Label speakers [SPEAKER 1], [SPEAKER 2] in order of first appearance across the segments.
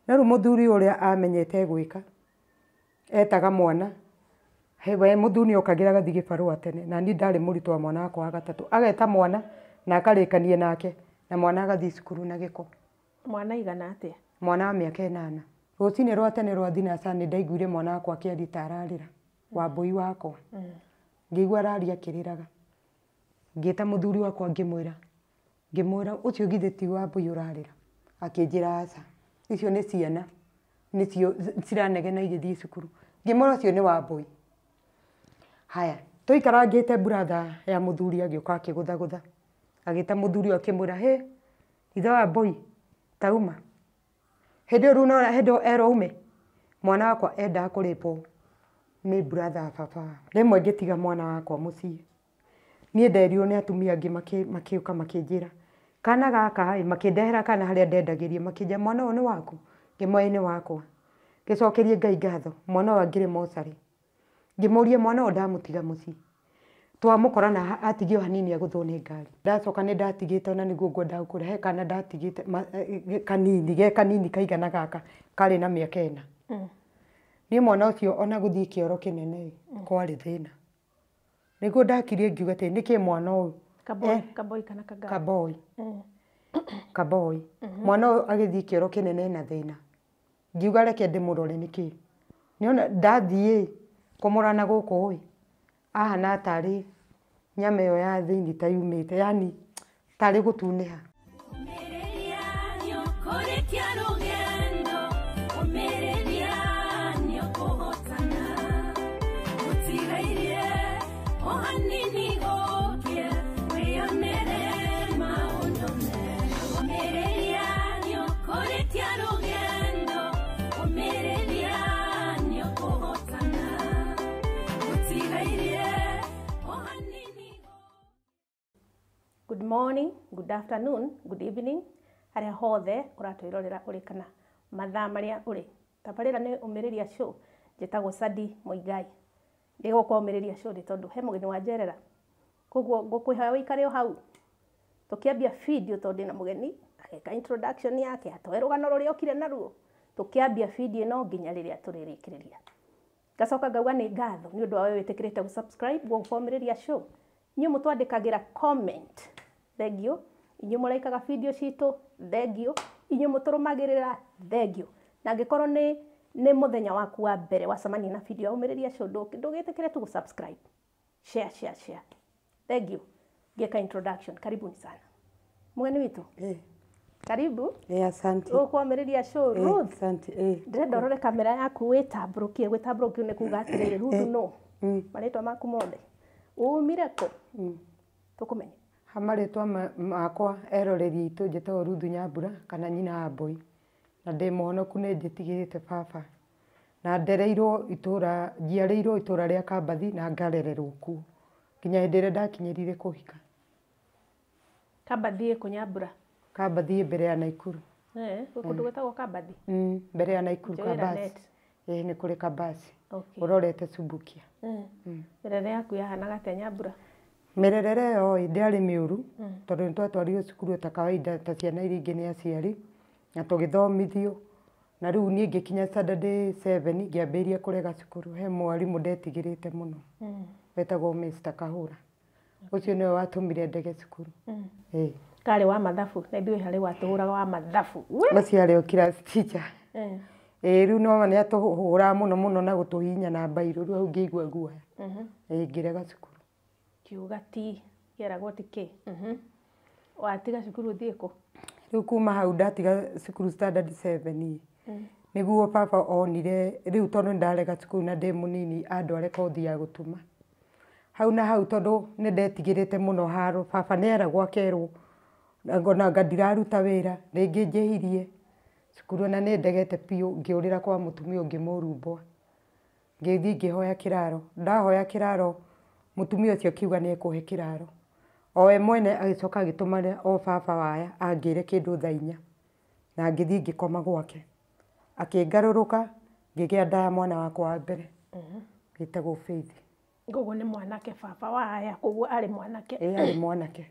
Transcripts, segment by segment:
[SPEAKER 1] Na rĩu mũthuri ũrĩa amenyete gwĩka etaga mwana we mũthuri okagĩra gathi gĩbarũa tene na niĩ ndarĩ mũritũ wa mwana wakwa wa gatatũ ageta mwana na akarĩkanie nake na mwana agathiĩ cukuru na gĩko.
[SPEAKER 2] Mwana igana atĩa?
[SPEAKER 1] Mwana wa mĩaka 8. Rũcinĩ rwa tene rwa thinacara nĩ ndaiguire mwana wakwa akĩaria ta ararĩra Wambũi wakwa. Ngĩigua araria akĩrĩraga. Ngĩĩta mũthuri wakwa ngĩmwĩra ũcio githĩ ti Wambũi ũrarĩra? Akĩnjĩra aca, icio nĩ ciana nĩcio ciranegena igĩthiĩ cukuru. Ngĩmwĩra ũcio nĩ Wambũi. Haya, tũikarangĩte brother ya mũthuri agĩũka akĩgũthagũtha. Agĩĩta mũthuri akĩmwĩra ithe Wambũi tauma. Hĩndĩ ĩyo rĩu nora hĩndĩ erwo ume. Mwana wakwa endaga kũrĩpwo nĩ brother baba. Rĩmwe ngĩtiga mwana wakwa mũciĩ. Niĩ nderirwo nĩ atumia angĩ makĩũka makĩnjĩra kana gaka makĩndehera kana harĩa ndendagĩria makĩnjĩra mwana ũyũ nĩ waku? Ngĩmwĩra nĩ wakwa. Ngĩcokeria Ngai ngatho mwana ũyũ angĩrĩ mocarĩ. Ngĩmũria mwana ũyũ ndamũtiga mũciĩ. Twamũkora na atigio hanini agũthwo nĩ ngari. Ndacoka nĩ ndatigĩte ona nĩguo ngwendaga kũrehe kana ndatigĩte kanini kaigana gaka karĩ na mĩaka 4. Niĩ mwana ũcio ona gũthiĩ kĩoro kĩnene kwarĩ thĩna. Nĩguo ndakirie ngiuga atĩ nĩkĩ mwana ũyũ
[SPEAKER 2] Kaboi kana Kagari?
[SPEAKER 1] Kaboi. Kaboi. Mwana ũyũ agĩthiĩ kĩoro kĩnene na thĩna. Ngiuga reke ndĩmũrore nĩkĩ. Nĩona ndathiĩ kũmũrana gũkũ ahana tarĩ nyama ĩyo ya thĩinĩ ta yumĩte yani tarĩ gũtunĩha.
[SPEAKER 2] Good morning, good afternoon, good evening. Harĩa hothe ũratwĩrorera ũrĩ kana mathaa marĩa ũrĩ. Tabarĩra nĩ Ũmĩrĩria Show. Njĩtagwo Sadi Mũigai. Ndĩgũkwa Ũmĩrĩria Show tondũ he mũgeni wa njerera. Koguo ngũkwĩhoya wĩikare o hau. Tũkĩambia video tondũ ndĩna mũgeni ageka introduction yake atoe rũgano rũrĩa okire naruo. Tũkĩambia video ĩno nginya rĩrĩa tũrĩrĩkĩrĩria. Ngacoka ngauga nĩ ngatho nĩ ũndũ wa wewe wĩtĩkĩrĩte gũsubscribe gũkwa Ũmĩrĩria Show. Inyuĩ mũtwandĩkagĩra comment. Thengio. Inyuĩ mũraikaga video citũ. Thengio. Inyuĩ mũtũrũmagĩrĩra. Thengio. Na angĩkorwo nĩ mũthenya waku wa mbere wacemania na video ya Ũmĩrĩria Show ndũgĩtĩkĩre tu gũsubscribe. Share. Thengio. Ngĩka introduction. Karibuni sana. Mũgeni witũ. Karibu.
[SPEAKER 1] Asante.
[SPEAKER 2] Gũkwa Ũmĩrĩria Show. Ruth.
[SPEAKER 1] Asante.
[SPEAKER 2] Ndĩrenda ũrore kamera yaku wĩtambũrũkie. Gwĩtambũrũkio nĩ kuuga atĩrĩrĩ Ruth no. Marĩtwa maku mothe. Umire kũ? Tũkũmenye.
[SPEAKER 1] Marĩtwa makwa eroreri itũ njĩtagwo Ruth Nyambura kana nyina Wambũi. Na ndĩ mũhonoku nĩ njĩtigĩrĩte baba. Na ndereirwo njiarĩirwo itũra rĩa Kambathi na ngarererwo kuo. Nginya hĩndĩ ĩrĩa ndakinyĩrire kũhika.
[SPEAKER 2] Kambathi ĩkũ Nyambura?
[SPEAKER 1] Kambathi mbere ya Naikuru.
[SPEAKER 2] Kũndũ gwĩtagwo Kambathi?
[SPEAKER 1] Mbere ya Naikuru Kabasi. Nĩ kũrĩ Kabasi. Ũrorete Subukia.
[SPEAKER 2] Mĩrere yaku yahanaga atĩa Nyambura?
[SPEAKER 1] Mĩrerere ĩyo ndĩarĩ mĩũru tondũ nĩ twatwarirwo cukuru ta kawaida ta ciana iria ingĩ nĩ aciari na tũgĩthomithio. Na rĩu niĩ ngĩkinya standard 7 ngĩambĩrĩria kũrega cukuru. He mwarimũ ndetigĩrĩte mũno wetagwo Mr. Kahũra. Ũcio nĩwe watũmire ndege cukuru.
[SPEAKER 2] Karĩ wa mathabu na ithuĩ harĩ watũhũraga wa mathabu.
[SPEAKER 1] Ũcio arĩ o class teacher. Rĩu no nĩ atũhũraga mũno na gũtũhinya na mbairũ rĩu ngĩigua guoya. Ngĩrega cukuru.
[SPEAKER 2] Kiuga ti kĩeragwo ti kĩ. Watiga cukuru ũthiĩ kũ?
[SPEAKER 1] Rĩu kuma hau ndatiga cukuru standard 7 nĩguo baba onire rĩu tondũ ndarega cukuru na ndĩ mũnini andware kothi ya gũtuma. Hau na hau tondũ nĩ ndetigĩrĩte mũno haro baba nĩ eragwo akerwo ona ngadiraruta wĩra rĩngĩ njĩhirie cukuru na nĩ ndegete piũ ngĩũrĩra kwa mũtumia ũngĩ mũrumbwa. Ngĩthiĩ ngĩhoya kĩraro. Ndahoya kĩraro mũtumia ũcio akiuga nĩ ekũhe kĩraro. O we mwene agĩcoka agĩtũmana o baba waya angĩre kĩndũ thaa 4 na ngĩthiĩ ngĩkoma gwake. Akĩngarũrũka ngĩgĩa nda ya mwana wakwa wa mbere. Wĩtagwo Faith.
[SPEAKER 2] Koguo nĩ mwanake baba waya koguo arĩ mwanake.
[SPEAKER 1] Arĩ mwanake.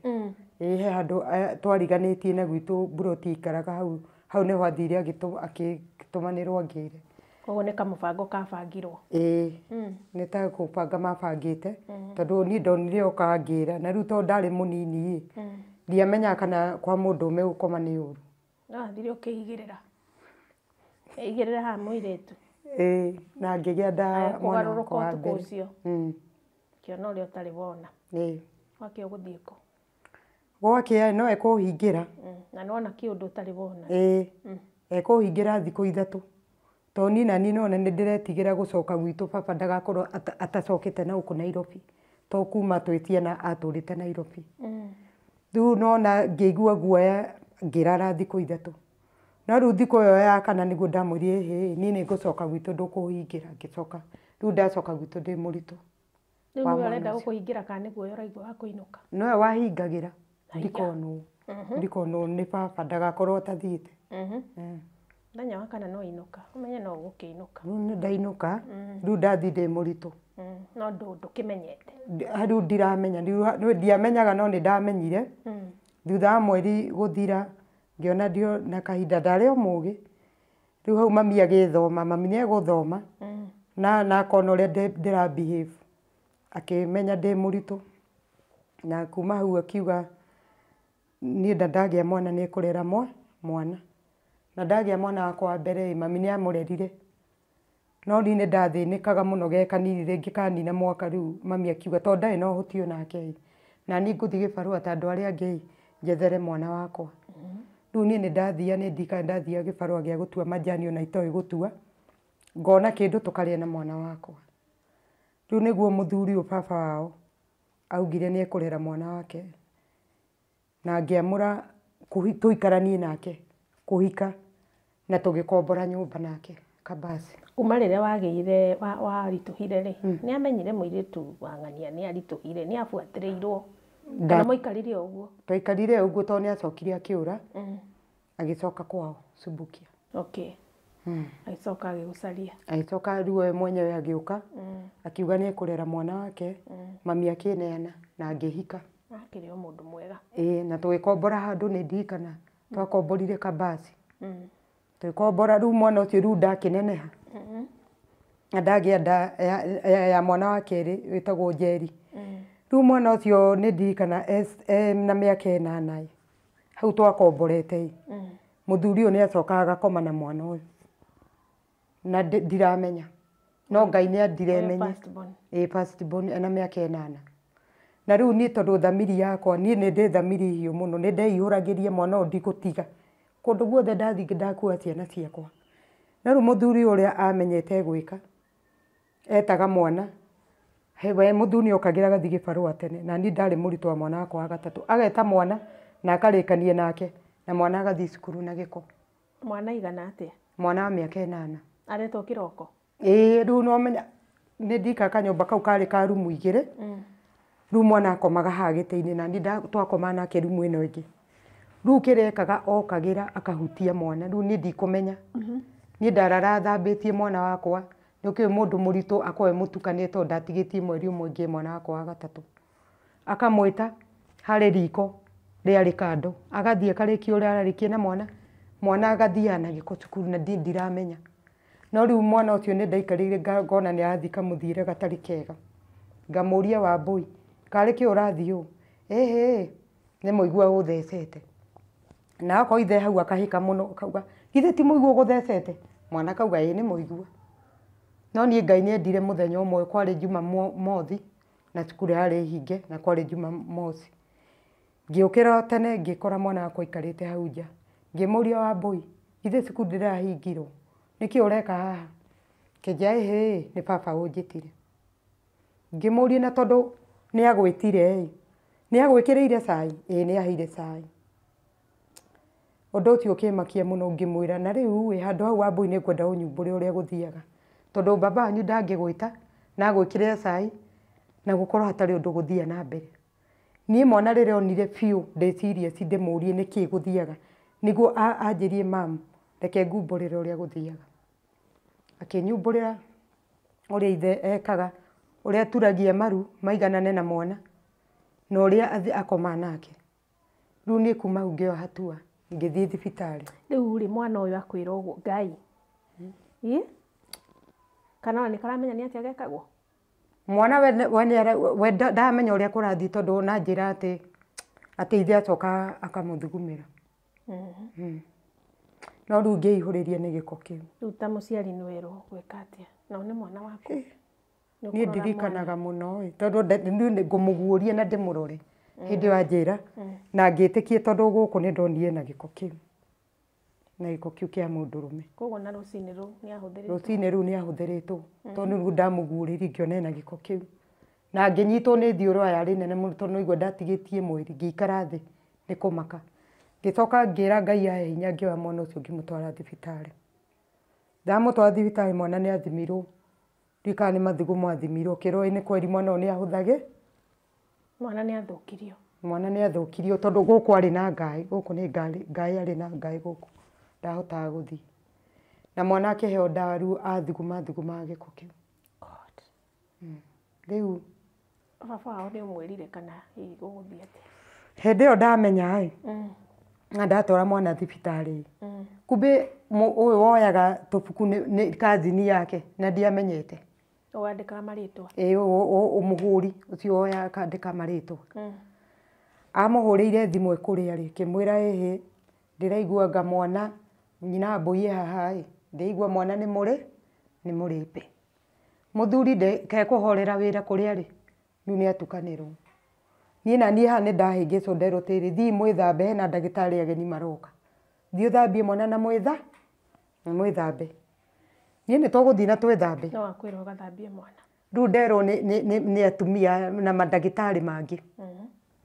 [SPEAKER 1] He handũ twariganĩtie na gwitũ buroti ikaraga hau nĩ wathire agĩtũmanĩrwo ngĩre.
[SPEAKER 2] Koguo nĩ kamũbango kabangirwo.
[SPEAKER 1] Nĩ ta kũbanga mabangĩte tondũ niĩ ndonire oka ngĩra na rĩu tondũ ndarĩ mũnini ndiamenya kana kwa mũndũ ũme gũkoma nĩ ũru.
[SPEAKER 2] No wathire ũkĩigĩrĩra. Igĩrĩra haha mũirĩtu.
[SPEAKER 1] Na ngĩgĩa nda mwana wakwa wa mbere.
[SPEAKER 2] Ũcio. Kĩona ũrĩa ũtarĩ wona. Gwake ũgũthiĩ kũ?
[SPEAKER 1] Gwake no ekũhingĩra.
[SPEAKER 2] Na nĩwona kĩũndũ ũtarĩ wona.
[SPEAKER 1] Ekũhingĩra thikũ ithatũ. Tondũ niĩ na niĩ nona nĩ ndĩretigĩra gũcoka gwitũ baba ndagakorwo atacokete na gũkũ Nairobi. Tondũ kuma twĩ ciana atũrĩte Nairobi. Rĩu nona ngĩigua guoya ngĩrara thikũ ithatũ. No rĩu thikũ ĩyo ya kana nĩguo ndamwĩrire niĩ nĩ ngũcoka gwitũ ndũkũhingĩra ngĩcoka. Rĩu ndacoka gwitũ ndĩ mũritũ.
[SPEAKER 2] Rĩu nĩwe ũrenda gũkũhingĩra kana nĩguo ũraigua wa kũinũka? Nĩwe
[SPEAKER 1] wahingagĩra. Ndikonwo. Ndikonwo nĩ baba ndagakorwo atathiĩte.
[SPEAKER 2] Mũthenya wa kana no inũka. Ũmenye no ũgũkĩinũka.
[SPEAKER 1] Rĩu nĩ ndainũka. Rĩu ndathi ndĩ mũritũ.
[SPEAKER 2] No ndũkĩmenyete.
[SPEAKER 1] Rĩu ndiramenya. Rĩu ndiamenyaga no nĩ ndamenyire. Thutha wa mweri gũthira ngĩona ndio na kahinda ndarĩ o mũgĩ. Rĩu hau mami agĩthoma. Mami nĩ egũthoma. Na akona ũrĩa ndĩra behave. Akĩmenya ndĩ mũritũ. Na kuma hau akiuga niĩ ndagĩa mwana nĩ kũrera mwana. Na ndagĩa mwana wakwa wa mbere mami nĩ amũrerire. No niĩ nĩ ndathĩnĩkaga mũno ge kanini rĩngĩ kanina mwaka rĩu mami akiuga tondũ ndarĩ na ũhoti onake na niĩ ngũthiĩ gĩbarũa ta andũ arĩa angĩ njethere mwana wakwa. Rĩu niĩ nĩ ndathiaga gĩbarũa gĩa gũtua majani ona itoĩ gũtua. Ngona kĩndũ tũkarĩa na mwana wakwa. Rĩu nĩguo mũthuri ũyũ baba wao augire nĩ ekũrera mwana wake. Na ngĩamũra tũikaranie nake kũhika na tũgĩkombora nyũmba nake Kabasi.
[SPEAKER 2] Uma rĩrĩa wagĩire waritũhire rĩ, nĩ amenyire mũirĩtu wa ng'ania nĩ aritũhire, nĩ abuatĩrĩirwo kana mũikarire ũguo?
[SPEAKER 1] Twaikarire ũguo tondũ nĩ acokire akĩũra agĩcoka kwao Subukia.
[SPEAKER 2] Agĩcoka agĩgũcaria.
[SPEAKER 1] Agĩcoka rĩu we mwenyewe agĩũka akiuga nĩ ekũrera mwana wake, mami akĩneana na ngĩhika.
[SPEAKER 2] Akĩrĩ o mũndũ mwega.
[SPEAKER 1] Na tũgĩkombora handũ nĩ ndirikana twakomborire Kabasi. Tũgĩkombora rĩu mwana ũcio rĩu ndakĩneneha. Na ndagĩa nda ya mwana wa kerĩ wĩtagwo Njeri. Rĩu mwana ũcio nĩ ndirikana na mĩaka 8 hau twakomborete. Mũthuri ũyũ nĩ acokaga agakoma na mwana ũyũ. Na ndiramenya. No Ngai nĩ andiremenye. First born ena mĩaka 8. Na rĩu niĩ tondũ thamiri yakwa niĩ nĩ ndĩ thamiri hiũ mũno nĩ ndeihũragĩria mwana ũyũ ndikũtiga. Kũndũ guothe ndathiĩ ndakua ciana ciakwa. Na rĩu mũthuri ũrĩa amenyete gwĩka etaga mwana. We mũthuri okagĩra agathiĩ gĩbarũa tene na niĩ ndarĩ mũritũ wa mwana wakwa wa gatatũ. Ageta mwana na akarĩkanie nake na mwana agathiĩ cukuru na gĩko.
[SPEAKER 2] Mwana igana atĩa?
[SPEAKER 1] Mwana wa mĩaka 8.
[SPEAKER 2] Aretwo kĩroko?
[SPEAKER 1] Rĩu no menya nĩ ndika kanyũmba kau karĩ ka rumu 2. Rĩu mwana akomaga haha gĩtĩ-inĩ na niĩ twakoma nake rumu ĩno ĩngĩ. Rĩu kĩrĩa ekaga okagĩra akahutia mwana. Rĩu niĩ ndikũmenya. Niĩ ndarara thambĩtie mwana wakwa. Nĩũkĩũĩ mũndũ mũritũ akoe mũtukanie tondũ ndatigĩtie mweri ũmwe ngĩe mwana wakwa wa gatatũ. Akamwĩta harĩ riko rĩarĩ kando. Agathiĩ akarĩkia ũrĩa ararĩkia na mwana. Mwana agathiaga na gĩko cukuru na ndiramenya. No rĩu mwana ũcio nĩ ndaikarĩire ngona nĩ arathiĩ kamũthiĩre gatarĩ kega. Ngamũria Wambui, karĩ kĩ ũrathiĩ ũũ? Nĩ mũigua ũthecete. Na akorwo ithe hau akahĩka mũno akauga, githĩ ti mũigua ũgũthecete? Mwana akauga nĩ mũigua. No niĩ Ngai nĩ endire mũthenya ũmwe kwarĩ Jumamothi na cukuru yarĩ hinge na kwarĩ Jumamosi. Ngĩũkĩra tene ngĩkora mwana wakwa aikarĩte hau nja. Ngĩmũria Wambui, githĩ cukuru ndĩrahingirwo? Nĩkĩ ũreka haha? Kĩnja nĩ baba ũnjĩtire. Ngĩmũria na tondũ nĩ agwĩtire nĩ agwĩkĩrĩire cai? Nĩ aheire cai. Ũndũ ũcio ũkĩmakia mũno ngĩmwĩra na rĩu handũ hau Wambui nĩ ngwenda ũnyumbũre ũrĩa gũthiaga. Tondũ baba wanyu ndangĩgwĩta na agwĩkĩrĩre cai na gũkorwo hatarĩ ũndũ gũthiia na mbere. Niĩ mwana rĩrĩa onire biũ ndĩciria ndĩmũrie nĩkĩ gũthiaga. Nĩguo anjĩrie mamu reke ngumbũrĩre ũrĩa gũthiaga. Akĩnyumbũrĩra ũrĩa ithe ekaga, ũrĩa aturagia maru maiganane na mwana na ũrĩa akomaga nake. Rĩu niĩ kuma hau ngĩoya hatua ngĩthiĩ thibitarĩ.
[SPEAKER 2] Rĩu rĩ mwana ũyũ akwĩra ũguo Ngai ĩ kana nĩ karamenya nĩ atĩa gekagwo?
[SPEAKER 1] Mwana we ndamenya ũrĩa kũrathiĩ tondũ ona njĩra atĩ ithe acoka akamũthugumĩra. No rĩu ngĩihũrĩria nĩ gĩko kĩu.
[SPEAKER 2] Rĩu ta mũciari nĩ werwo gwĩka atĩa? Na nĩ mwana waku.
[SPEAKER 1] Niĩ ndirikanaga mũno tondũ ngũmũguũria na ndĩmũrore hĩndĩ ĩyo anjĩra na ngĩtĩkie tondũ gũkũ nĩ ndonire na gĩko kĩu. Na gĩko kĩu kĩa mũndũrũme.
[SPEAKER 2] Koguo na rũcinĩ rũu nĩ ahũthĩrĩtwo.
[SPEAKER 1] Rũcinĩ rũu nĩ ahũthĩrĩtwo tondũ rĩu ndamũguũrĩirie ngĩona ena gĩko kĩu. Na ngĩnyitwo nĩ thiũrũ yarĩ nene mũno tondũ naigua ndatigĩtie mwĩrĩ ngĩikara thĩ nĩ kũmaka. Ngĩcoka ngĩra Ngai ahe hinya ngĩoya mwana ũcio ngĩmũtwara thibitarĩ. Ndamũtwara thibitarĩ mwana nĩ athimirwo. Ndikana nĩ mathugumo athimirwo kĩrore nĩ kweri mwana ũyũ nĩ ahũthage.
[SPEAKER 2] Mwana nĩ athũkirio.
[SPEAKER 1] Mwana nĩ athũkirio tondũ gũkũ arĩ na ngaĩ. Gũkũ nĩ ngaĩ arĩ na ngaĩ gũkũ. Ndahotaga gũthiĩ. Na mwana akĩheo ndawa rĩu athuguma gĩko kĩu. Rĩu
[SPEAKER 2] baba wao nĩ ũmwĩrire kana gũgũthiĩ atĩa?
[SPEAKER 1] Hĩndĩ ĩyo ndamenya na ndatwara mwana thibitarĩ. Kumbe ũyũ woyaga tũbuku nĩ kazini yake na ndiamenyete.
[SPEAKER 2] Wandĩkaga marĩtwa?
[SPEAKER 1] Mũhũri ũcio woyaga akandĩka marĩtwa. Amũhũrĩire thimũ kũrĩa rĩ kĩmwĩra ĩhĩ ndĩraigua anga mwana nyina mbũi haha ndĩraigua mwana nĩ mũrĩpe. Mũthuri ndekũhorera wĩra kũrĩa rĩ rĩu nĩ atukanĩrwo. Niĩ na niĩ haha nĩ ndahĩngĩcwo nderwo tĩrĩ thiĩ mwĩthambe hena ndagĩtarĩ ageni maroka. Thiĩ ũthambie mwana na mwĩthambe. Niĩ nĩ tũgũthiĩ na twĩthambe.
[SPEAKER 2] No akwĩra ũgathambie mwana.
[SPEAKER 1] Rĩu nderwo nĩ atumia na mandagĩtarĩ mangĩ.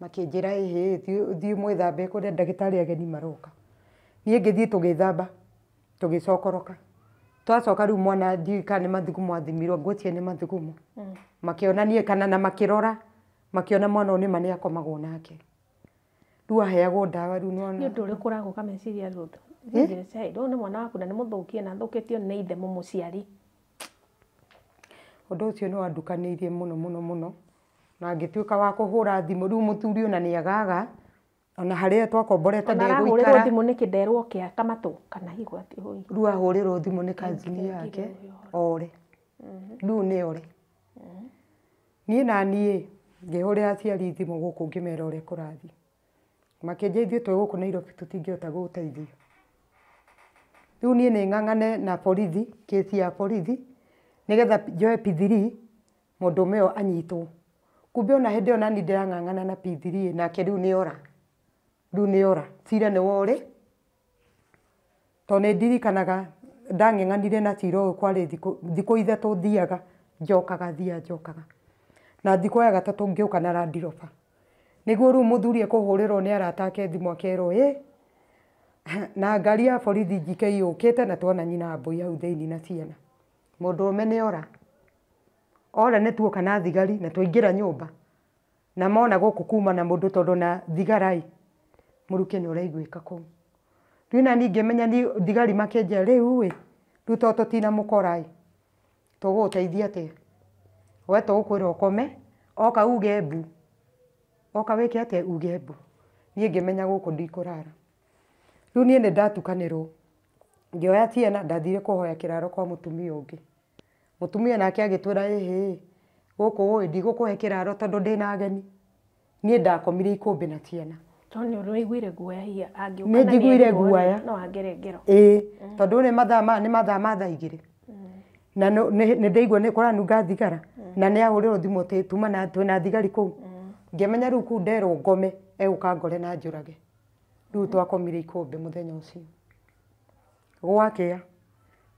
[SPEAKER 1] Makĩnjĩra ĩhĩ thiĩ mwĩthambe kũrĩa ndagĩtarĩ ageni maroka. Niĩ ngĩthiĩ tũgĩthamba tũgĩcokoroka. Twacoka rĩu mwana ndikana nĩ mathugumo athimirwo ngwĩciria nĩ mathugumo. Makĩonania kana na makĩrora makĩona mwana ũyũ nĩma nĩ akomagwo nake. Rĩu aheagwo ndawa rĩu nĩwona.
[SPEAKER 2] Nĩ ũndũ ũrĩkũ ũraguka meciria Ruth? Rĩu nĩ mwana waku na nĩ mũthũkie na athũkĩtio nĩ ithe mũciari.
[SPEAKER 1] Ũndũ ũcio nĩ wandukanĩirie mũno na ngĩtuĩka wa kũhũra thimũ rĩu mũthuri ona nĩ agaga ona harĩa twakomborete ndegũikara.
[SPEAKER 2] Ona arahũrĩrwo thimũ nĩ kĩnderwo kĩa kamatũ kana higo atĩ hũi.
[SPEAKER 1] Rĩu ahũrĩrwo thimũ nĩ kazini yake ore. Rĩu nĩ ore. Niĩ na niĩ ngĩhũrĩra aciari thimũ gũkũ ngĩmera ũrĩa kũrathiĩ. Makĩnjĩra ithuĩ twĩ gũkũ Nairobi tũtingĩhota gũgũteithia. Rĩu niĩ nĩ ng'ang'ane na borithi kesi ya borithi nĩgetha njoe P3 mũndũrũme ũyũ anyitwo. Kumbe ona hĩndĩ ĩyo nani ndĩrang'ang'ana na P3 nake rĩu nĩ ora. Cira nĩ worĩ. Tondũ nĩ ndirikanaga ndang'eng'anire na cira ũyũ kwarĩ thikũ ithatũ thiaga njokaga. Na thikũ ya gatatũ ngĩũka na Land Rover. Nĩguo rĩu mũthuri ekũhũrĩrwo nĩ arata ake thimũ akerwo na ngari ya borithi njike yũkĩte na tuona nyina mbũi hau thĩinĩ na ciana. Mũndũrũme nĩ ora nĩ tuoka na thigari na twaingĩra nyũmba na mona gũkũ kuma na mũndũ tondũ na thigara mũruke nĩ ũraiguĩka kũu. Rĩu na niĩ ngĩmenya thigari makĩnjĩra rĩu tondũ tũtinamũkora tũgũgũteithia atĩa? We tũgũkwĩra ũkome oka uge mbu. Oka wĩke atĩa uge mbu. Niĩ ngĩmenya gũkũ ndikũrara. Rĩu niĩ nĩ ndatukanĩrwo. Ngĩoya ciana ndathire kũhoya kĩraro kwa mũtumia ũngĩ. Mũtumia nake agĩtwĩra gũkũ ndigũkũhe kĩraro tondũ ndĩna ageni. Niĩ ndakomire ikũmbĩ na ciana.
[SPEAKER 2] Tondũ nĩ ũiguire guoya hiya angĩũka
[SPEAKER 1] nĩ njiguire guoya.
[SPEAKER 2] No angĩrengero.
[SPEAKER 1] Tondũ nĩ mathaa ma thaa igĩrĩ. Na nĩ ndaigua nĩ kũranunga thigara na nĩ ahũrĩrwo thimũ tuma na twĩna thigari kũu. Ngĩmenya rĩu kũu nderwo ngome egũka ngore na njũrage. Rĩu twakomire ikũmbĩ mũthenya ũcio. Gwakĩa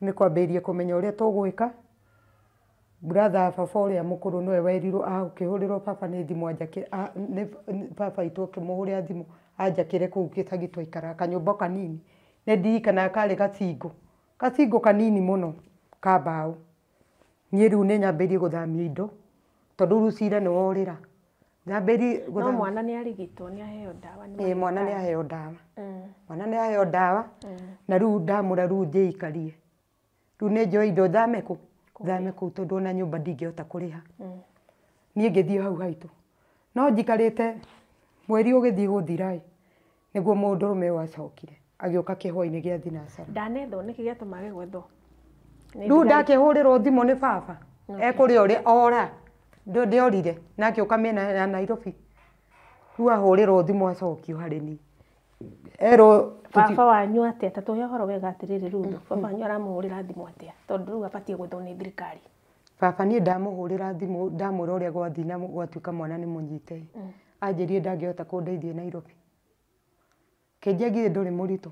[SPEAKER 1] nĩ kwambĩrĩirie kũmenya ũrĩa tũgwĩka. Brother baba ũrĩa mũkũrũ nĩwe werirwo akĩhũrĩrwo baba nĩ thimũ baba itũ akĩmũhũrĩra thimũ anjakĩre kũu gĩcagi twaikara kanyũmba kanini. Nĩ ndirikanaga karĩ gacingo kanini mũno ka mbaũ. Niĩ rĩu nĩ nyambĩrĩirie gũthamia indo tondũ rĩu cira nĩ worĩra.
[SPEAKER 2] No mwana nĩ arigitwo nĩ aheo ndawa.
[SPEAKER 1] Mwana nĩ aheo ndawa. Mwana nĩ aheo ndawa na rĩu ndamũra rĩu njĩikarie. Rĩu nĩ njoe indo thame kũu tondũ ona nyũmba ndingĩhota kũrĩha. Niĩ ngĩthiĩ hau haitũ. No njikarĩte mweri ũgĩthiĩ gũthira niguo mũndũrũme ũyũ acokire agĩũka kĩhwa-inĩ gĩa thinacara.
[SPEAKER 2] Ndanethwo nĩkĩ gĩatũma gĩgwethwo?
[SPEAKER 1] Rĩu ndakĩhũrĩrwo thimũ nĩ baba ekũrĩa ũrĩa ora ndĩorire nake ũka mĩena ya Nairobi. Rĩu ahũrĩrwo thimũ acokio harĩ niĩ erwo
[SPEAKER 2] baba wanyu atĩa ta tũhe ũhoro wega atĩrĩrĩ Ruth, baba wanyu aramũhũrĩra thimũ atĩa tondũ rĩu abatiĩ gwethwo nĩ thirikari?
[SPEAKER 1] Baba niĩ ndamũhũrĩra thimũ ndamwĩra ũrĩa gwathiĩ na gwatuĩka mwana nĩ mũnyite anjĩrire ndangĩhota kũndeithia Nairobi. Kĩnjia ngire ndũrĩ mũritũ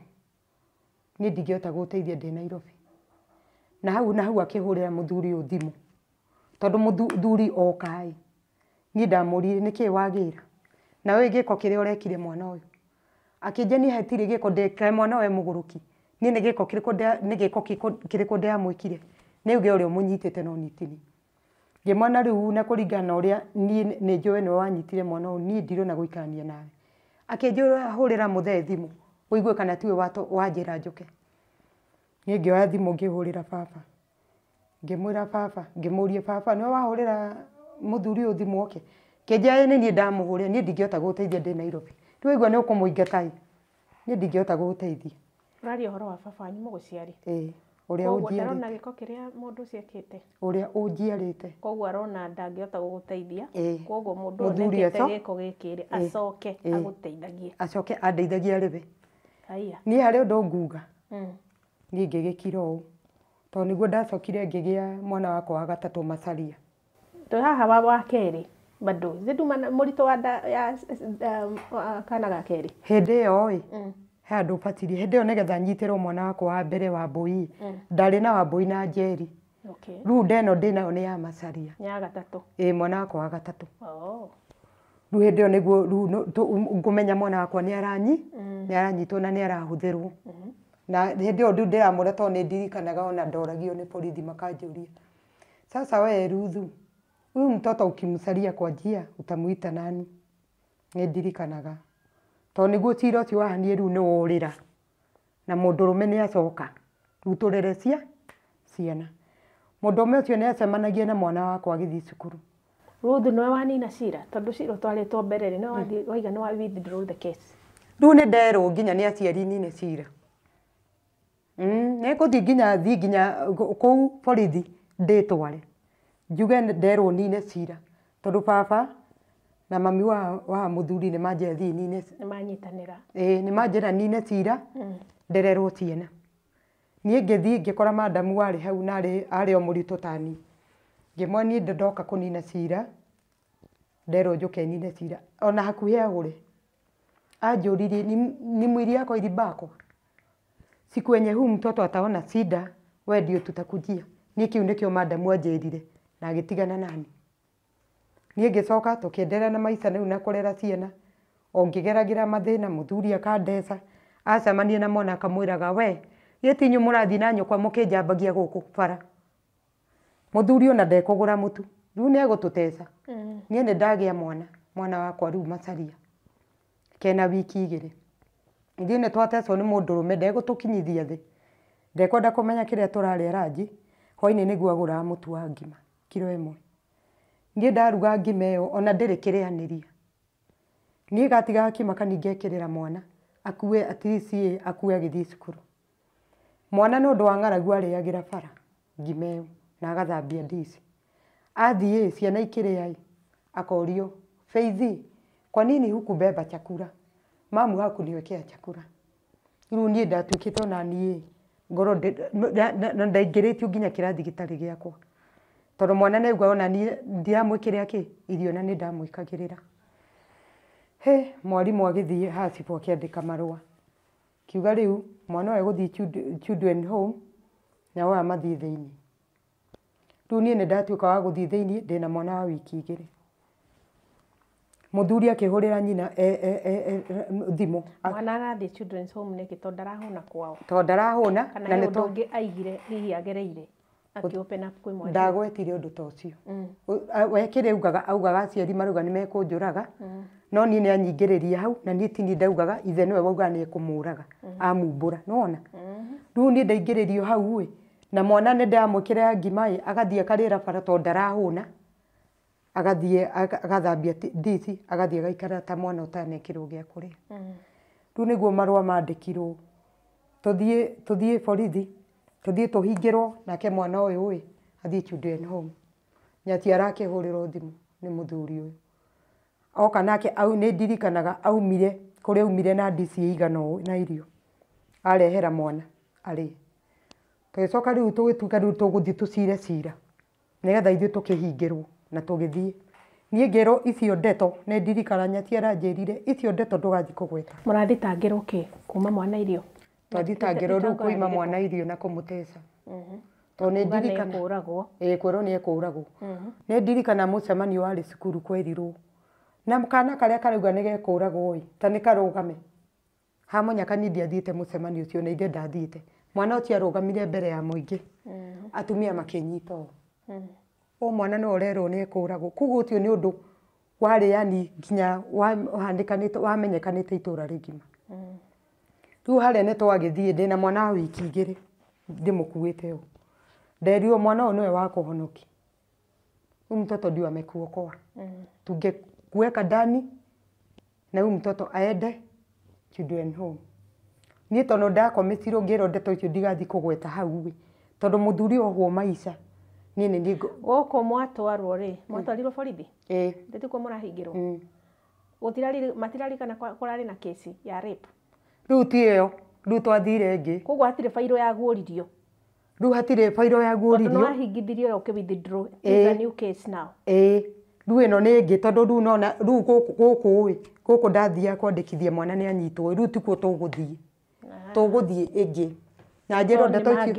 [SPEAKER 1] niĩ ndingĩhota gũteithia ndĩ Nairobi. Na hau akĩhũrĩra mũthuri ũyũ thimũ tondũ mũthuri okaĩ niĩ ndamũrire nĩkĩĩ wagĩra na we gĩko kĩrĩa ũrekire mwana ũyũ. Akĩnjia niĩ hatirĩ gĩko ndekaĩ mwana we mũgũrũki niĩ nĩ gĩko kĩrĩkũ ndamwĩkire nĩuge ũrĩa mũnyitĩte no nitini. Ngĩmwana rĩu na kũringana na ũrĩa niĩ nĩ njũĩ nĩwe wanyitire mwana ũyũ niĩ ndirĩ na gũikarania nawe. Akĩnjia hũrĩra mũthee thimũ ũigue kana tiwe wanjĩra njoke. Niĩ ngĩoya thimũ ngĩhũrĩra baba ngĩmwĩra baba ngĩmũria baba nĩwe wahũrĩra mũthuri ũyũ thimũ oke? Kĩnjia nĩ niĩ ndamũhũrĩra niĩ ndingĩhota gũgũteithia ndĩ Nairobi. Rĩu waigua nĩ ũkũmũingata niĩ ndingĩhota gũgũteithia.
[SPEAKER 2] Ũraria ũhoro wa baba wanyu mũgũciari?
[SPEAKER 1] Ũrĩa
[SPEAKER 2] ũnjiarĩte. Ndarona gĩko kĩrĩa mũndũ ũcio ekĩte. Ũrĩa
[SPEAKER 1] ũnjiarĩte.
[SPEAKER 2] Koguo arona ndangĩhota gũgũteithia. Koguo mũndũ ũyũ ekĩte gĩko gĩkĩ acoke agũteithagie. Acoke
[SPEAKER 1] andeithagie arĩwe.
[SPEAKER 2] Haya.
[SPEAKER 1] Niĩ harĩ ũndũ nguga. Niĩ ngĩgĩkira ũũ tondũ nĩguo ndacokire ngĩgĩa mwana wakwa wa gatatũ Macharia.
[SPEAKER 2] Twĩ haha wa kerĩ bado ziduma mũritũ wa kana ga kerĩ.
[SPEAKER 1] Hĩndĩ ĩyo he andũ ũbatirie hĩndĩ ĩyo nĩgetha nyitĩrwo mwana wakwa wa mbere wa Mbũi ndarĩ na wa Mbũi na Njeri. Rĩu ndeno ndĩnayo nĩ ya Macharia.
[SPEAKER 2] Ya gatatũ.
[SPEAKER 1] Mwana wakwa wa gatatũ. Rĩu hĩndĩ ĩyo nĩguo ngũmenya mwana wakwa nĩ aranyitwo na nĩ arahũthĩrwo. Na hĩndĩ ĩyo ndĩramũra tondũ nĩ ndirikanaga ona ndoragio nĩ borithi makanjũria. Sasa we Ruthu, huyu mtoto ukimsalia kwa njia utamuita nani? Nĩ ndirikanaga. Tondũ nĩguo cira ũcio wahanie rĩu nĩ worĩra. Na mũndũrũme nĩ acoka. Rĩu tũrere ciana. Mũndũrũme ũcio nĩ acemanagia na mwana wakwa agĩthiĩ cukuru.
[SPEAKER 2] Ruthu nĩwe wanina cira tondũ cira ũtwarĩtwo mbere nĩ waiga nĩ wa withdraw the case.
[SPEAKER 1] Rĩu nĩ nderwo nginya nĩ aciari nine cira. Nĩ ngũthiĩ nginya kũu borithi ndĩtware. Njuge nderwo nine cira tondũ baba na mami wa mũthuri nĩ manjĩra thiĩ nine.
[SPEAKER 2] Nĩ manyitanĩra.
[SPEAKER 1] Nĩ manjĩra nine cira ndererwo ciana. Niĩ ngĩthiĩ ngĩkora madamu warĩ hau na arĩ o mũritũ tani. Ngĩmwa niĩ ndoka kũnina cira nderwo njoke nine cira ona hakuhĩ agũre. Anjũririe ni mwili yako ilibakwa. Siku yenye huu mtoto ataona shida wewe ndio tutakujia. Niĩ kĩu nĩkĩo madamu anjĩrire na agĩtigana nani. Niĩ ngĩcoka tũkĩendelea na maica rĩu na kũrera ciana. O ngĩgeragĩra mathĩna mũthuri akandeca. Acemania na mwana akamwĩraga we gĩtinyu mũrathiĩ na nyũkwa mũkĩnjambagia gũkũ bara. Mũthuri ona ndekũgũra mũtu. Rĩu nĩ egũtũteca. Niĩ nĩ ndagĩa mwana wakwa rĩu Macharia. Kena wiki 2. Ithuĩ nĩ twatecwo nĩ mũndũrũme ndegũtũkinyithia thĩ. Ndekwenda kũmenya kĩrĩa tũrarĩa ranji. Hwainĩ nĩguo agũraga mũtu wa ngima kiro 1. Niĩ ndaruga ngima ĩyo ona ndĩrĩ kĩrĩanĩria. Niĩ gatiga kĩmaka ningekĩrĩra mwana akue atisi akue agĩthiĩ cukuru. Mwana nĩ ũndũ wa ng'aragu arĩagĩra bara ngima ĩyo na agathambia ndici. Athiĩ ciana ikĩrĩa akorio Feithi, kwa nini hukubeba chakula? Mamu hakuniwekea chakula. Rĩu niĩ ndatuĩkĩte ona niĩ ngoro ndaingĩrĩtio nginya kĩrathi gĩtarĩ gĩakwa. Tondũ mwana nĩ aigua ona niĩ ndiramwĩkĩra irio na nĩ ndamwĩkagĩrĩra. Mwarimũ agĩthiĩ hasibu akĩandĩka marũa. Kiuga rĩu mwana ũyũ egũthiĩ children home na oya mathiĩ thĩinĩ. Rĩu niĩ nĩ ndatuĩka wa gũthiĩ thĩinĩ ndĩna mwana wa wiki 2. Mũthuri akĩhũrĩra nyina thimũ.
[SPEAKER 2] Mwana arathiĩ children's home nĩkĩ tondũ ndarahũna kwao.
[SPEAKER 1] Tondũ ndarahũna
[SPEAKER 2] na nĩ ũndũ ũngĩ aigire hihi agereire akĩopen up kwĩ mwana.
[SPEAKER 1] Ndagwetire ũndũ ta ũcio. We kĩrĩa augaga aciari marauga nĩ mekũnjũraga. No niĩ nĩ anyingĩrĩria hau na niĩ ti niĩ ndaugaga ithe nĩwe wauga nĩ ekũmũraga amumbũra. Nĩwona? Rĩu niĩ ndaingĩrĩrio hau na mwana nĩ ndamwĩkĩra ngima agathiĩ akarĩra bara tondũ ndarahũna. Agathiĩ agathambia ndici agathiĩ agaikara ta mwana ũtanekĩrwo gĩa kũrĩa. rĩu nĩguo marũa mandĩkirwo tũthiĩ borithi tũthiĩ tũhingĩrwo nake mwana ũyũ ĩ athiĩ children home. Nyati arakĩhũrĩrwo thimũ nĩ mũthuri ũyũ oka nake nĩ ndirikanaga aumire kũrĩa aumire na ndisi igana ũũ na irio arehera mwana arĩ tũgĩcoka rĩu tũgĩtuĩka rĩu tũgũthiĩ tũcire cira nĩgetha ithuĩ tũkĩhingĩrwo na tũgĩthiĩ. Niĩ ngĩrwo icio ndeto nĩ ndirikana Nyati aranjĩrire icio ndeto ndũgathiĩ kũgweta.
[SPEAKER 2] Mũrathitangĩrwo kĩ kuma mwana irio?
[SPEAKER 1] Twathitangĩrwo rĩu kuima mwana irio na kũmũteca. Tondũ nĩ ndirikana kwĩrwo nĩ ekũragwo. Nĩ ndirikana mũcemanio warĩ cukuru kwerirwo na kana karĩa karauga nĩ gekũragwo ĩ ta nĩ karũgame. Hamũnyaka niĩ ndiathiĩte mũcemanio ũcio na ithe ndathiĩte. Mwana ũcio arũgamire mbere ya mũingĩ atumia makĩnyita ũũ mwana no ũrerwo nĩ ekũragwo. Koguo ũcio nĩ ũndũ warĩ yani nginya wamenyekanĩte itũra rĩngima. Rĩu harĩa nĩ twagĩthiĩ ndĩna mwana wa wiki igĩrĩ ndĩmũkuĩte ũũ nderirwo mwana ũyũ nĩwe wa kũhonokia. Huyu mtoto ndio amekuokoa. Tungekuweka ndani na huyu mtoto aende children home. Niĩ tondũ ndakometirwo ngĩrwo ndeto icio ndigathiĩ kũgweta hau ĩ tondũ mũthuri ohwo maisha niĩ nĩ
[SPEAKER 2] gũkũ mwatwarwo rĩ mwatwarirwo borithi? Ndĩtikuo mũrahingĩrwo? Matirarikana kũrarĩ na kesi ya rape?
[SPEAKER 1] Rĩu ti ĩyo rĩu twathire ĩngĩ.
[SPEAKER 2] Koguo hatirĩ bairũ ya guũririo?
[SPEAKER 1] Rĩu hatirĩ bairũ ya guũririo.
[SPEAKER 2] Tondũ nĩwahingithirio ũke withdraw. It's a new case now.
[SPEAKER 1] Rĩu ĩno nĩ ĩngĩ tondũ rĩu nona rĩu gũkũ ndathiaga kwandĩkithia mwana nĩ anyitwo rĩu tikuo tũgũthiĩ ĩngĩ. Na njĩrwo ndeto icio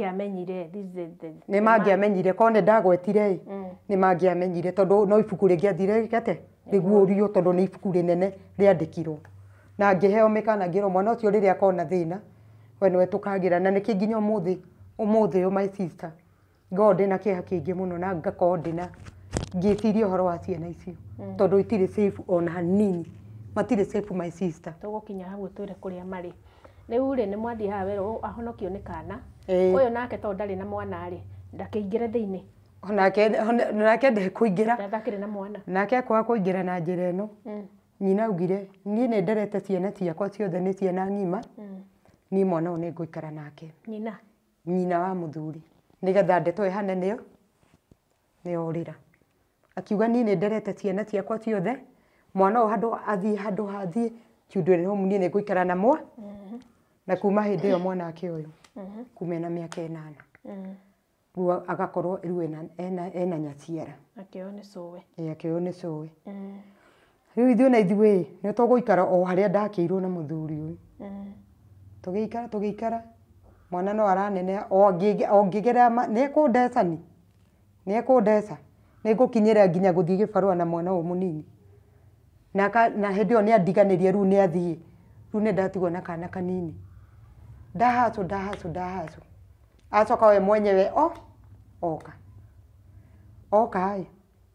[SPEAKER 1] nĩ mangĩamenyire korwo nĩ ndagwetire nĩ mangĩamenyire tondũ no ibuku rĩngĩathire gĩkate rĩguũrio tondũ nĩ ibuku rĩnene rĩandĩkirwo. Na ngĩheo mĩkana ngĩrwo mwana ũcio rĩrĩa akona thĩna we nĩwe tũkagĩra na nĩkĩ nginya ũmũthĩ my sister ngoragwo ndĩna kĩeha kĩingĩ mũno na ngakorwo ngĩciria ũhoro wa ciana icio tondũ itirĩ safe ona hanini matirĩ safe my sister.
[SPEAKER 2] Tũgũkinya hau twĩre kũrĩa marĩ. Rĩu rĩ nĩ mwathiĩ haha werwo ahonokio nĩ kana ũyũ nake tondũ ndarĩ na mwana rĩ ndakĩingĩre thĩinĩ?
[SPEAKER 1] Nake ndekũingĩra
[SPEAKER 2] ndakĩrĩ na mwana
[SPEAKER 1] nake akwaga kũingĩra na njĩra ĩno. Nyina augire niĩ nĩ nderete ciana ciakwa ciothe nĩ ciana ng'ima niĩ mwana ũyũ nĩ ngũikara nake. Nyina wa mũthuri nĩgetha ndeto ĩhane nĩyorĩra akiuga niĩ nĩ nderete ciana ciakwa ciothe mwana ũyũ handũ hathiĩ children home niĩ nĩ ngũikara na na kuma hĩndĩ ĩyo mwanake ũyũ kuma ena mĩaka 8 rĩu agakorwo rĩu ena nyaciara
[SPEAKER 2] akĩoyo nĩ cũwe.
[SPEAKER 1] Akĩoyo nĩ cũwe. Rĩu ithuĩ na ithuĩ nĩ tũgũikara o harĩa ndakĩirwo na mũthuri ũyũ tũgĩikara mwana no araneneha o ngĩgerera nĩ ekũndeca nĩ ngũkinyĩra nginya gũthiĩ gĩbarũa na mwana ũyũ mũnini na hĩndĩ ĩyo nĩ andiganĩrie rĩu nĩ athiĩ rĩu nĩ ndatigwo na kana kanini ndahacũ acoka we mwenyewe oka ĩ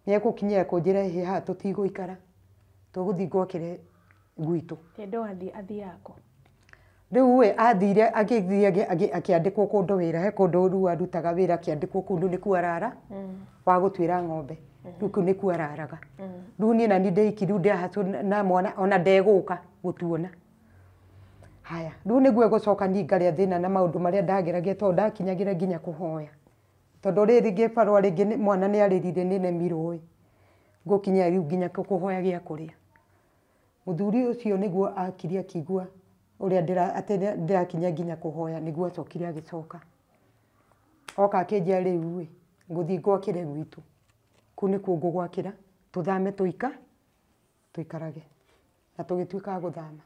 [SPEAKER 1] nĩ egũkinyĩra kũnjĩra ĩhĩ haha tũtigũikara tũgũthiĩ gwakĩre gwitũ.
[SPEAKER 2] Hĩndĩ athiako
[SPEAKER 1] rĩu athire akĩandĩkwo kũndũ wĩra he kũndũ rĩu arutaga wĩra akĩandĩkwo kũndũ nĩkuo arara wa gũtuĩra ng'ombe rĩu kũu nĩkuo araraga. Rĩu niĩ nani ndĩiki rĩu ndahacũ na mwana ona ndegũka gũtuona. Haya rĩu nĩguo gũcoka niĩ ngarĩa thĩna na maũndũ marĩa ndageragia tondũ ndakinyagĩra nginya kũhoya tondũ rĩrĩ gĩbarũa rĩngĩ mwana nĩ arĩrire nĩ nemirwo ngũkinya rĩu nginya kũhoya gĩa kũrĩa. Mũthuri ũcio nĩguo akiri akigua ũrĩa ndĩrakinya nginya kũhoya nĩguo acokire agĩcoka oka akĩnjĩra rĩu ngũthiĩ gwakĩre gwitũ kũu nĩkuo ngũgwakĩra tũthame tũikarage na tũgĩtuĩka gũthama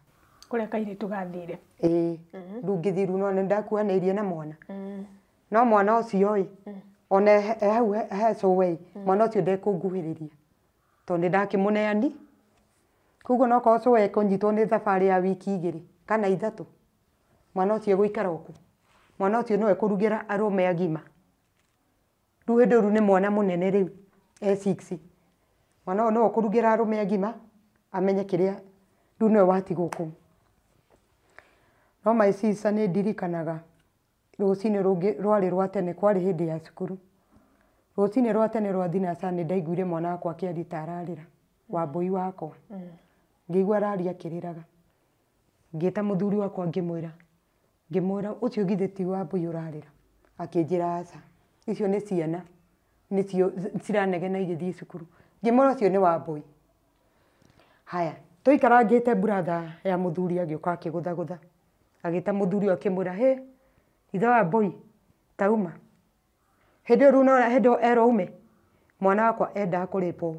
[SPEAKER 2] kũrĩa kairĩtu gathire.
[SPEAKER 1] Rĩu ngĩthiĩ rĩu no nĩndakuanĩirie na mwana no mwana ũcio ona hau he cũwe mwana ũcio ndekũnguhĩrĩria tondũ nĩ ndakĩmũneani. Koguo no korwo cũwe ekũnyitwo nĩ thabarĩ ya wiki 2 kana 3 mwana ũcio egũikara ũkũ? Mwana ũcio no ekũrugĩra arũme agima. Rĩu hĩndĩ rĩu nĩ mwana mũnene rĩu 6 mwana ũyũ no ekũrugĩra arũme agima amenye kĩrĩa rĩu nĩwe watigwo kũu. No my sister nĩ ndirikanaga rũcinĩ rũngĩ rwarĩ rwa tene kwarĩ hĩndĩ ya cukuru. Rũcinĩ rwa tene rwa thinacara nĩ ndaiguire mwana wakwa akĩaria ta ararĩra Wambũi wakwa ngĩigua araria akĩrĩraga ngĩta mũthuri wakwa ngĩmwĩra ũcio githĩ ti Wambũi ũrarĩra, akĩnjĩra aca, icio nĩ ciana nĩcio ciranegena igĩthiĩ cukuru. Ngĩmwĩra ũcio nĩ Wambũi. Haya, tũikarangĩte brother ya mũthuri agĩũka akĩgũthagũtha, agĩta mũthuri akĩmwĩra hĩ, ithe Wambũi tauma. Hĩndĩ ĩyo erwo ume, mwana wakwa endaga kũrĩpwo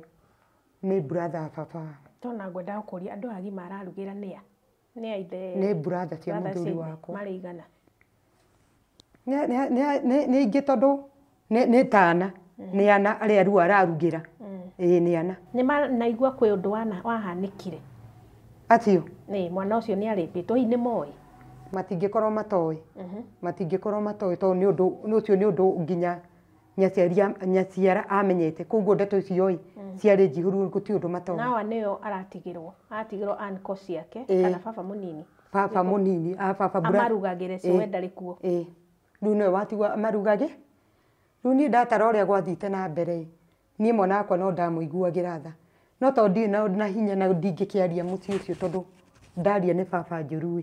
[SPEAKER 1] nĩ brother baba.
[SPEAKER 2] Tona ngwenda gũkũria andũ agima ararugĩra nĩa? Nĩa ithe?
[SPEAKER 1] Nĩ brother cia mũthuri wakwa.
[SPEAKER 2] Marĩ igana?
[SPEAKER 1] Nĩ ingĩ tondũ nĩ tana, nĩ ana arĩa rĩu ararugĩra. Ĩĩ nĩ ana.
[SPEAKER 2] Nĩ naigua kwĩ ũndũ wahanĩkire.
[SPEAKER 1] Acio?
[SPEAKER 2] Nĩ mwana ũcio nĩ arĩpĩtwo, hihi nĩ moĩ?
[SPEAKER 1] Matingĩkorwo matoĩ. Matingĩkorwo matoĩ tondũ ũcio nĩ ũndũ nginya nyaciara amenyete. Koguo ndeto icio ciarĩ njihũru gũtirĩ ũndũ matoĩ.
[SPEAKER 2] Nawa nĩyo aratigĩrwo uncle ciake kana baba mũnini.
[SPEAKER 1] Baba mũnini, baba bura.
[SPEAKER 2] Amarugagĩre cio we ndarĩ kuo.
[SPEAKER 1] Rĩu nĩwe watigwo amarugage. Rĩu niĩ ndatara ũrĩa gwathiĩte na mbere, niĩ mwana wakwa no ndamũiguagĩra tha. No tondũ ndirĩ na hinya na ndingĩkĩaria mũciĩ ũcio tondũ ndaria nĩ baba njũru.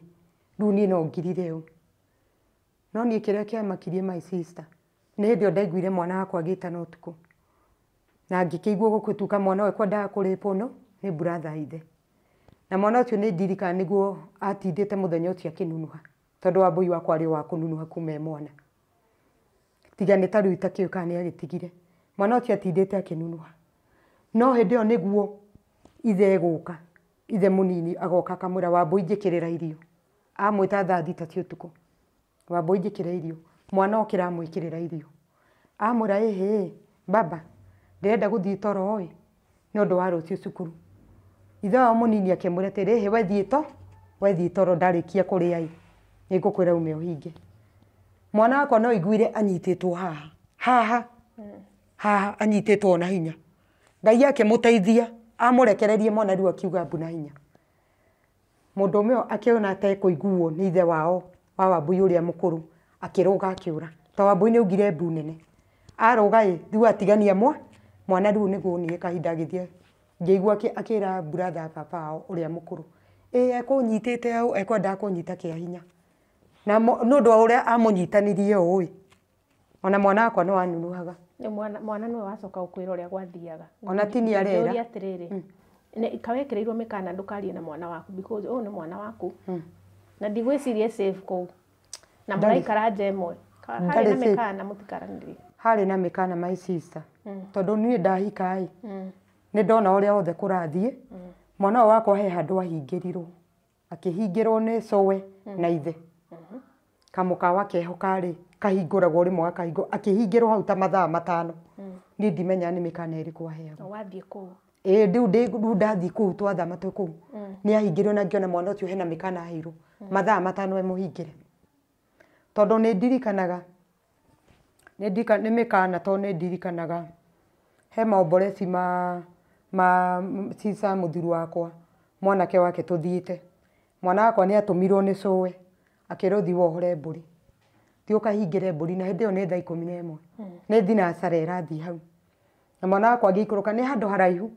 [SPEAKER 1] Rĩu niĩ no ngirire ũũ. No niĩ kĩrĩa kĩamakirie my sister, nĩ hĩndĩ ĩyo ndaiguire mwana wakwa agĩtana ũtukũ. Na ngĩkĩigua gũgĩtuĩka mwana ũyũ ekwendaga kũrĩpwo no nĩ brother ithe. Na mwana ũcio nĩ ndirikana nĩguo atindĩte mũthenya ũcio akĩnunuha. Tondũ Wambũi wakwa arĩ wa kũnunuha kuma e mwana. Tiga nĩ ta rĩu itakĩũĩ kana nĩ agĩtigire. Mwana ũcio atindĩte akĩnunuha. No hĩndĩ ĩyo nĩguo ithe gũka, ithe mũnini agoka akamwĩra Wambũi njĩkĩrĩra irio. Amwĩta thaa thita cia ũtukũ. Wambũi njĩkĩrĩra irio. Mwana okĩra amwĩkĩrĩra irio. Amwĩra ĩhĩ baba, ndĩrenda gũthiĩ toro nĩ ũndũ wa rũciũ cukuru. Ithe wao mũnini akĩmwĩra atĩrĩ ĩhĩ wethiĩ toro ndarĩkia kũrĩa nĩngũkwĩra ume ũhinge. Mwana wakwa no aiguire anyitĩtwo haha anyitĩtwo na hinya. Ngai akĩmũteithia amũrekererie mwana rĩu akiuga mbu na hinya. Mũndũ ũmwe akĩona atekũiguo nĩ ithe wao wa Wambũi ũrĩa mũkũrũ akĩrũga akĩũra. Ta Wambũi nĩ augire mbu nene. Arũga rĩu atigania mwana rĩu nĩguo niĩ kahinda gĩthiĩ ngĩigua akĩra brother baba wao ũrĩa mũkũrũ. Ekũnyitĩte ekwendaga kũnyita kĩa hinya. Na nĩ ũndũ wa ũrĩa amũnyitanirie ũũ ona mwana wakwa nĩ wanunuhaga.
[SPEAKER 2] Mwana nĩwe wacoka gũkwĩra ũrĩa gwathiaga.
[SPEAKER 1] Ona ti niĩ arera.
[SPEAKER 2] Ũrĩa atĩrĩrĩ, kawekĩrĩirwo mĩkana ndũkarie na mwana waku because ũyũ nĩ mwana waku. Na ndigwĩciria safe kũu. Na mũraikara nja ĩmwe. Harĩ na mĩkana mũtikaranĩrie.
[SPEAKER 1] Harĩ na mĩkana my sister. Tondũ niĩ ndahika nĩ ndona ũrĩa othe kũrathiĩ. Mwana ũyũ wakwa he handũ ahingĩrirwo. Akĩhingĩrwo nĩ cowe na ithe. Kamũkawa keho kahingũragwo rĩmwe akahingũrwo. Akĩhingĩrwo hau ta mathaa 5. Niĩ ndimenya nĩ mĩkana ĩrĩkũ aheagwo.
[SPEAKER 2] Wathiĩ kũu.
[SPEAKER 1] Rĩu ndathiĩ kũu twathama twĩ kũu. Nĩ ahingĩrwo na ngĩona mwana ũcio hena mĩkana aheirwo. Mathaa 5 emũhingĩre. Tondũ nĩ ndirikanaga nĩ mĩkana tondũ nĩ ndirikanaga he maomboreci ma cica mũthuri wakwa mwanake wake tũthiĩte. Mwana wakwa nĩ atũmirwo nĩ cowe akĩrwo thiĩ wohore mbũri. Thiĩ ũkahingĩre mbũri na hĩndĩ ĩyo nĩ thaa 11. Nĩ thinacara ĩrathiĩ hau. Na mwana wakwa agĩikũrũka nĩ handũ haraihu.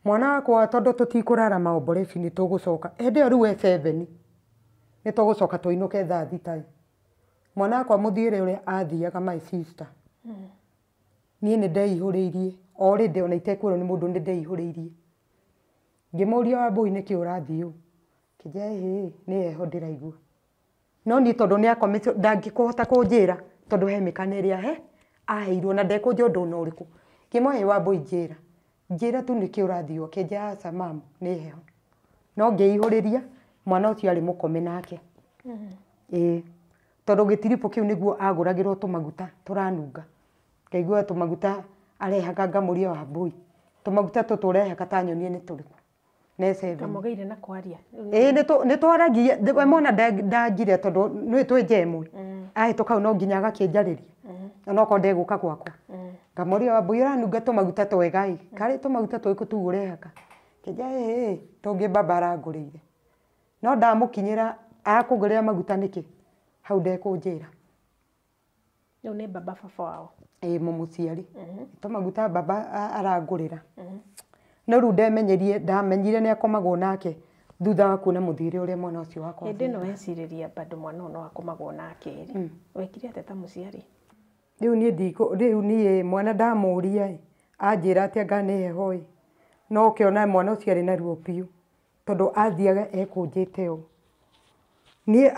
[SPEAKER 1] Mwana wakwa tondũ tũtikũrara maomboreci nĩ tũgũcoka. Hĩndĩ ĩyo rĩu 7 nĩ tũgũcoka tũinũke thaa thita. Mwana wakwa mũthiĩre ũrĩa athiaga my sister. Niĩ nĩ ndeihũrĩirie o rĩndĩ ona itekwĩrwo nĩ mũndũ nĩ ndeihũrĩirie. Ngĩmũria Wambũi nĩkĩ ũrathiĩ ũũ? Kĩnjĩra nĩ heho ndĩraigua. No niĩ tondũ nĩ akomete ndangĩkũhota kũnjĩra tondũ he mĩkana ĩrĩa aheirwo na ndekũnjĩra ũndũ na ũrĩkũ. Ngĩmũria Wambũi njĩra tu nĩkĩ ũrathiĩ ũũ? Akĩnjĩra aca mamu nĩ heho. No ngĩihũrĩria mwana ũcio arĩ mũkome nake. Tondũ gĩtiribũ kĩu nĩguo agũragĩrwo tũmaguta tũranunga. Ngaigua tũmaguta arehaga ngamũria Wambũi. Tũmaguta tũtũ ũrehaga ta nyonie nĩ tũrĩkũ?
[SPEAKER 2] Kamũgeire na kwaria.
[SPEAKER 1] Nĩ twaragia we mwana ndangire tondũ nĩ twĩ njemwe. Ahĩtũka no nginya agakĩnjarĩria. Ona okorwo ndegũka gwakwa. Ngamũria Wambũi ũranunga tũmaguta twega karĩ tũmaguta tũrĩkũ tu ũrehaga? Kĩnjĩra tũngĩ baba arangũrĩire. No ndamũkinyĩra akũngũrĩra maguta nĩkĩ? Hau ndekũnjĩra.
[SPEAKER 2] Rĩu nĩ baba wao.
[SPEAKER 1] Mũmũciari. Tũmaguta baba arangũrĩra. No rĩu ndamenyire nĩ akomagwo nake thutha wa kuona muthire uria mwana ucio wakwa
[SPEAKER 2] indi no weciriria bado mwana no akomagwo na keri wekire ateta muciari
[SPEAKER 1] riu nie mwana ndamuria anjira ati anga ni heho no kiona mwana ucio ari na ruo piu tondu athiaga ekunjite o nie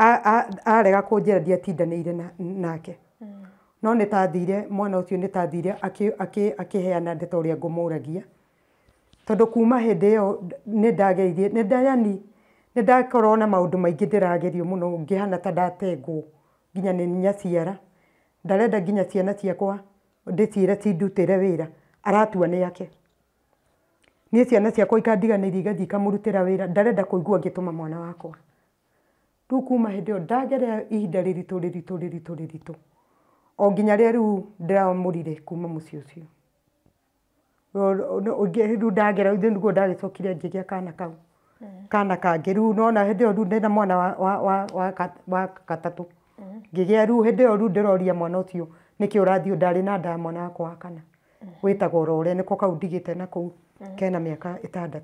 [SPEAKER 1] arega kunjira ndiatindanire nake no nĩ tathire mwana ucio nĩ tathire akiheana ndeto uria ngumuragia tondu kuma hindi iyo nĩ ndageithie nĩ ndakorwo na maundu maingi ndiragerio muno ngihana ta ndatengwo nginya nĩ nyaciara ndarenda nginya ciana ciakwa ndicire cindutire wira aratua nĩ ake nie ciana ciakwa ikandiganĩria igathii ikamurutĩra wira ndarenda kuigua ngituma mwana wakwa riu kuma hindi iyo ndageria ihinda riritu o nginya rĩu ndiramurire kuma muciĩ ucio riu ndagera niguo ndagicokire ngĩgĩa kana kangĩ riu nona hindi iyo riu ndina mwana wa gatatu ngĩgĩa riu hindi iyo riu ndiroria mwana ucio nĩkĩ ũrathio ndarĩ na nda mwana wakwa wa kana wĩtagwo Rore nĩko kau ndigĩte na kũu kena mĩaka 6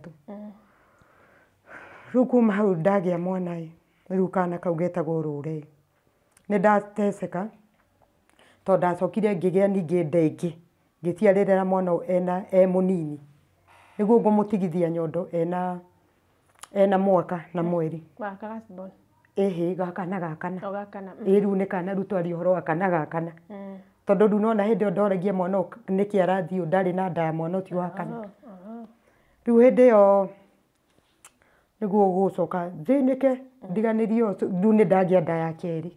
[SPEAKER 1] riu kuma hau ndagĩa mwana riu kana kau getagwo Rore nĩ ndateceka tondu ndacokire ngĩgĩa ningĩ nda ingĩ ngĩciarĩrĩra mwana munini niguo ngũmutigithia nyondo ena mwaka na mweri gaka na gakana riu nĩ kana riu twari ũhoro wa kana gakana tondu riu nona hindi iyo ndoragia mwana nĩkĩ arathio ndarĩ na nda ya mwana ũcio wa kana riu hindi iyo niguo gũcoka thĩnĩke ndiganĩrio riu nĩ ndagĩa nda ya kerĩ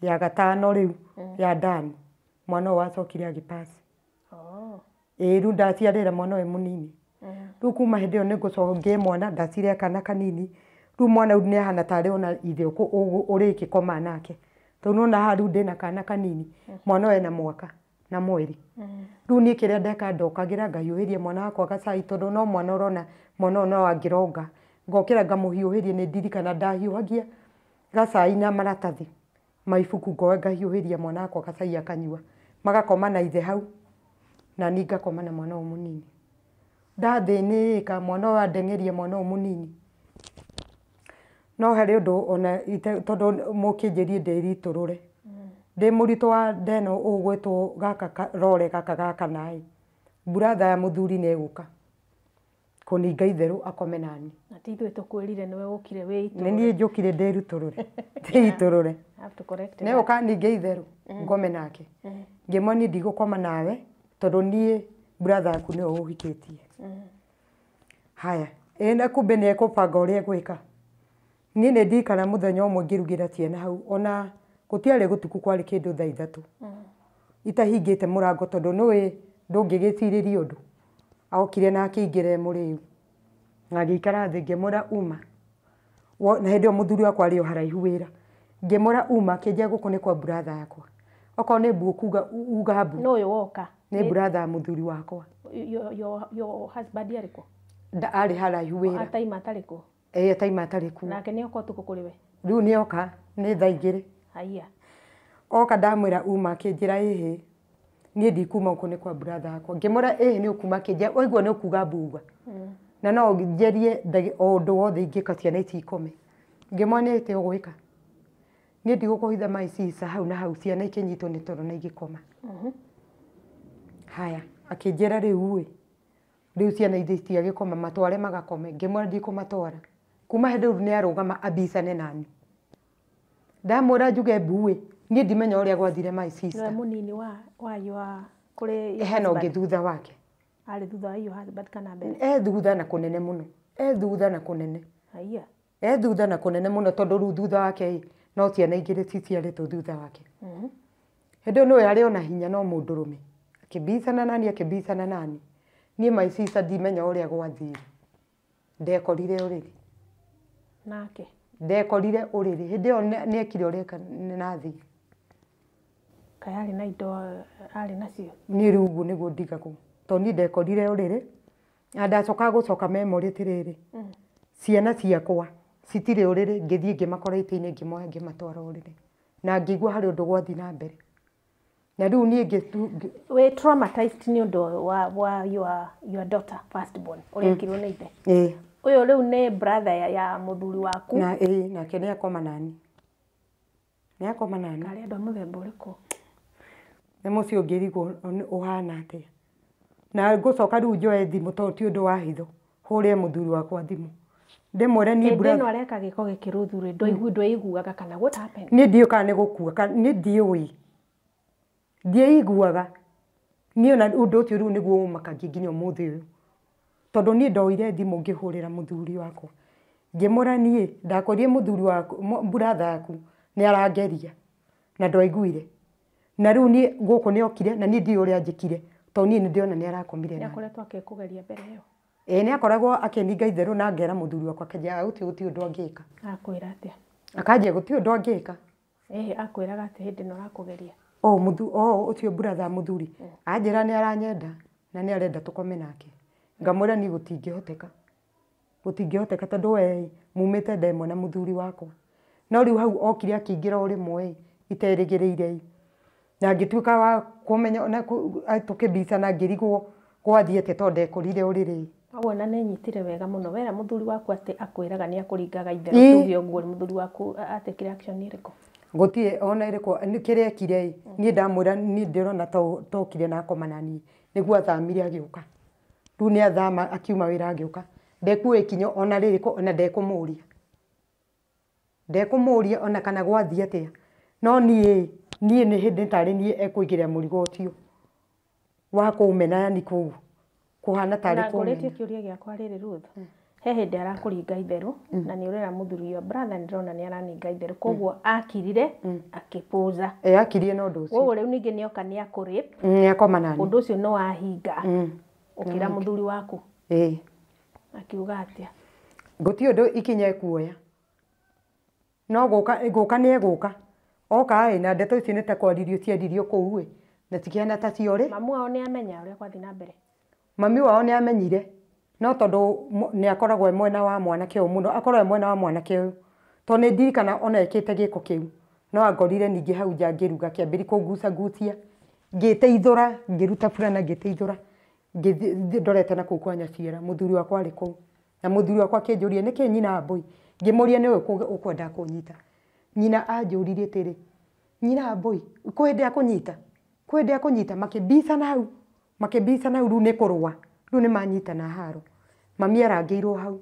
[SPEAKER 1] ya gatano riu ya ndani mwana wacokire agĩpass riu ndaciarĩra mwana we munini riu kuma hindi iyo nĩngũcoka ngĩe mwana ndacire kana kanini riu mwana riu nĩ ahana tarĩ ona ithe ũrĩgĩkoma nake tondu nona haha riu ndĩna kana kanini mwana we na mwaka na mweri riu niĩ kĩrĩa ndeka ndokagĩra ngahiũhĩria mwana wakwa gacai tondu no mwana ũrona mwana no angĩronga ngokĩra ngamũhiũhĩria nĩ ndirikana ndahiũhagia gacai na maratathi maibuku ngahiũhĩria mwana wakwa gacai akanyua magakoma na ithe hau na niĩ ngakoma na mwana ũyũ mũnini ndathĩnĩka mwana ũyũ andeng'eria mwana ũyũ mũnini no harĩ ũndũ ona tondu mũkĩnjĩrie ndĩritũrũre ndĩ mũritũ wa ndeno ũgwĩtwo gaka Rore gaka gakana brother ya mũthuri nĩ egũka kũninga itherũ akome nani
[SPEAKER 2] na ti ithuĩ tũkwĩrire nĩwe ũkire wĩitũrũre
[SPEAKER 1] nĩ niĩ njũkire ndĩrutũrũre ndĩitũrũre nĩ ũkaninga itherũ ngome nake ngĩmwa niĩ ndigũkoma nawe tondu niĩ brother yaku nĩwe ũhikĩtie haya na kumbe nĩ ekũbanga ũrĩa egwĩka niĩ nĩ ndirikana mũthenya ũmwe ngĩrugĩra ciana hau ona gũtiarĩ gũtuku kwarĩ kĩndũ thaa 3 itahingĩte mũrango tondu nĩwe ndũngĩgĩcirĩria ũndũ aokire na akĩingĩra mũrĩu na agĩikara thĩ ngĩmwĩra uma na hindi iyo mũthuri wakwa arĩ o haraihu wĩra ngĩmwĩra uma kĩnjia gũkũ nĩ kwa brother yakwa okorwo nĩ mbu uga mbu
[SPEAKER 2] no ũyũ woka
[SPEAKER 1] nĩ brother mũthuri wakwa
[SPEAKER 2] your husband arĩkũ
[SPEAKER 1] arĩ haraihu wĩra
[SPEAKER 2] ataima atarĩ kuo
[SPEAKER 1] ataima atarĩ kuo
[SPEAKER 2] nake nĩ oka ũtukũ kũrĩ we
[SPEAKER 1] riu nĩ oka nĩ thaa 2
[SPEAKER 2] haiya
[SPEAKER 1] oka ndamwĩra uma akĩnjĩra ĩhĩ niĩ ndikuma gũkũ nĩ kwa brother yakwa ngĩmwĩra ĩhĩ nĩ ũkuma akĩnjĩra waigua nĩ ũkuga mbuga na no ngerie o ũndũ wothe ingĩka ciana ici ikome ngĩmwĩra nĩ atĩa ũgwĩka niĩ ndigũkũhitha maicica hau na hau ciana ikĩnyitwo nĩ toro na igĩkoma haya akĩnjĩra rĩu ciana ithi citiagĩkoma matware magakome ngĩmwĩra ndikũmatwara kuma hĩndĩ rĩu nĩ arũgama ambicane nani ndamwĩra njuge mbuĩ niĩ ndimenya ũrĩa gwathire my sister
[SPEAKER 2] nĩ mũnini wa yua kũrĩ
[SPEAKER 1] hena ũngĩ thutha wake
[SPEAKER 2] arĩ thutha wa your husband kana mbere
[SPEAKER 1] thutha na kũnene mũno thutha na kũnene
[SPEAKER 2] haiya
[SPEAKER 1] thutha na kũnene mũno tondu rĩu thutha wake no ciana igĩrĩ ciciarĩtwo thutha wake hĩndĩ ĩyo nĩwe arĩ ona hinya no mũndũrũme akĩmbicana nani niĩ my sister ndimenya ũrĩa gwathire ndekorire ũrĩrĩ
[SPEAKER 2] nake
[SPEAKER 1] ndekorire ũrĩrĩ hĩndĩ ĩyo nĩ ekire ũrĩa nathi
[SPEAKER 2] kaĩ arĩ na indo arĩ nacio
[SPEAKER 1] niĩ rĩu ũguo nĩguo ndigagwo tondu niĩ ndekorire ũrĩrĩ na ndacoka gũcoka memory atĩrĩrĩ ciana ciakwa citirĩ ũrĩrĩ ngĩthiĩ ngĩmakora itĩ-inĩ ngĩmoya ngĩmatwara ũrĩrĩ na ngĩigua harĩ ũndũ gwathi na mbere na rĩu niĩ
[SPEAKER 2] we traumatized nĩ ũndũ wa your daughter first born ũrekirwo nĩ ithe Uyu riu ni brother ya muthuri waku.
[SPEAKER 1] Na nake nĩ akoma nani. Nĩ akoma nani.
[SPEAKER 2] Kari andu a muthemba uriku.
[SPEAKER 1] Nĩ mũciĩ ũngĩrigwo ũhana atĩa. Na ngũcoka rĩu njoe thimũ tondũ ti ũndũ wa hitho. Hũrĩre mũthuri wakwa thimũ. Ndĩmwĩre ni brother.
[SPEAKER 2] Ĩno areka gĩko gĩkĩrũthurĩ ndũiguaga kana what happened?
[SPEAKER 1] Niĩ ndiũĩ kana nĩ gũkua niĩ ndiũĩ. Ndiĩiguaga. Niĩ ona ũndũ ũcio rĩu nĩguo ũmakagia nginya ũmũthĩ ũyũ. Tondũ niĩ ndoire thimũ ngĩhũrĩra mũthuri wakwa. Ngĩmũra niĩ ndakorire mũthuri waku brother yaku nĩ arangeria na ndaiguire. Na rĩu niĩ gũkũ nĩ okire na niĩ ndiũĩ ũrĩa njĩkire tondũ niĩ nĩ ndĩona nĩ arakomire
[SPEAKER 2] nani. Nĩ akoretwo akĩkũgeria mbere ĩyo.
[SPEAKER 1] Nĩ akoragwo akĩninga itherũ na ngera mũthuri wakwa akĩnjĩra gũtirĩ ũndũ angĩka.
[SPEAKER 2] Akwĩra atĩa?
[SPEAKER 1] Akanjĩra gũtirĩ ũndũ angĩka.
[SPEAKER 2] Akwĩraga atĩ hĩndĩ ĩno arakũgeria.
[SPEAKER 1] Ũcio brother mũthuri anjĩra nĩ aranyenda na nĩ arenda tũkome nake. Ngamwĩra niĩ gũtingĩhoteka tondũ we mumĩte nda ĩmwe na mũthuri wakwa. No rĩu hau okire akĩingĩra o rĩmwe iterĩgĩrĩire. Na ngĩtuĩka wa kũmenya na tũkĩbicana ngĩrigwo gwathiĩ atĩa tondũ ndekũrire ũrĩrĩ.
[SPEAKER 2] Wona nĩ nyitire wega mũno. Wera mũthuri waku atĩ akwĩraga nĩ akũringaga itherũ tuge ũguo mũthuri waku atekire action ĩrĩkũ?
[SPEAKER 1] Gũtirĩ ona ĩrĩkũ kĩrĩa ekire niĩ ndamwĩra niĩ ndĩrona tokire na akoma naniĩ nĩguo athamire agĩũka. Rĩu nĩ athama akiuma wĩra agĩũka. Ndekuoya ikinya ona rĩrĩkũ ona ndekũmũria. Ndekũmũria ona kana gwathiĩ atĩa. No niĩ nĩ hĩndĩ tarĩ niĩ ekũigĩrĩra mũrigo ũcio wa kũmena yani kũu kũhana tarĩ kũmena.
[SPEAKER 2] Na ngũrĩtie kĩũria gĩakwa rĩrĩ Ruth. He hĩndĩ arakũringa itherũ na nĩ ũrera mũthuri wa brother ndĩrona nĩ araninga itherũ. Koguo akirire akĩpũza.
[SPEAKER 1] Akirire na ũndũ ũcio.
[SPEAKER 2] Koguo rĩu ningĩ nĩ oka nĩ akũrĩp.
[SPEAKER 1] Nĩ akoma nani.
[SPEAKER 2] Ũndũ ũcio no wahinga. Ũkĩra mũthuri waku. Akiuga atĩa?
[SPEAKER 1] Gũtirĩ ũndũ ikinya ekuoya. No gũka nĩ egũka. Oka na ndeto icio nĩ ta kwaririo ciaririo kũu na cikĩhana ta ciorĩ.
[SPEAKER 2] Mamu wao nĩ amenya ũrĩa kwathi na mbere.
[SPEAKER 1] Mami wao nĩ amenyire. No tondũ nĩ akoragwo mwena wa mwanake ũyũ mũno. Akoragwo mwena wa mwanake ũyũ. Tondũ nĩ ndirikana ona ekĩte gĩko kĩu. No angorire ningĩ hau nja ngĩruga kĩambĩri kũngucangucia. Ngĩteithũra ngĩruta burana ngĩteithũra. Ndorete na kũu kwa Nyaciara mũthuri wakwa arĩ kũu. Na mũthuri wakwa akĩnjũria nĩkĩ nyina Mbũi. Ngĩmũria nĩwe ũkwenda kũnyita. Nyina anjũririe tĩrĩ. Nyina Mbũi kwende akũnyita. Kwende akũnyita makĩbicana hau. Makĩbicana hau rĩu nĩ kũrũa. Rĩu nĩ manyitana haro. Mami arangĩirwo hau.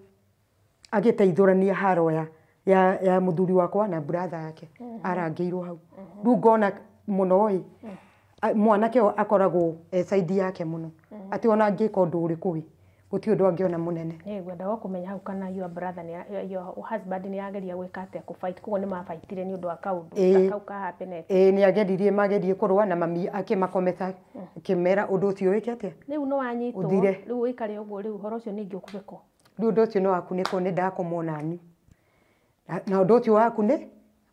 [SPEAKER 1] Agĩteithũrania haro ya mũthuri wakwa na brother yake. Arangĩirwo hau. Rĩu ngona mũno mwanake akoragwo side yake mũno. Atĩ ona angĩka ũndũ ũrĩkũ gũtirĩ ũndũ angĩona mũnene.
[SPEAKER 2] Nĩ ngwenda gũkũmenya hau kana your brother your husband nĩ ageria gwĩka atĩa kũfight. Koguo nĩ mabaitire nĩ ũndũ wa kaũndũ kau ka hapenete.
[SPEAKER 1] Nĩ ageririe magerie kũrũa na mami akĩmakometa akĩmera ũndũ ũcio wĩke atĩa.
[SPEAKER 2] Rĩu nĩ wanyitwo. Rĩu ũikare ũguo rĩu ũhoro ũcio ningĩ ũkũbĩkwo.
[SPEAKER 1] Rĩu ũndũ ũcio nĩ wakunĩkwo nĩ ndakomwo nani. Na ũndũ ũcio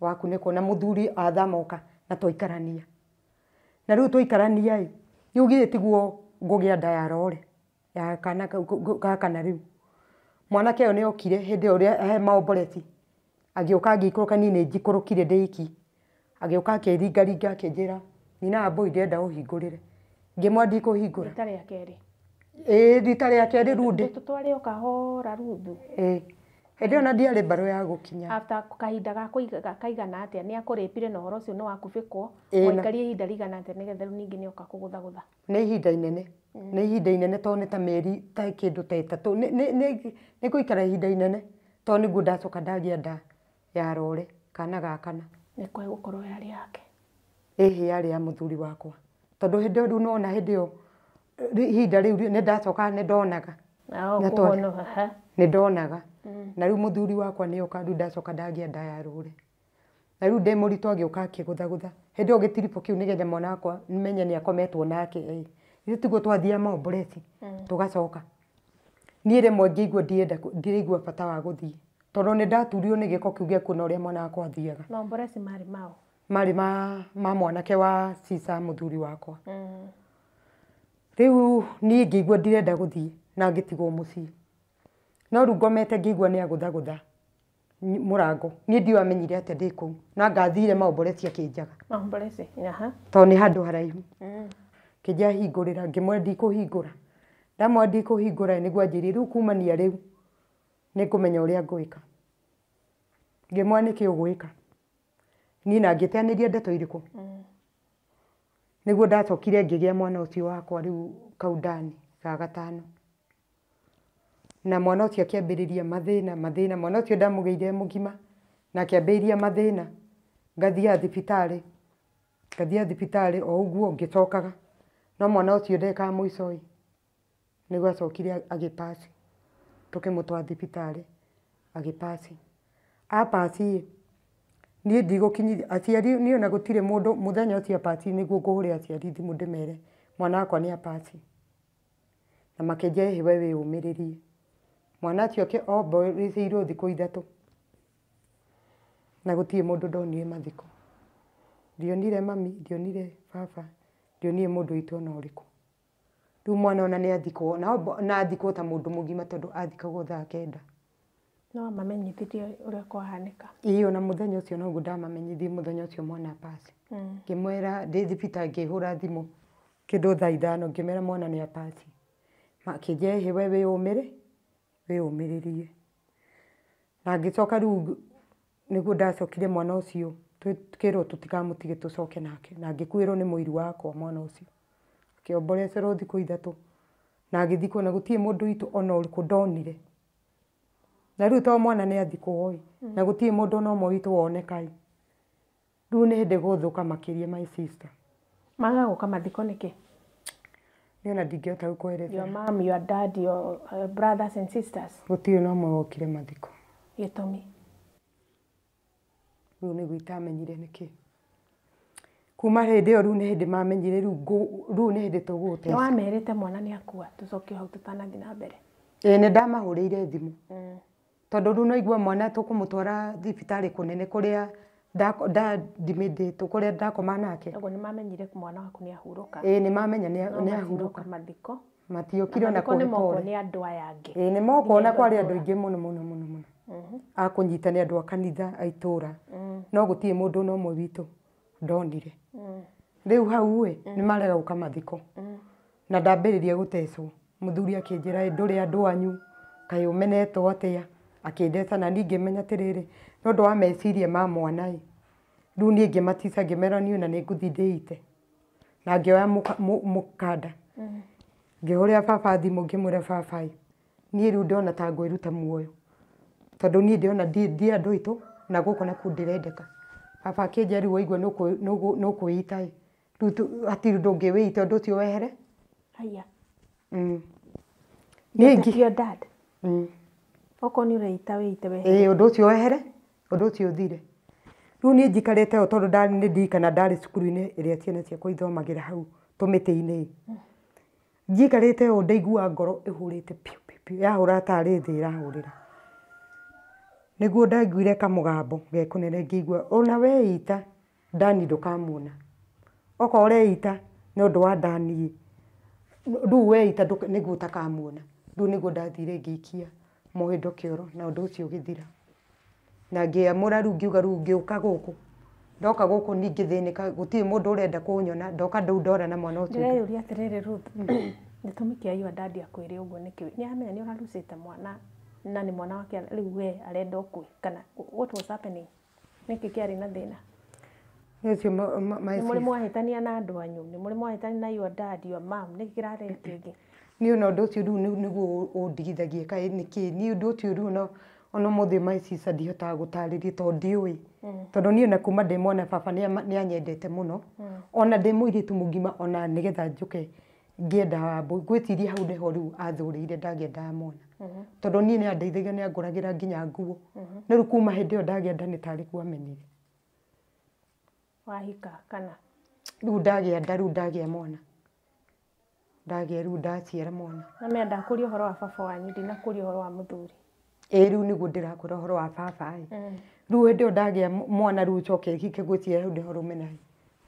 [SPEAKER 1] wakunĩkwo na mũthuri athamoka na twaikarania. Na rĩu twaikarania rĩu githĩ tiguo ngũgĩa nda ya rore ya kana gaka rĩu. Mwanake ũyũ nĩ okire hĩndĩ ũrĩa he maomboreti. Agĩũka agĩikũrũka niĩ nĩ njikũrũkire ndĩiki. Agĩũka akĩringaringa akĩnjĩra nyina Mbũi ndĩrenda ũhingũrĩre. Ngĩmwĩra ndikũhingũra.
[SPEAKER 2] Rita rĩa kerĩ.
[SPEAKER 1] Rita rĩa kerĩ Rude.
[SPEAKER 2] Tũtware ũkahora Ruthu.
[SPEAKER 1] Hĩndĩ ĩyo na ndiarĩ mbarũ ya gũkinya.
[SPEAKER 2] After kahinda kaigana atĩa nĩ akũrĩpire na ũhoro ũcio nĩ wakubĩkwo. Waikarie ihinda rĩigana atĩa nĩgetha rĩu ningĩ nĩ oka kũgũthagũtha.
[SPEAKER 1] Nĩ ihinda inene. Nĩ ihinda inene tondũ nĩ ta mĩeri ta kĩndũ ta ĩtatũ. Nĩ gũikara ihinda inene tondũ nĩguo ndacoka ndagĩa nda ya rore kana gakana.
[SPEAKER 2] Nĩ kwa gũkorwo yarĩ yake.
[SPEAKER 1] Yarĩ ya mũthuri wakwa. Tondũ hĩndĩ ĩyo nona hĩndĩ ĩyo ihinda rĩu nĩ ndacoka nĩ ndonaga. Nĩ ndonaga. Na rĩu mũthuri wakwa nĩ oka rĩu ndacoka ndagĩa nda ya rũre. Na rĩu ndĩ mũritũ agĩũka akĩgũthagũtha. Hĩndĩ ĩyo gĩtiribũ kĩu nĩgetha mwana wakwa menye nĩ akometwo nake. Ithuĩ tiguo twathiaga maomboreti tũgacoka. Niĩ rĩmwe ngĩigua ndiraigua bata wa gũthiĩ. Tondũ nĩ ndaturio nĩ gĩko kĩu gĩa kuona ũrĩa mwana wakwa athiaga.
[SPEAKER 2] Maomboreti marĩ mao.
[SPEAKER 1] Marĩ ma mwanake wa Cica mũthuri wakwa. Rĩu niĩ ngĩigua ndirenda gũthiĩ na ngĩtigwo mũciĩ. No rĩu ngomete ngĩigua nĩ agũthagũtha mũrango. Niĩ ndiũĩ amenyire atĩ ndĩ kũu. Na ngathire maomboreti akĩnjaga.
[SPEAKER 2] Maomboreti,
[SPEAKER 1] tondũ nĩ handũ haraihu. Kĩnja hingũrĩra ngĩmwĩra ndikũhingũra. Ndamwĩra ndikũhingũra nĩguo anjĩrire rĩu kumania rĩu nĩ ngũmenya ũrĩa ngwĩka. Ngĩmwĩra nĩkĩ ũgwĩka? Niĩ na ngĩteanĩria ndeto irĩkũ? Nĩguo ndacokire ngĩgĩa mwana ũcio wakwa rĩu kaundani ga gatano. Na mwana ũcio akĩambĩrĩria mathĩna. Mwana ũcio ndamũgĩire mũgima na akĩambĩrĩria mathĩna. Ngathiaga thibitarĩ o ũguo ngĩcokaga. No mwana ũcio ndeka mũico nĩguo acokire agĩpaci. Tũkĩmũtwara thibitarĩ agĩpaci. Apaci niĩ ndigũkinyithia aciari, niĩ ona gũtirĩ mũndũ mũthenya ũcio apaci nĩguo ngũhũrĩra aciari thimũ ndĩmere mwana wakwa nĩ apaci. Na makĩnjĩra ĩ we wĩyũmĩrĩrie. Mwana ũcio omborithĩirwo thikũ 3 na gũtirĩ mũndũ ndonire mathiko. Ndionire mami, ndionire baba, ndionire mũndũ witũ ona ũrĩkũ. Rĩu mwana ona nĩ athikwo na athikwo ta mũndũ mũgima tondũ athikagwo thaa 9.
[SPEAKER 2] No mamenyithirie ũrĩa kwahanĩka.
[SPEAKER 1] Ĩĩ ona mũthenya ũcio noguo ndamamenyithie mũthenya ũcio mwana apaci. Ngĩmwĩra ndĩ thibitarĩ ngĩhũra thimũ kĩndũ thaa 5 ngĩmera mwana nĩ apaci. Makĩnjĩra ĩ we wĩyũmĩrĩrie. Na ngĩcoka rĩu nĩguo ndacokire mwana ũcio twĩrwo tũtikamũtige tũcoke nake. Na ngĩkuĩrwo nĩ mũiru wakwa mwana ũcio. Akĩomborecerwo thikũ 3 na agĩthikwo na gũtirĩ mũndũ witũ ona ũrĩkũ ndonire. Na rĩu to mwana nĩ athikwo na gũtirĩ mũndũ ona ũmwe witũ woneka. Rĩu nĩ hĩndĩ gũthũka makĩria my sister.
[SPEAKER 2] Maga gũka mathiko nĩkĩ?
[SPEAKER 1] Niĩ ona ndingĩhota gũkũerethera.
[SPEAKER 2] Your mom, your dad, your brothers and sisters.
[SPEAKER 1] Gũtirĩ na ũmwe wokire mathiko.
[SPEAKER 2] Gĩtũmi.
[SPEAKER 1] Rĩu nĩguo itamenyire nĩkĩ. Kuma hĩndĩ ĩyo rĩu nĩ hĩndĩ mamenyire rĩu nĩ hĩndĩ tũgũteca.
[SPEAKER 2] Nĩ wamerĩte mwana nĩ akua tũcoke hau tũtanathiĩ na mbere.
[SPEAKER 1] Ĩĩ nĩ ndamahũrĩire thimũ. Tondũ rĩu no igua mwana tũkũmũtwara thibitarĩ kũnene kũrĩa ndimĩndĩtwo kũrĩa ndakoma nake.
[SPEAKER 2] Ũguo nĩ mamenyire mwana waku nĩ ahurũka.
[SPEAKER 1] Ĩĩ nĩ mamenya nĩ ahurũka.
[SPEAKER 2] Mathiko.
[SPEAKER 1] Matiokire ona kũhe pole.
[SPEAKER 2] Nĩ andũ aya angĩ.
[SPEAKER 1] Ĩĩ nĩ moka ona kwarĩ andũ aingĩ mũno. Akũnyita nĩ andũ a kanitha a itũũra. No gũtirĩ mũndũ ona ũmwe witũ ndonire. Rĩu hau nĩ marega gũka mathiko. Na ndambĩrĩria gũtecwo. Mũthuri akĩnjĩra ndũrĩ andũ anyu kaĩ ũmenetwo atĩa. Akĩndeca na niĩ ngĩmenya atĩrĩrĩ no ũndũ wa meciria ma mwana rĩu niĩ ngĩmatica ngĩmera niĩ ona nĩ ngũthiĩ ndĩite. Na ngĩoya mũkanda ngĩhũrĩra baba thimũ ngĩmwĩra baba niĩ rĩu ndĩrona ta ngwĩruta muoyo. Tondũ niĩ ndĩrona ndĩ andũ aitũ na gũkũ nakuo ndĩrendeka. Baba akĩnjĩra rĩu waigua nĩ ũkwĩita rĩu hatirĩ ndũngĩwĩita ũndũ ũcio wehere.
[SPEAKER 2] Haya.
[SPEAKER 1] Ningĩ
[SPEAKER 2] dad. Okorwo nĩ ũreita wĩite wehere.
[SPEAKER 1] Ĩĩ ũndũ ũcio wehere, ũndũ ũcio ũthire. Rĩu niĩ njikarĩte ho tondũ nĩ ndirikana ndarĩ cukuru-inĩ ĩrĩa ciana ciakwa ithomagĩra hau tũmĩtĩ-inĩ. Njikarĩte ho ndaigua ngoro ĩhũrĩte piu piu yahũra tarĩ thĩ ĩrahũrĩra. Nĩguo ndaiguire kamũgambo ge kũnene ngĩigua ona weita Dani ndũkamuona. Okorwo ũreita nĩ ũndũ wa Dani rĩu weita nĩguo ũtakamuona. Rĩu nĩguo ndathire ngĩikia mũhĩndo kĩoro na ũndũ ũcio ũgĩthira. Na ngĩamũra rĩu ngiuga rĩu ngĩũka gũkũ. Ndoka gũkũ ningĩ thĩnĩka gũtirĩ mũndũ ũrenda kũnyona ndoka ndora na mwana ũcio.
[SPEAKER 2] Ndĩreyũria atĩrĩrĩ Ruth, gĩtũmi kĩa your dad akwĩre ũguo nĩkĩ? Nĩ amenya nĩ ũrarucĩte mwana na nĩ mwana wake rĩu we arenda ũkue kana what was happening? Nĩkĩ kĩarĩ na thĩna? Nĩ mũrĩ mwahĩtania na andũ anyu, nĩ mũrĩ mwahĩtania na your dad, your mom, nĩkĩ kĩrarehe kĩngĩ?
[SPEAKER 1] Niĩ ona ũndũ ũcio rĩu nĩguo ũndigithagia kaĩ nĩkĩ niĩ ũndũ ũcio rĩu ona mũthĩ my sister ndihotaga gũtarĩria tondũ ndiũĩ. Tondũ niĩ ona kuma ndĩ mwana baba nĩ anyendete mũno. Ona ndĩ mũirĩtu mũgima ona nĩgetha njũke ngĩenda Wambũi ngwĩciria hau nĩho rĩu athũrĩire ndangĩendaga mwana. Tondũ niĩ nĩ andeithagia nĩ angũragĩra nginya nguo. No rĩu kuma hĩndĩ ĩyo ndagĩa nĩ tarĩ kuo amenyire.
[SPEAKER 2] Wahika kana?
[SPEAKER 1] Rĩu ndagĩa nda rĩu ndagĩa mwana. Ndagĩa rĩu ndaciara mwana.
[SPEAKER 2] Na mẹ ndakũria ũhoro wa baba wanyu ndinakũria ũhoro wa mũthuri.
[SPEAKER 1] Ĩĩ rĩu nĩguo ndĩrakũra ũhoro wa baba rĩu hĩndĩ ĩyo ndagĩa mwana rĩu coke hike gwĩciria rĩu nĩho rũmena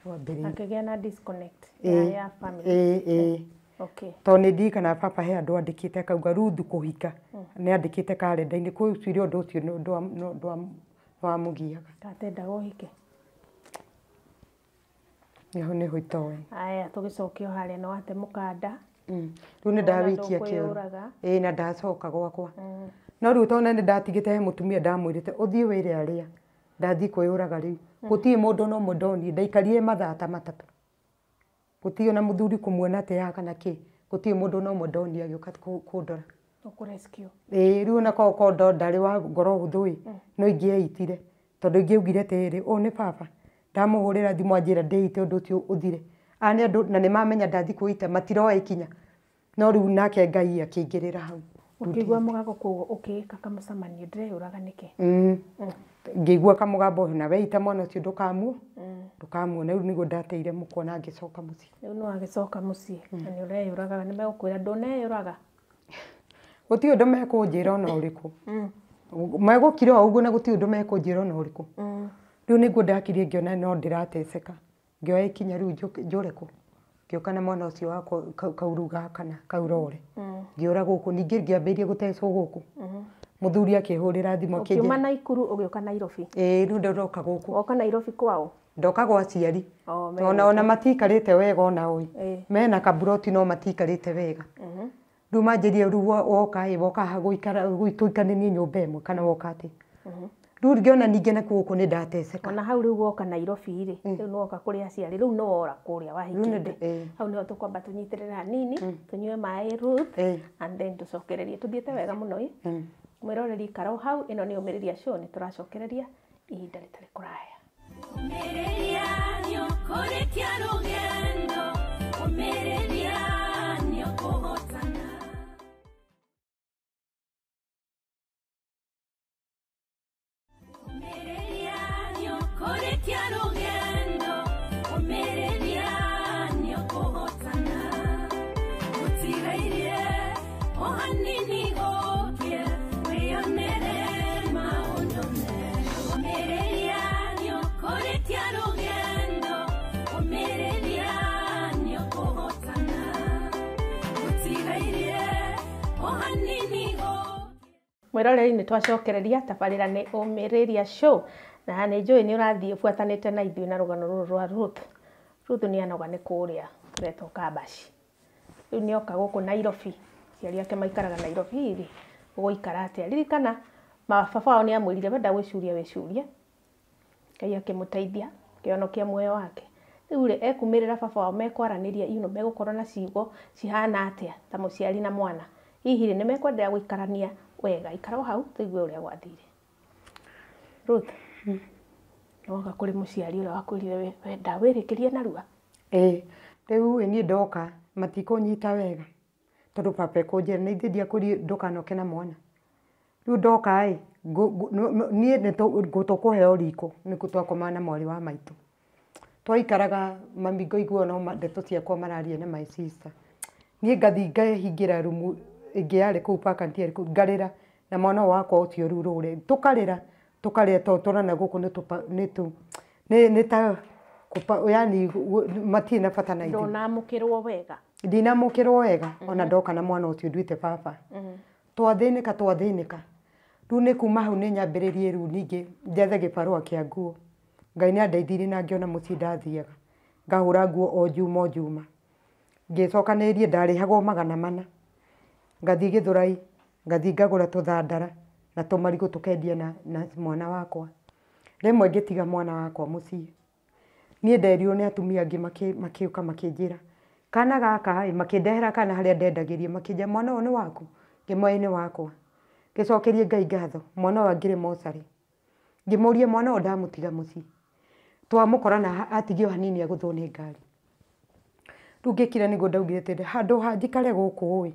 [SPEAKER 1] rwambĩrĩirie.
[SPEAKER 2] Akĩgĩa na disconnect ya family.
[SPEAKER 1] Ĩĩ.
[SPEAKER 2] Okay.
[SPEAKER 1] Tondũ nĩ ndirikana baba he andũ andĩkĩte akauga Ruth kũhika nĩ andĩkĩte karenda-inĩ kwĩciria ũndũ ũcio nĩ wamũgiaga.
[SPEAKER 2] Ndatenda ũhike.
[SPEAKER 1] Nĩho nĩho itoĩ.
[SPEAKER 2] Aya tũgĩcokia harĩa no ate mũkanda.
[SPEAKER 1] Rĩu nĩ ndawikia kĩoro. Ĩĩ na ndacoka gwakwa. no riu tona nä ndatigä he mutumia ndamwä rä te å thiä wä re arä a ndathiä kwä å raga rä u gå tiä må ndå no må ndonire ndaikarire mathaa ta matatå gå tiä ona må thuri kå muona atä ya kana kä gå tiä må ndå no må ndonire agä å ka kå ndora ä rä u ona kondo ndarä wa ngoro hå thå ä no ingä eitire tondå ingä augire tä rä å nä baba ndamå hå rä ra thimå anjä ra ndä ite å ndå å cio å thire anä andå na nä mamenya ndathiä kwä ita matiroa ikinya no rä u nake Ngai akä ingä rä ra hau
[SPEAKER 2] Ukigwa mugambo koguo ukika kamucemanio ndireyuraga niki
[SPEAKER 1] ngĩigua kamũgambo na we ita mwana ũcio ndũkamuona rĩu nĩguo ndateire mũkwa na ngĩcoka mũciĩ
[SPEAKER 2] rĩu no agĩcoka mũciĩ na nĩ ũreyũraga nĩ megũkwĩra ndũneyũraga
[SPEAKER 1] gũtirĩ ũndũ mekũnjĩra ona ũrĩkũ megũkire o ũguo na gũtirĩ ũndũ mekũnjĩra ona ũrĩkũ rĩu nĩguo ndakire ngĩona no ndĩrateceka ngĩoya ikinya rĩu njũre kũ ngĩũka na mwana ũcio wakwa kauru gakana kaurore ngĩũra gũkũ ningĩ ngĩambĩrĩria gũtecwo gũkũ mũthuri akĩhũrĩra thimũ akĩnjĩra
[SPEAKER 2] ũkiuma Naikuru ũgĩũka Nairobi
[SPEAKER 1] rĩu ndoka gũkũ
[SPEAKER 2] woka Nairobi kwao
[SPEAKER 1] ndoka gwa aciari ona matikarĩte wega ona ũĩ mena kaburoti no matikarĩte wega rĩu manjĩrie rĩu woka gũikara tũikaranie nyũmba ĩmwe kana woka atĩ rĩu ngĩona ningĩ na gũkũ nĩ ndateceka
[SPEAKER 2] ona hau rĩu woka Nairobi rĩ rĩu no woka kũrĩa aciari rĩu no wora kũrĩa wahikĩte hau nĩho tũkwamba tũnyitĩrĩra hanini tũnyue maĩ Ruth and then tũcokererie tũthiĩte wega mũno mwĩroreri ikara hau ĩno nĩ Ũmĩrĩria Show nĩ tũracokereria ihinda rĩtarĩ kũraya Ũmĩrĩria nĩ ũkũrĩkia rũgendo Ũmĩrĩria nĩ ũkũhotana Ũmĩrĩria nĩ ũkũrĩkia rũgendo Ũmĩrĩria nĩ ũkũhotana gũtigaire o hanini gũkĩe wĩonere maũndũ merũ Ũmĩrĩria nĩ ũkũrĩkia rũgendo Ũmĩrĩria nĩ ũkũhotana gũtigaire o hanini gũkĩe mwĩroreri nĩ twacokereria tabarĩra nĩ Ũmĩrĩria Show na nĩ njũĩ nĩ ũrathiĩ buatanĩte na ithuĩ na rũgano rũrũ rwa Ruth nĩ anoga nĩ kũrĩa tũretwo Kabaci rĩu nĩ oka gũkũ Nairobi aciari ake maikaraga Nairobi rĩ gũikara atĩa ririkana baba wao nĩ amwĩrire wenda gwĩcuria wĩcurie Ngai akĩmũteithia akĩhonokia muoyo wake rĩu rĩ ekumĩrĩra baba wao mekwaranĩria megũkorwo na ciugo cihana atĩa ta mũciari na mwana hihi rĩ nĩ mekwenderea gũikarania wega ikara hau tũigue ũrĩa gwathire Ruth woka kũrĩ mũciari ũrĩa wakwĩrire wenda wĩrĩkĩrie narua
[SPEAKER 1] rĩu niĩ ndoka matikũnyita wega tondũ baba ekũnjĩra nĩ ithuĩ ndiakũrie ndũkanoke na mwana rĩu ndoka niĩ tũkũheo riko nĩkuo twakomaga na mwarĩ wa maitũ twaikaraga mami ngoigua no ndeto ciakwa mararia na my sister niĩ ngathi ngahingĩra rumu ĩngĩ yarĩ kũu Park yarĩ kũu ngarĩra na mwana wakwa ũcio rĩu rũre tũkarĩra tũrana gũkũ nĩ ta yani matirĩ na bata na
[SPEAKER 2] ndũnamũkĩrwo wega
[SPEAKER 1] ndinamũkĩrwo wega ona ndoka na mwana ũcio nduĩte baba twathĩnĩka rĩu nĩ kuma hau nĩ nyambĩrĩrie rĩu ningĩ njethe gĩbarũa kĩa nguo Ngai nĩ andeithirie na ngĩona mũciĩ ndathiaga ngahũra nguo o njuma ngĩcokanĩrĩrie ndarĩhagwo 400 ngathiĩ Gĩthũrai ngathiĩ ngagũra tũthandara na tũmarigũ tũkendia na mwana wakwa rĩmwe ngĩtiga mwana wakwa mũciĩ niĩ nderirwo nĩ atumia angĩ makĩũka makĩnjĩra kana gaka makĩndehera kana harĩa ndendagĩria makĩnjĩra mwana ũyũ nĩ waku ngĩmoria nĩ wakwa ngĩcokerie Ngai ngatho mwana ũyũ angĩrĩ mocarĩ ngĩmũria mwana ũyũ ndamũtiga mũciĩ twamũkora na atigio hanini agũthwo nĩ ngari rĩu ngĩkira nĩguo ndaugire atĩ handũ hanjikare gũkũ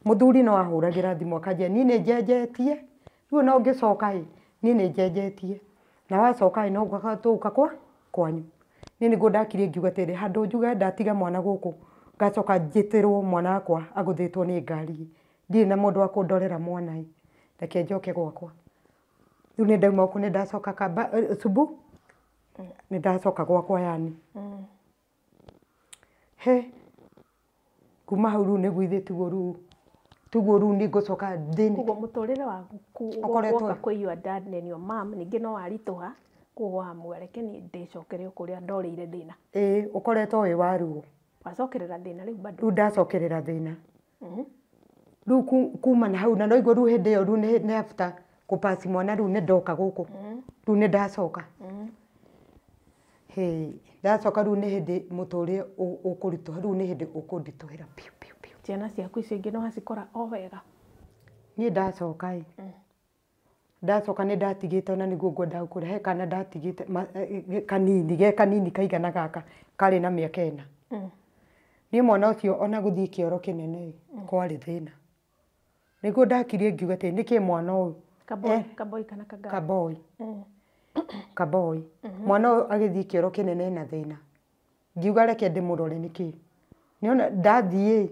[SPEAKER 1] mũthuri no ahũragĩra thimũ akanjĩra niĩ nĩ njenjetie rĩu no ngĩcoka niĩ nĩ njenjetie na wacoka no tũka kwanyu niĩ nĩguo ndakire ngiuga atĩrĩ handũ njuge ndatiga mwana gũkũ ngacoka njĩtĩrwo mwana wakwa agũthĩtwo nĩ ngari ndirĩ na mũndũ wa kũndorera mwana reke njoke gwakwa rĩu nĩ ndauma gũkũ nĩ ndacoka Subu nĩ ndacoka gwakwa yani kuma hau rĩu nĩguo ithuĩ tiguo rĩu nĩ ngũcoka thĩinĩ
[SPEAKER 2] koguo mũtũrĩre waku woka kwĩ your dad and your mom ningĩ no waritũha koguo wamwereke niĩ ndĩcokere kũrĩa ndorĩire thĩna
[SPEAKER 1] ũkoretwo wĩ waruo
[SPEAKER 2] wacokerera thĩna rĩu bado
[SPEAKER 1] rĩu ndacokerera thĩna Riu kuma na hau na no igua riu hindi iyo riu ni after kupasi mwana riu ni ndoka guku riu ni ndacoka ndacoka riu ni hindi muturire ukurituha riu ni hindi ukundituhira piu piu piu.
[SPEAKER 2] Ciana ciaku icio ingĩ no wacikora o wega?
[SPEAKER 1] Niĩ ndacoka ndacoka nĩ ndatigĩte ona nĩguo ngwenda gũkũra he kana ndatigĩte kanini kaigana gaka karĩ na mĩaka 4 niĩ mwana ũcio ona gũthiĩ kĩoro kĩnene kwarĩ thĩna nĩguo ndakirie ngiuga atĩ nĩkĩ mwana ũyũ
[SPEAKER 2] kaboi kana kagari
[SPEAKER 1] kaboi mwana ũyũ agĩthiĩ kĩoro kĩnene na thĩna ngiuga reke ndĩmũrore nĩkĩ nĩona ndathiĩ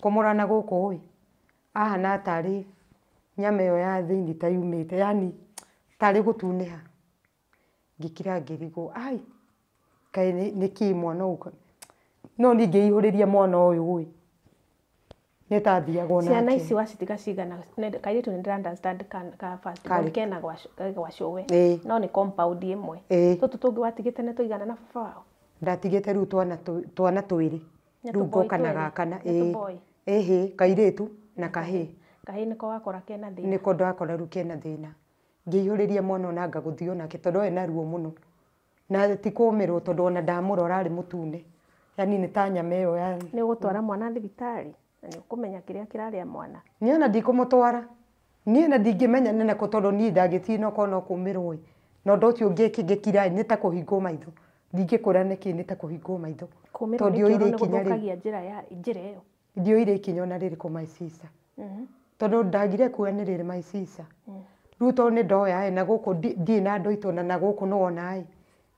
[SPEAKER 1] kũmũrana gũkũ ahana tarĩ nyama ĩyo ya thĩinĩ ta yumĩte yani tarĩ gũtunĩha ngĩkira ngĩrigwo ai kaĩ nĩkĩ mwana ũyũ no ningĩ ihũrĩria mwana ũyũ nĩ tathiagwo nake
[SPEAKER 2] ciana ici wacitiga cigana kairĩtu nĩ understand ka first kena gwa showe no nĩ compound ĩmwe tũtũ tũngĩ watigĩte nĩ tũigana na baba wao
[SPEAKER 1] ndatigĩte rĩu twana twĩrĩ rĩu ngokana gakana kairĩtu na kahĩ
[SPEAKER 2] nĩko wakora kena thĩna
[SPEAKER 1] nĩko ndakora rĩu kena thĩna ngĩihũrĩria mwana ona ngagũthiĩ onake tondũ arĩ na ruo mũno na ti kũũmĩrwo tondũ ona ndamũrora arĩ mũtune yani nĩ ta nyama ĩyo ya
[SPEAKER 2] nĩ ũgũtwara mwana thibitarĩ na nĩ ũkũmenya kĩrĩa kĩrarĩa mwana
[SPEAKER 1] niĩ ona ndikũmũtwara niĩ na ndingĩmenya nene tondũ niĩ ndagĩthiĩ noko no kũũmĩrwo na ũndũ ũcio ngĩkira nĩ ta kũhingwo maitho ndingĩkũra nĩkĩ nĩ ta kũhingwo maitho
[SPEAKER 2] tondũ nĩoire ikinya njĩra ĩyo
[SPEAKER 1] ndioire ikinya ona rĩrĩkũ maicica tondũ ndagire kuanĩrĩra maicica rĩu tondũ nĩ ndoya na gũkũ ndiĩ na ndoito na gũkũ nĩwona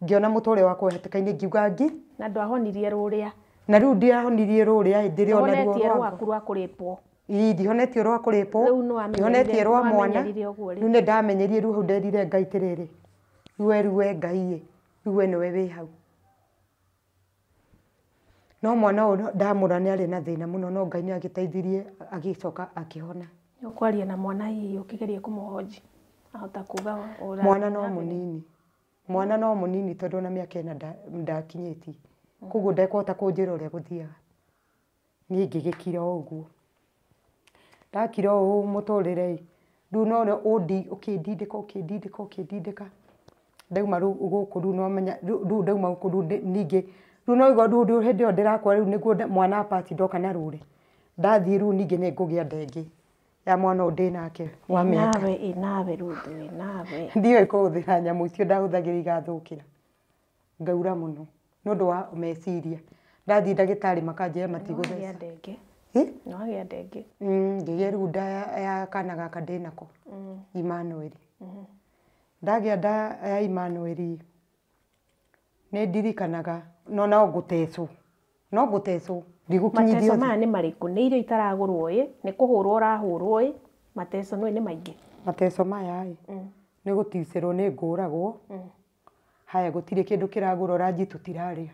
[SPEAKER 1] ngĩona mũtũrĩre wakwa hatĩka-inĩ ngiuga
[SPEAKER 2] na ndwahonirie rũrĩa
[SPEAKER 1] na rĩu ndiahonirie rũrĩa ndĩrĩ ona
[SPEAKER 2] ruo rwaku rwa kũrĩpwo
[SPEAKER 1] ndihonetio rwa kũrĩpwo ndihonetie rwa mwana rĩu nĩ ndamenyerie rĩu hau nderire Ngai tĩrĩrĩ rĩu we Ngai rĩu we nĩwe wĩ hau no mwana ũyũ ndamũra nĩ arĩ na thĩna mũno no Ngai nĩ agĩteithirie agĩcoka akĩhona
[SPEAKER 2] ũkwaria na mwana hihi ũkĩgeria kũmũhonji ahota kuga
[SPEAKER 1] mwana no mũnini tondũ na mĩaka 4 ndakinyĩtie koguo ndekũhota kũnjĩra ũrĩa gũthiaga niĩ ngĩgĩkira ũguo ndakira ũũ mũtũrĩre rĩu no ũkĩndindĩka ndauma gũkũ rĩu no menya rĩu ndauma gũkũ rĩu ningĩ rĩu no igua rĩu hĩndĩ ĩyo ndĩrakua rĩu nĩguo mwana wa pati ndoka na rũrĩ ndathiĩ rĩu ningĩ nĩ ngũgĩa ndengĩ ya mwana ũyũ ndĩ nake wa mĩaka
[SPEAKER 2] nawe Ruth nawe
[SPEAKER 1] ndiũĩ kũhũthĩra nyamũ icio ndahũthagĩra igathũkĩra ngaura mũno nĩ ũndũ wa meciria ndathiĩ ndagĩtarĩ makanjĩra matigũtheca
[SPEAKER 2] nĩwagĩa ndengĩ
[SPEAKER 1] ngĩgĩa rĩu nda ya kana gaka ndĩ nako Emmanuel ndagĩa nda ya Emmanuel nĩ ndirikanaga no ngũtecwo ndigũkinyithio
[SPEAKER 2] mateso maya nĩ marĩkũ nĩ irio itaragũrwo nĩ kũhũrwo ũrahũrwo mateso nĩ maingĩ
[SPEAKER 1] mateso maya nĩ gũticĩrwo nĩ ngũragwo haya gũtirĩ kĩndũ kĩragũrwo ranji tũtirarĩa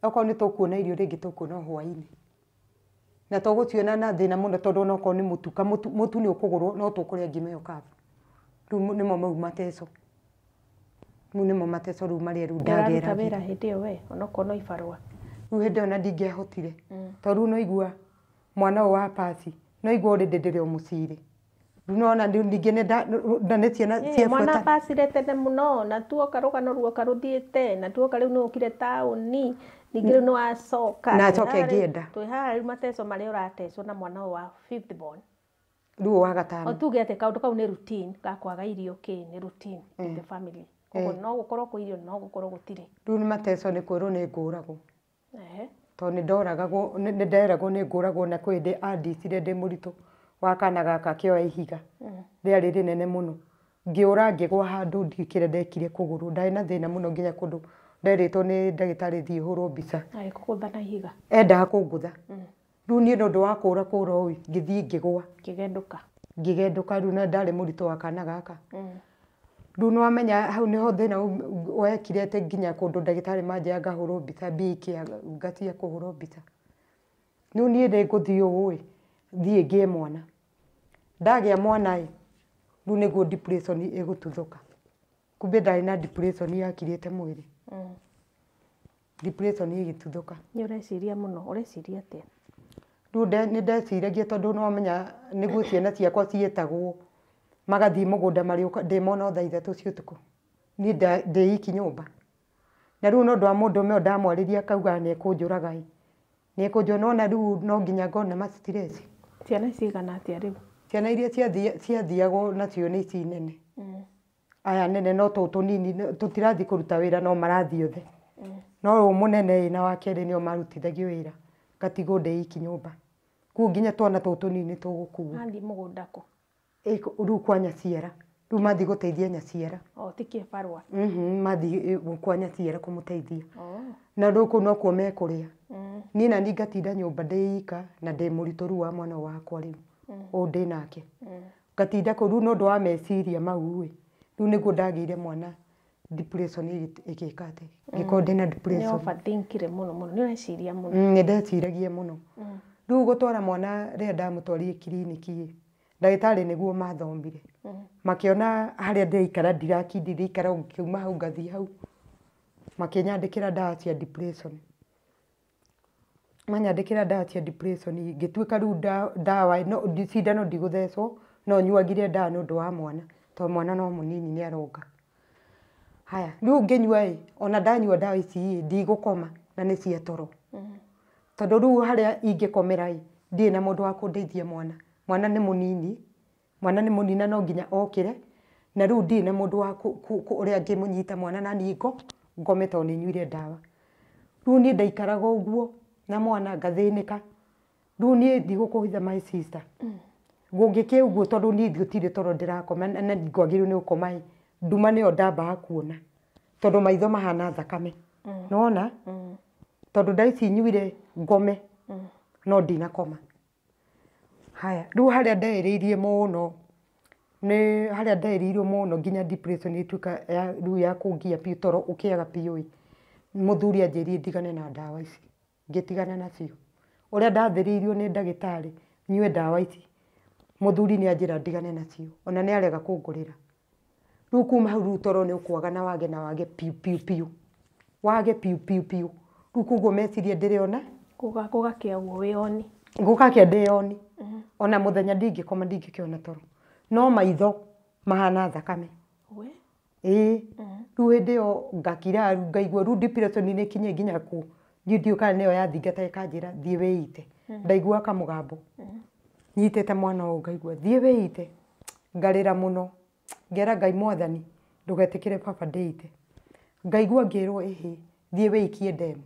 [SPEAKER 1] okorwo nĩ tũkuona irio rĩngĩ tũkuona hwaĩ-inĩ na tũgũtuona na thĩna mũno tondũ onokorwo nĩ mũtu nĩ ũkũgũrwo no tũkũrĩa ngima ĩyo kabu rĩu nĩmo mau mateso rĩu marĩa rĩu
[SPEAKER 2] ndagera wĩra hĩndĩ ĩyo we onokorwo no ibarũa
[SPEAKER 1] rĩu hĩndĩ ĩyo na ndingĩahotire tondũ no igua mwana ũyũ wa pasi no igua ũrĩ ndĩrĩ o mũcirĩ rĩu nona ningĩ nĩ ciana ciabuata
[SPEAKER 2] mwana pasire tene mũno na tuoka rũgano ruoka rũthiĩte na tuoka rĩu nĩ ũkire taũni ningĩ rĩu nĩ wacoka
[SPEAKER 1] na acoke ngĩenda
[SPEAKER 2] twĩ haha rĩu mateso marĩa ũratecwo na mwana ũyũ wa 5th born
[SPEAKER 1] rĩu wa gatano
[SPEAKER 2] tuge atĩ kaũndũ kau nĩ routine gakwaga irio nĩ routine in the family koguo no gũkorwo kwĩ irio no gũkorwo gũtirĩ
[SPEAKER 1] rĩu nĩ mateso nĩ kwĩrwo nĩ ngũragwo tondũ nĩ nderagwo nĩ ngũragwo na kwĩ ndĩ andicire ndĩ mũritũ wa kana gaka kĩoya ihiga rĩarĩ rĩnene mũno ngĩũra ngĩgwa handũ ndikĩre ndekire kũgũrũ ndarĩ na thĩna mũno nginya kũndũ nderĩtwo nĩ ndagĩtarĩ thiĩ hũrwo mbica
[SPEAKER 2] agĩkũgũtha na ihiga
[SPEAKER 1] endaga kũngũtha rĩu niĩ nĩ ũndũ wa kũra ũyũ ngĩthiĩ ngĩgwa ngĩgendũka rĩu na ndarĩ mũritũ wa kana gaka rĩu nĩwamenya hau nĩho thĩna wekire atĩ nginya kũndũ ndagĩtarĩ manjĩra ngahũrwo mbica mbia ngatia kũhũrwo mbica rĩu niĩ nĩ ngũthiĩ ũũ thiĩ ngĩe mwana ndagĩa mwana rĩu nĩguo depression ĩgũtuthũka kumbe ndarĩ na depression yakirĩte mwĩrĩ depression ĩgĩtuthũka
[SPEAKER 2] nĩ ũreciria mũno ũreciria atĩa
[SPEAKER 1] nĩ ndeciragia tondũ no menya nĩguo ciana ciakwa ciĩtagwo magathiĩ mũgũnda marĩũka ndĩmona thaa ithatũ cia ũtukũ niĩ ndĩ iki nyũmba na rĩu no ũndũ wa mũndũ ũmwe ndamwarĩria akauga nĩ ekũnjũraga nĩ ekũnjũra na rĩu no nginya ngona mastress.
[SPEAKER 2] Ciana cigana atĩa rĩu?
[SPEAKER 1] Ciana iria ciathiagwo nacio nĩ ici nene aya nene no tũnini tũtirathiĩ kũruta wĩra no marathiĩ othe no mũnene na wa kerĩ nĩo marutithagio wĩra ngatigwo ndĩ iki nyũmba kũu nginya twana tũnini tũgũkuo.
[SPEAKER 2] Mathiĩ mũgũnda kũ?
[SPEAKER 1] Rĩu kwa Nyaciara rĩu mathiĩ gũteithia Nyaciara.
[SPEAKER 2] Ti Kĩbarũa?
[SPEAKER 1] Mathiĩ kwa Nyaciara kũmũteithia na rĩu kũu nokuo mekũrĩa niĩ na niĩ ngatinda nyũmba ndĩ ika na ndĩ mũritũ rĩu wa mwana wakwa rĩu ũũ ndĩ nake ngatinda kũu rĩu nĩ ũndũ wa meciria mau rĩu nĩguo ndagĩire mwana depression ĩgĩka atĩ ngĩkorwo ndĩna depression.
[SPEAKER 2] Nĩ overthinkire mũno mũno nĩ ũreciria mũno?
[SPEAKER 1] Nĩ ndeciragia mũno rĩu gũtwara mwana rĩrĩa ndamũtwarire kiriniki ndagĩtarĩ nĩguo mathomire makĩona harĩa ndĩraikara ndirakindire ikara ngĩuma hau ngathiĩ hau makĩnyandĩkĩra ndawa cia depression. Manyandĩkĩra ndawa cia depression ngĩtuĩka rĩu ndawa cindano ndigũthecwo no nyuagire ndawa nĩ ũndũ wa mwana tondũ mwana no mũnini nĩ aronga. Haya rĩu ngĩnyua ona ndanyua ndawa ici ndigũkoma na nĩ cia toro tondũ rĩu harĩa ingĩkomera ndirĩ na mũndũ wa kũndeithia mwana nĩ mũnini na no nginya okĩre na rĩu ndirĩ na mũndũ wa ũrĩa angĩmũnyita mwana na niĩ ngome tondũ nĩ nyuire ndawa. Rĩu niĩ ndaikaraga ũguo na mwana ngathĩnĩka rĩu niĩ ndigũkũhitha my sister ngũngĩkĩa ũguo tondũ niĩ gũtirĩ toro ndĩrakoma na ngwagĩrĩirwo nĩ gũkoma nduma nĩyo ndambaga kuona tondũ maitho mahana thakame nona tondũ ndawa ici nyuire ngome no ndinakoma. Haya rĩu harĩa ndeĩrĩirie mũno nginya depression ĩtuĩka rĩu ya kũngia biũ toro ũkĩaga biũ mũthuri anjĩrire ndigane na ndawa ici ngĩtigana nacio ũrĩa ndathĩrĩirio nĩ ndagĩtarĩ nyue ndawa ici mũthuri nĩ anjĩra ndigane nacio ona nĩ arega kũngũrĩra. Rĩu kuma hau rĩu toro nĩ ũkwaga na wage piu wage piu rĩu koguo meciria ndĩrĩona
[SPEAKER 2] gũgakĩa guo wĩoni
[SPEAKER 1] gũgakĩa ndĩyoni ona mũthenya ndingĩkoma ndingĩkĩona toro no maitho mahana thakame. Rĩu hĩndĩ ĩyo ngakira ngaigua rĩu depression nĩ ikinye nginya kũ ndiũ kana nĩyo yathingata ĩkanjĩra thiĩ wĩite ndaigua kamũgambo nyitĩte mwana ũyũ ngaigua thiĩ wĩite ngarĩra mũno ngera Ngai Mwathani ndũgetĩkĩre baba ndĩite ngaigua ngĩrwo thiĩ wĩikie ndemu.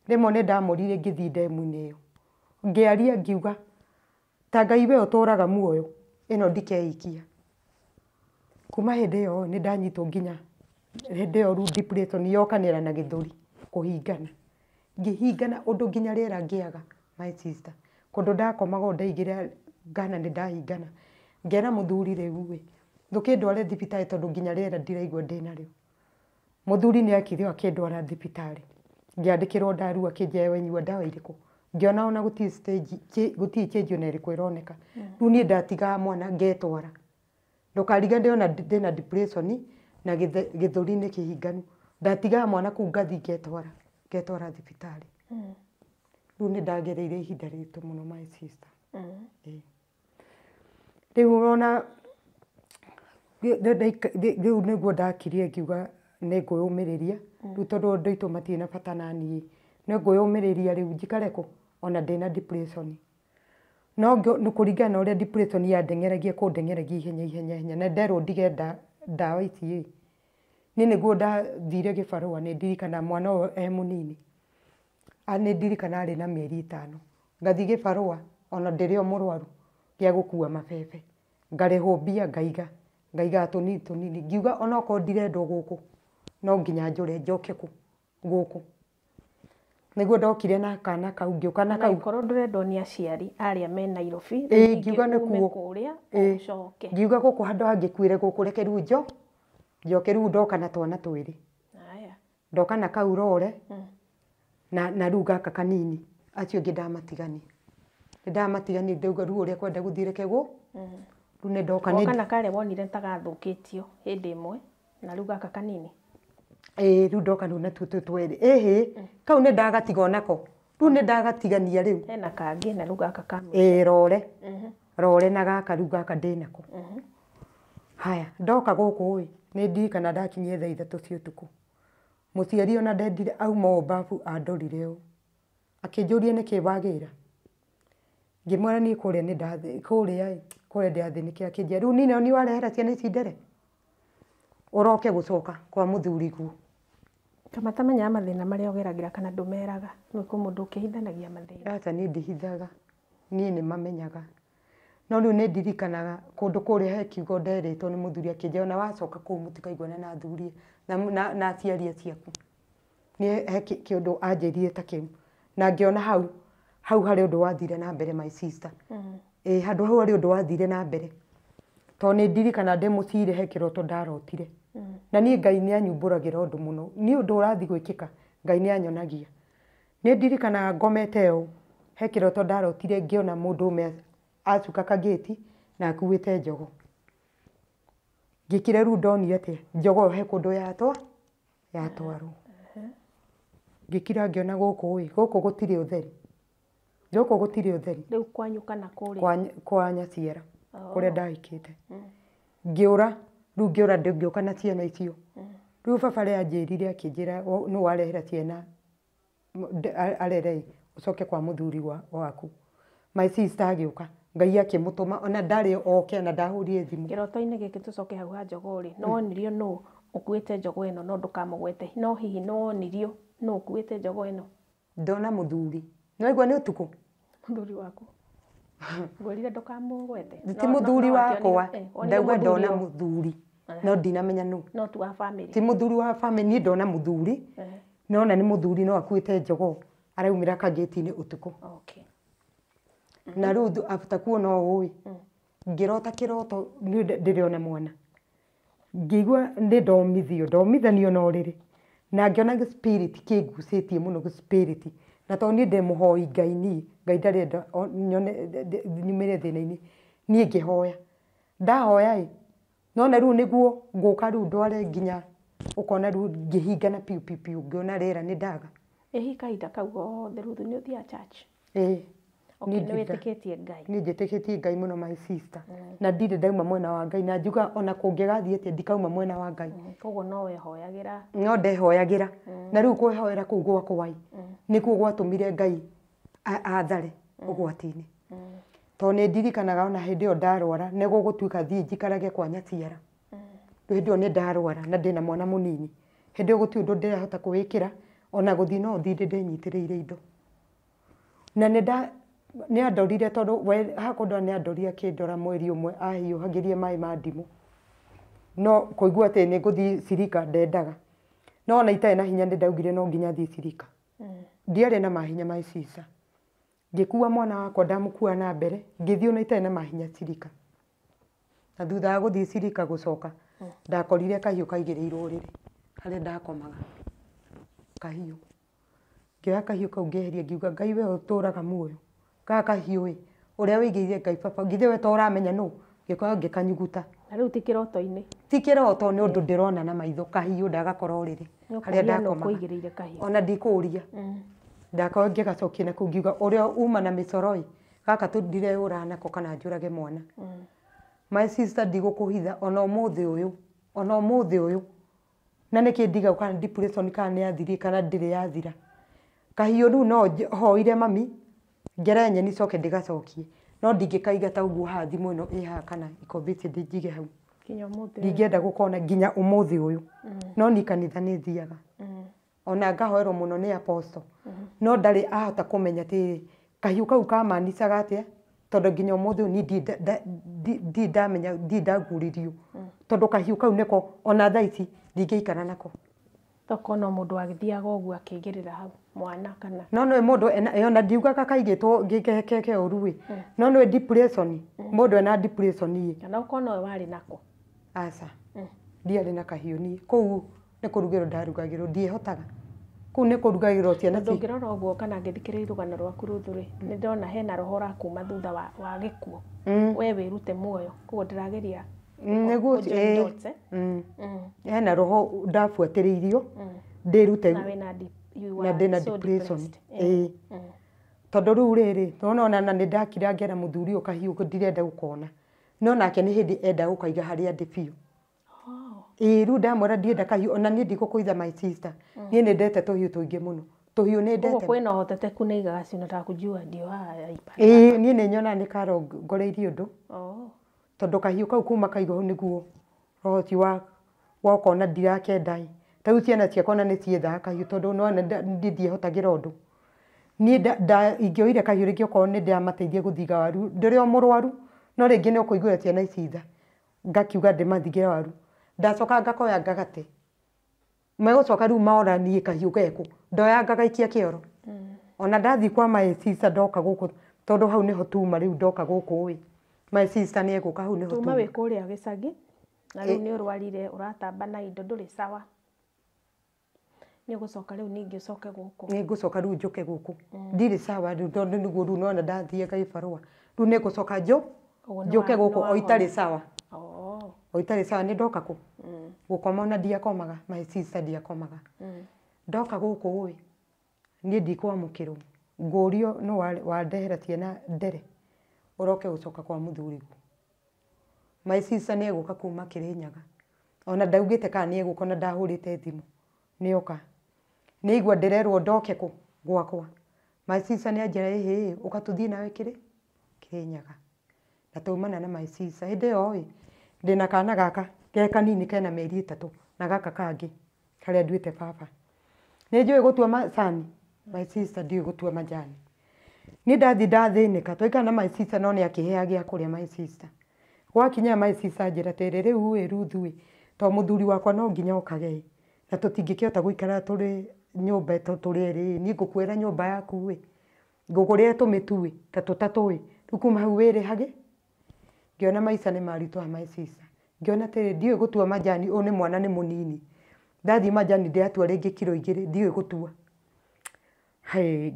[SPEAKER 1] Rĩmwe nĩ ndamũrire ngĩthiĩ ndemu-inĩ ĩyo ngĩaria ngiuga ta Ngai we ũtũraga muoyo ĩno ndikeikia. Kuma hĩndĩ ĩyo nĩ ndanyitwo nginya hĩndĩ ĩyo rĩu depression yokanĩra na gĩthũri kũhingana ngĩhingana ũndũ nginya rĩera ngĩaga my sister kũndũ ndakomaga ndaigĩra ngana nĩ ndahingana ngera mũthuri rĩu ndũkĩndware thibitarĩ tondũ nginya rĩera ndiraigua ndĩnarĩo. Mũthuri nĩ akire akĩndwara thibitarĩ ngĩandĩkĩrwo ndawa akĩnjĩra we nyua ndawa irĩkũ ngĩona ona gũtirĩ change ona ĩrĩkũ ĩroneka. Rĩu niĩ ndatigaga mwana ngetwara ndũkarigane ona ndĩna depression na gĩthũri nĩ kĩhinganu ndatigaga mwana kũu ngathi ngetwara thibitarĩ. Rĩu nĩ ndagereire ihinda rĩritũ mũno my sister. Rĩu ona rĩu nĩguo ndakirire ngiuga nĩ ngwĩyũmĩrĩria rĩu tondũ andũ aitũ matirĩ na bata na niĩ nĩ ngwĩyũmĩrĩria rĩu njikare kũ ona ndĩna depression. No kũringana na ũrĩa depression yandeng'eragia kũndeng'eragia ihenya na nderwo ndige ndawa ici niĩ nĩguo ndathire Kĩbarũa nĩ ndirikana mwana ũyũ mũnini nĩ ndirikana arĩ na mĩeri 5 ngathiĩ Kĩbarũa ona ndĩrĩ o mũrwaru gĩa gũkua mabebe ngarĩhwo mbia ngaiga tũnini ngiuga ona okorwo ndirendwo gũkũ no nginya njũre njoke gũkũ. Nĩguo ndokire na kana kau ngĩũka na kau
[SPEAKER 2] korwo ndũrendwo nĩ aciari arĩa me Nairobi
[SPEAKER 1] ngiuga nĩ
[SPEAKER 2] kũrĩa ũcoke
[SPEAKER 1] ngiuga gũkũ handũ hangĩkuĩre gũkũ reke rĩu njoke rĩu ndoka na twana twĩrĩ ndoka na kau rore na rĩu gaka kanini acio angĩ ndamatigania ndauga rĩu ũrĩa kwenda gũthiĩ reke rĩu nĩ ndoka
[SPEAKER 2] na karĩa wonire tagathũkĩtio hĩndĩ ĩmwe na rĩu gaka kanini
[SPEAKER 1] rĩu ndoka rĩu natuo twĩrĩ kau nĩ ndagatiga onako Rĩu nĩ ndagatigania rĩu.
[SPEAKER 2] Hena kangĩ na rĩu gaka kamwe.
[SPEAKER 1] Rore. Rore na gaka rĩu gaka ndĩnako. Haya, ndoka gũkũ nĩ ndirikana ndakinyie thaa 3 cia ũtukũ. Mũciari ona ndendire auma o bafu andorire ũũ. Akĩnjũria nĩkĩ wagĩra. Ngĩmwĩra niĩ kũrĩa nĩ ndathĩ kũrĩa ndathĩnĩkĩra akĩnjĩra rĩu nini nĩ warehera ciana ici ndere. Ũroke gũcoka kwa mũthuri guo.
[SPEAKER 2] Kamatamenya mathĩna marĩa ũgeragĩra kana ndũmeraga nĩ kũ mũndũ ũkĩhithanagia mathĩna.
[SPEAKER 1] Aca niĩ ndihithaga. Niĩ nĩ mamenyaga. No rĩu nĩ ndirikanaga kũndũ kũrĩa he kiugo nderĩtwo nĩ mũthuri akĩnjĩra ona wacoka kũu mũtikaiguane na athuri na aciari ciaku. Nĩ he kĩũndũ anjĩrire ta kĩu. Na ngĩona hau harĩ ũndũ wathire na mbere my sister. Handũ hau harĩ ũndũ wathire na mbere. Tondũ nĩ ndirikana ndĩ mũcire he kĩroto ndarotire. Na niĩ Ngai nĩ anyumbũragĩra ũndũ mũno. Nĩ ũndũ ũrathiĩ gwĩkĩka Ngai nĩ anyonagia. Nĩ ndirikanaga ngomete ũũ he kĩroto ndarotire ngĩona mũndũ ũmwe acuka kagĩti na akuĩte njogo. Ngĩkĩra rĩu ndonire atĩ njogo he kũndũ yatwarwo. Ngĩkira ngĩona gũkũ gũtirĩ ũtheri. Gũkũ gũtirĩ ũtheri.
[SPEAKER 2] Rĩu kwanyu kana kũrĩa?
[SPEAKER 1] Kwa nyaciara kũrĩa ndahikĩte. Ngĩũra rĩu ngĩũra ndĩngĩũka na ciana icio. Rĩu baba rĩa anjĩrire akĩnjĩra nĩ warehera ciana arere ũcoke kwa mũthuri waku. My sister agĩũka Ngai akĩmũtũma ona ndarĩ oke na ndahũrire thimũ.
[SPEAKER 2] Kĩroto-inĩ gĩkĩ tũcoke hau ha njogo rĩ, no wonirio nũ ũkuĩte njogo ĩno no ndũkamũgwete. No hihi no wonirio nũ ũkuĩte njogo ĩno?
[SPEAKER 1] Ndona mũthuri. No igua nĩ ũtukũ.
[SPEAKER 2] Mũthuri waku. Ngwĩrire ndũkamũgwete.
[SPEAKER 1] Ti mũthuri wakwa. Ndauga ndona mũthuri. No ndinamenya nũ.
[SPEAKER 2] No tu wa family.
[SPEAKER 1] Ti mũthuri wa family niĩ ndona mũthuri. No na nĩ mũthuri no akuĩte njogo. Araumĩra kagĩti-inĩ ũtukũ.
[SPEAKER 2] Okay.
[SPEAKER 1] Na rĩu after kuona ũũ ngĩrota kĩroto ndĩrĩona mwana. Ngĩigua nĩ ndomithanio no rĩrĩ. Na ngĩona spirit kĩngucĩtie mũno spirit. Na tondũ niĩ ndĩ mũhoi Ngai Ngai ndarenda nyone nyumĩre thĩna-inĩ. Niĩ ngĩhoya. Ndahoya no na rĩu nĩguo ngũka rĩu ndware nginya ũkona rĩu ngĩhingana piu ngĩona rĩera nĩ ndaga.
[SPEAKER 2] Ĩ kahinda kau gothe rĩu nĩ ũthiaga church?
[SPEAKER 1] Nĩ
[SPEAKER 2] wĩtĩkĩtie Ngai.
[SPEAKER 1] Nĩ njĩtĩkĩtie Ngai mũno my sister. Na ndirĩ ndauma mwena wa Ngai na njuga ona kũngĩgathiĩ atĩa ndikauma mwena wa Ngai.
[SPEAKER 2] Koguo no wehoyagĩra.
[SPEAKER 1] No ndehoyagĩra. Na rĩu kwĩhoera kũu gwakwa nĩkuo gwatũmire Ngai athare ũgwati-inĩ. Tondũ nĩ ndirikanaga ona hĩndĩ ĩyo ndarwara nĩ gũgũtuĩka thiĩ njikarage kwa nyaciara. Hĩndĩ ĩyo nĩ ndarwara na ndĩna mwana mũnini. Hĩndĩ ĩyo gũtirĩ ũndũ ndĩrahota kwĩĩkĩra ona gũthiĩ no thiĩ ndĩnyitĩrĩire indo. Na nĩ andorire tondũ hakũndwa nĩ andorire akĩndora mweri ũmwe ahiũhagĩrie maĩ ma ndimũ. No kũigua atĩ nĩ ngũthiĩ Sirika ndendaga. No ona itarĩ na hinya nĩ ndaugire no nginya thiĩ Sirika. Ndiarĩ na mahinya my sister. Ngĩkua mwana wakwa ndamũkua na mbere ngĩthiĩ ona itarĩ na mahinya Sirika. Na thutha wa gũthiĩ Sirika gũcoka ndakorire kahiũ kaigĩrĩirwo rĩrĩ harĩa ndakomaga. Kahiũ. Ngĩoya kahiũ kau ngĩeheria ngiuga Ngai we ũtũraga muoyo. Gaka kahiũ ũrĩa wĩigĩire Ngai baba githĩ we to ũramenya nũ ngĩkorwo ngĩkanyuguta.
[SPEAKER 2] Na rĩu ti kĩroto-inĩ? Ti
[SPEAKER 1] kĩroto nĩ ũndũ ndĩrona na maitho kahiũ ndagakorwo rĩrĩ harĩa ndakomaga. Ona ndikũria. Ndakorwo ngĩgacokia na kũu ngiuga ũrĩa uma na mĩcoro gaka ndireũra nako kana njũrage mwana. My sister ndigũkũhitha ona ũmũthĩ ũyũ na nĩkĩ ndiga kana depression kana nĩ yathirie kana ndĩrĩ yathira. Kahiũ rĩu no hoire mami ngere nyeni coke ndigacokie no ndingĩkaiga ta ũguo haha thimũ ĩno ĩ haha kana ikombĩtie ndĩnjige hau. Ndingĩenda gũkona nginya ũmũthĩ ũyũ. No ni kanitha nĩ thiaga. Ona ngahoerwo mũno nĩ apostle. No ndarĩ ahota kũmenya atĩ kahiũ kau kamanicaga atĩa tondũ nginya ũmũthĩ ũyũ ndamenya ndaguririo. Tondũ kahiũ kau nĩko ona thaa ici ndingĩikara nako.
[SPEAKER 2] Toko no mũndũ agĩthiaga ũguo akĩigĩrĩra hau mwana kana. No
[SPEAKER 1] nĩ mũndũ ona ndiugaga kaigĩtwo ngĩkeke ũru no nĩ depression. Mũndũ ena depression
[SPEAKER 2] kana ũkona we warĩ nako.
[SPEAKER 1] Aca. Ndiarĩ na kahiũ niĩ. Kũu nĩ kũrugĩrwo ndarugagĩrwo ndiehotaga. Kũu nĩ kũrugagĩrwo ciana ci.
[SPEAKER 2] Ndũngĩrora ũguo kana ngĩthikĩrĩria rũgano rwaku rũthũ nĩ ndona hena roho rakuma thutha wa gĩkuũ. We wĩrute muoyo. Koguo ndĩrageria
[SPEAKER 1] nĩguo hena roho ndabuatĩrĩirio ndĩrute na ndĩna depression. tondu riu riri nona na nĩ ndakira ngera muthuri ukahiu ndirenda gukona no nake nĩ hindi enda gukaiga haria ndi biũ riu ndamwĩra ndienda kahiu ona niĩ ndigũkũitha my sister niĩ nĩ ndete tũhiũ tũingĩ mũno tũhiũ nĩ ndete
[SPEAKER 2] Huko kwĩna ũhoteteku nĩ igaci nataka kujua ndio haya
[SPEAKER 1] ipata niĩ nĩ nyona nĩ karo ngoreirie ũndũ tondu kahiu kau kuma kaigo hau nĩguo rohoti wa gũkona ndirakenda tarĩu ciana ciakwa nĩ ciethaga kahiu tondu no ndiehotagĩra ũndũ niĩ ingĩoire kahiu rĩngĩ okorwo nĩ ndĩramateithia gũthiga waru ndĩrĩ o mũrwaru no rĩngĩ nĩ ũkũiguĩra ciana ici tha ngakiuga ndĩmathigĩre waru ndacoka ngakoya ngagate megũcoka rĩu maora niĩ kahiu gekũ ndoya ngagaikia kĩoro ona ndathi kwa my sister ndoka gũkũ tondu hau nĩho tuma rĩu ndoka gũkũ my sister nĩ egũka hau nĩho
[SPEAKER 2] tuma wĩ kũrĩa gĩcagi na rĩu nĩ ũrwarire ũratamba na indo ndũrĩ sawa nĩ ũgũcoka rĩu ningĩ ũcoke gũkũ
[SPEAKER 1] nĩ ngũcoka rĩu njũke gũkũ ndirĩ sawa rĩu tondu nĩguo rĩu nona ndathiaga ibarũa rĩu nĩ ngũcoka njũke gũkũ o itarĩ sawa o itarĩ sawa nĩ ndoka kũ gũkoma ona ndiakomaga my sister ndiakomaga ndoka gũkũ niĩ ndikwamũkĩrwo ngũrio no wandehera ciana ndere ũroke gũcoka kwa mũthuri my sister nĩ egũka kuma Kĩrĩnyaga ona ndaugĩte kana nĩ egũka ona ndahũrĩte thimũ nĩ oka nĩ igua ndĩrerwo ndoke kũ gwakwa my sister nĩ anjĩra ũka tũthiĩ nawe Kĩrĩnyaga na taumana na my sister hĩndĩ ĩyo ndĩna kana gaka ge kanini kena mĩeri 3 na gaka kangĩ karĩa nduĩte baba nĩ njũĩ gũtua macani my sister ndiũĩ gũtua majani niĩ ndathi ndathĩnĩka twaikara na my sister no nĩ akĩheaga gĩa kũrĩa my sister gwakinya my sister anjĩra atĩrĩ rĩu Ruth to mũthuri wakwa no nginya okage na tũtingĩkĩhota gũikara tũrĩ nyũmba tũrĩ erĩ niĩ ngũkwĩra nyũmba yaku ngũgũrĩre tũmĩtu ta tũtatũ rĩu kuma hau wĩrĩhage ngĩona maica nĩ maritũha my sister ngĩona atĩrĩ ndiũĩ gũtua majani ũyũ nĩ mwana nĩ mũnini ndathi majani ndĩratua rĩngĩ kiro 2 ndiũĩ gũtua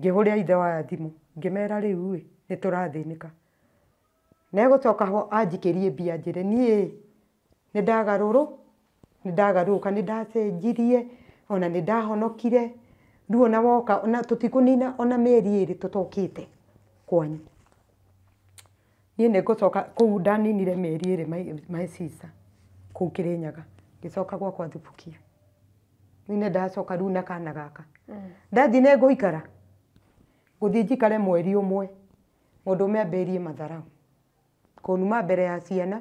[SPEAKER 1] ngĩhũrĩra ithe wa thimũ ngĩmera rĩu nĩ tũrathĩnĩka na egũcoka ho anjikĩrie mbia njĩre niĩ nĩ ndagarũrũka nĩ ndacenjirie ona nĩ ndahonokire rĩu ona woka ona tũtikũnina ona mĩeri 2 tũtokĩte kwanyu niĩ nĩ ngũcoka kũu ndaninire mĩeri 2 my sister kũu Kĩrĩnyaga ngĩcoka gwakwa Thubukia niĩ nĩ ndacoka rĩu na kana gaka ndathi nĩ ngũikara ngũthiĩ njikare mweri 1 mũndũ ũmwe ambĩrie matharau kũnuma mbere ya ciana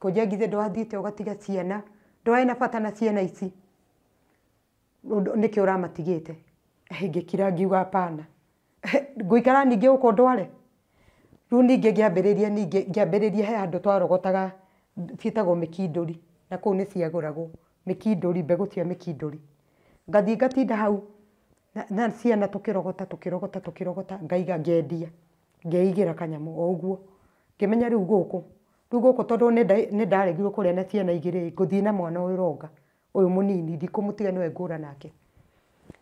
[SPEAKER 1] kũnjia ngithe ndwathiĩte ũgatiga ciana ndwarĩ na bata na ciana ici nĩkĩ ũramatigĩte ngĩkira ngiuga hapana ngũikara ningĩ gũkũ ndware rĩu ningĩ ngĩambĩrĩria he handũ twarogotaga ciĩtagwo mĩkindũri na kũu nĩ ciagũragwo mĩkindũri mbegũ cia mĩkindũri ngathiĩ ngatinda hau na ciana tũkĩrogota ngaiga ngendia ngeigĩra kanyamũ o ũguo ngĩmenya rĩu gũkũ tondũ nĩ ndaregirwo kũrĩa na ciana igĩrĩ ngũthiĩ na mwana ũyũ ronga ũyũ mũnini ndikũmũtiga nĩwe ngũra nake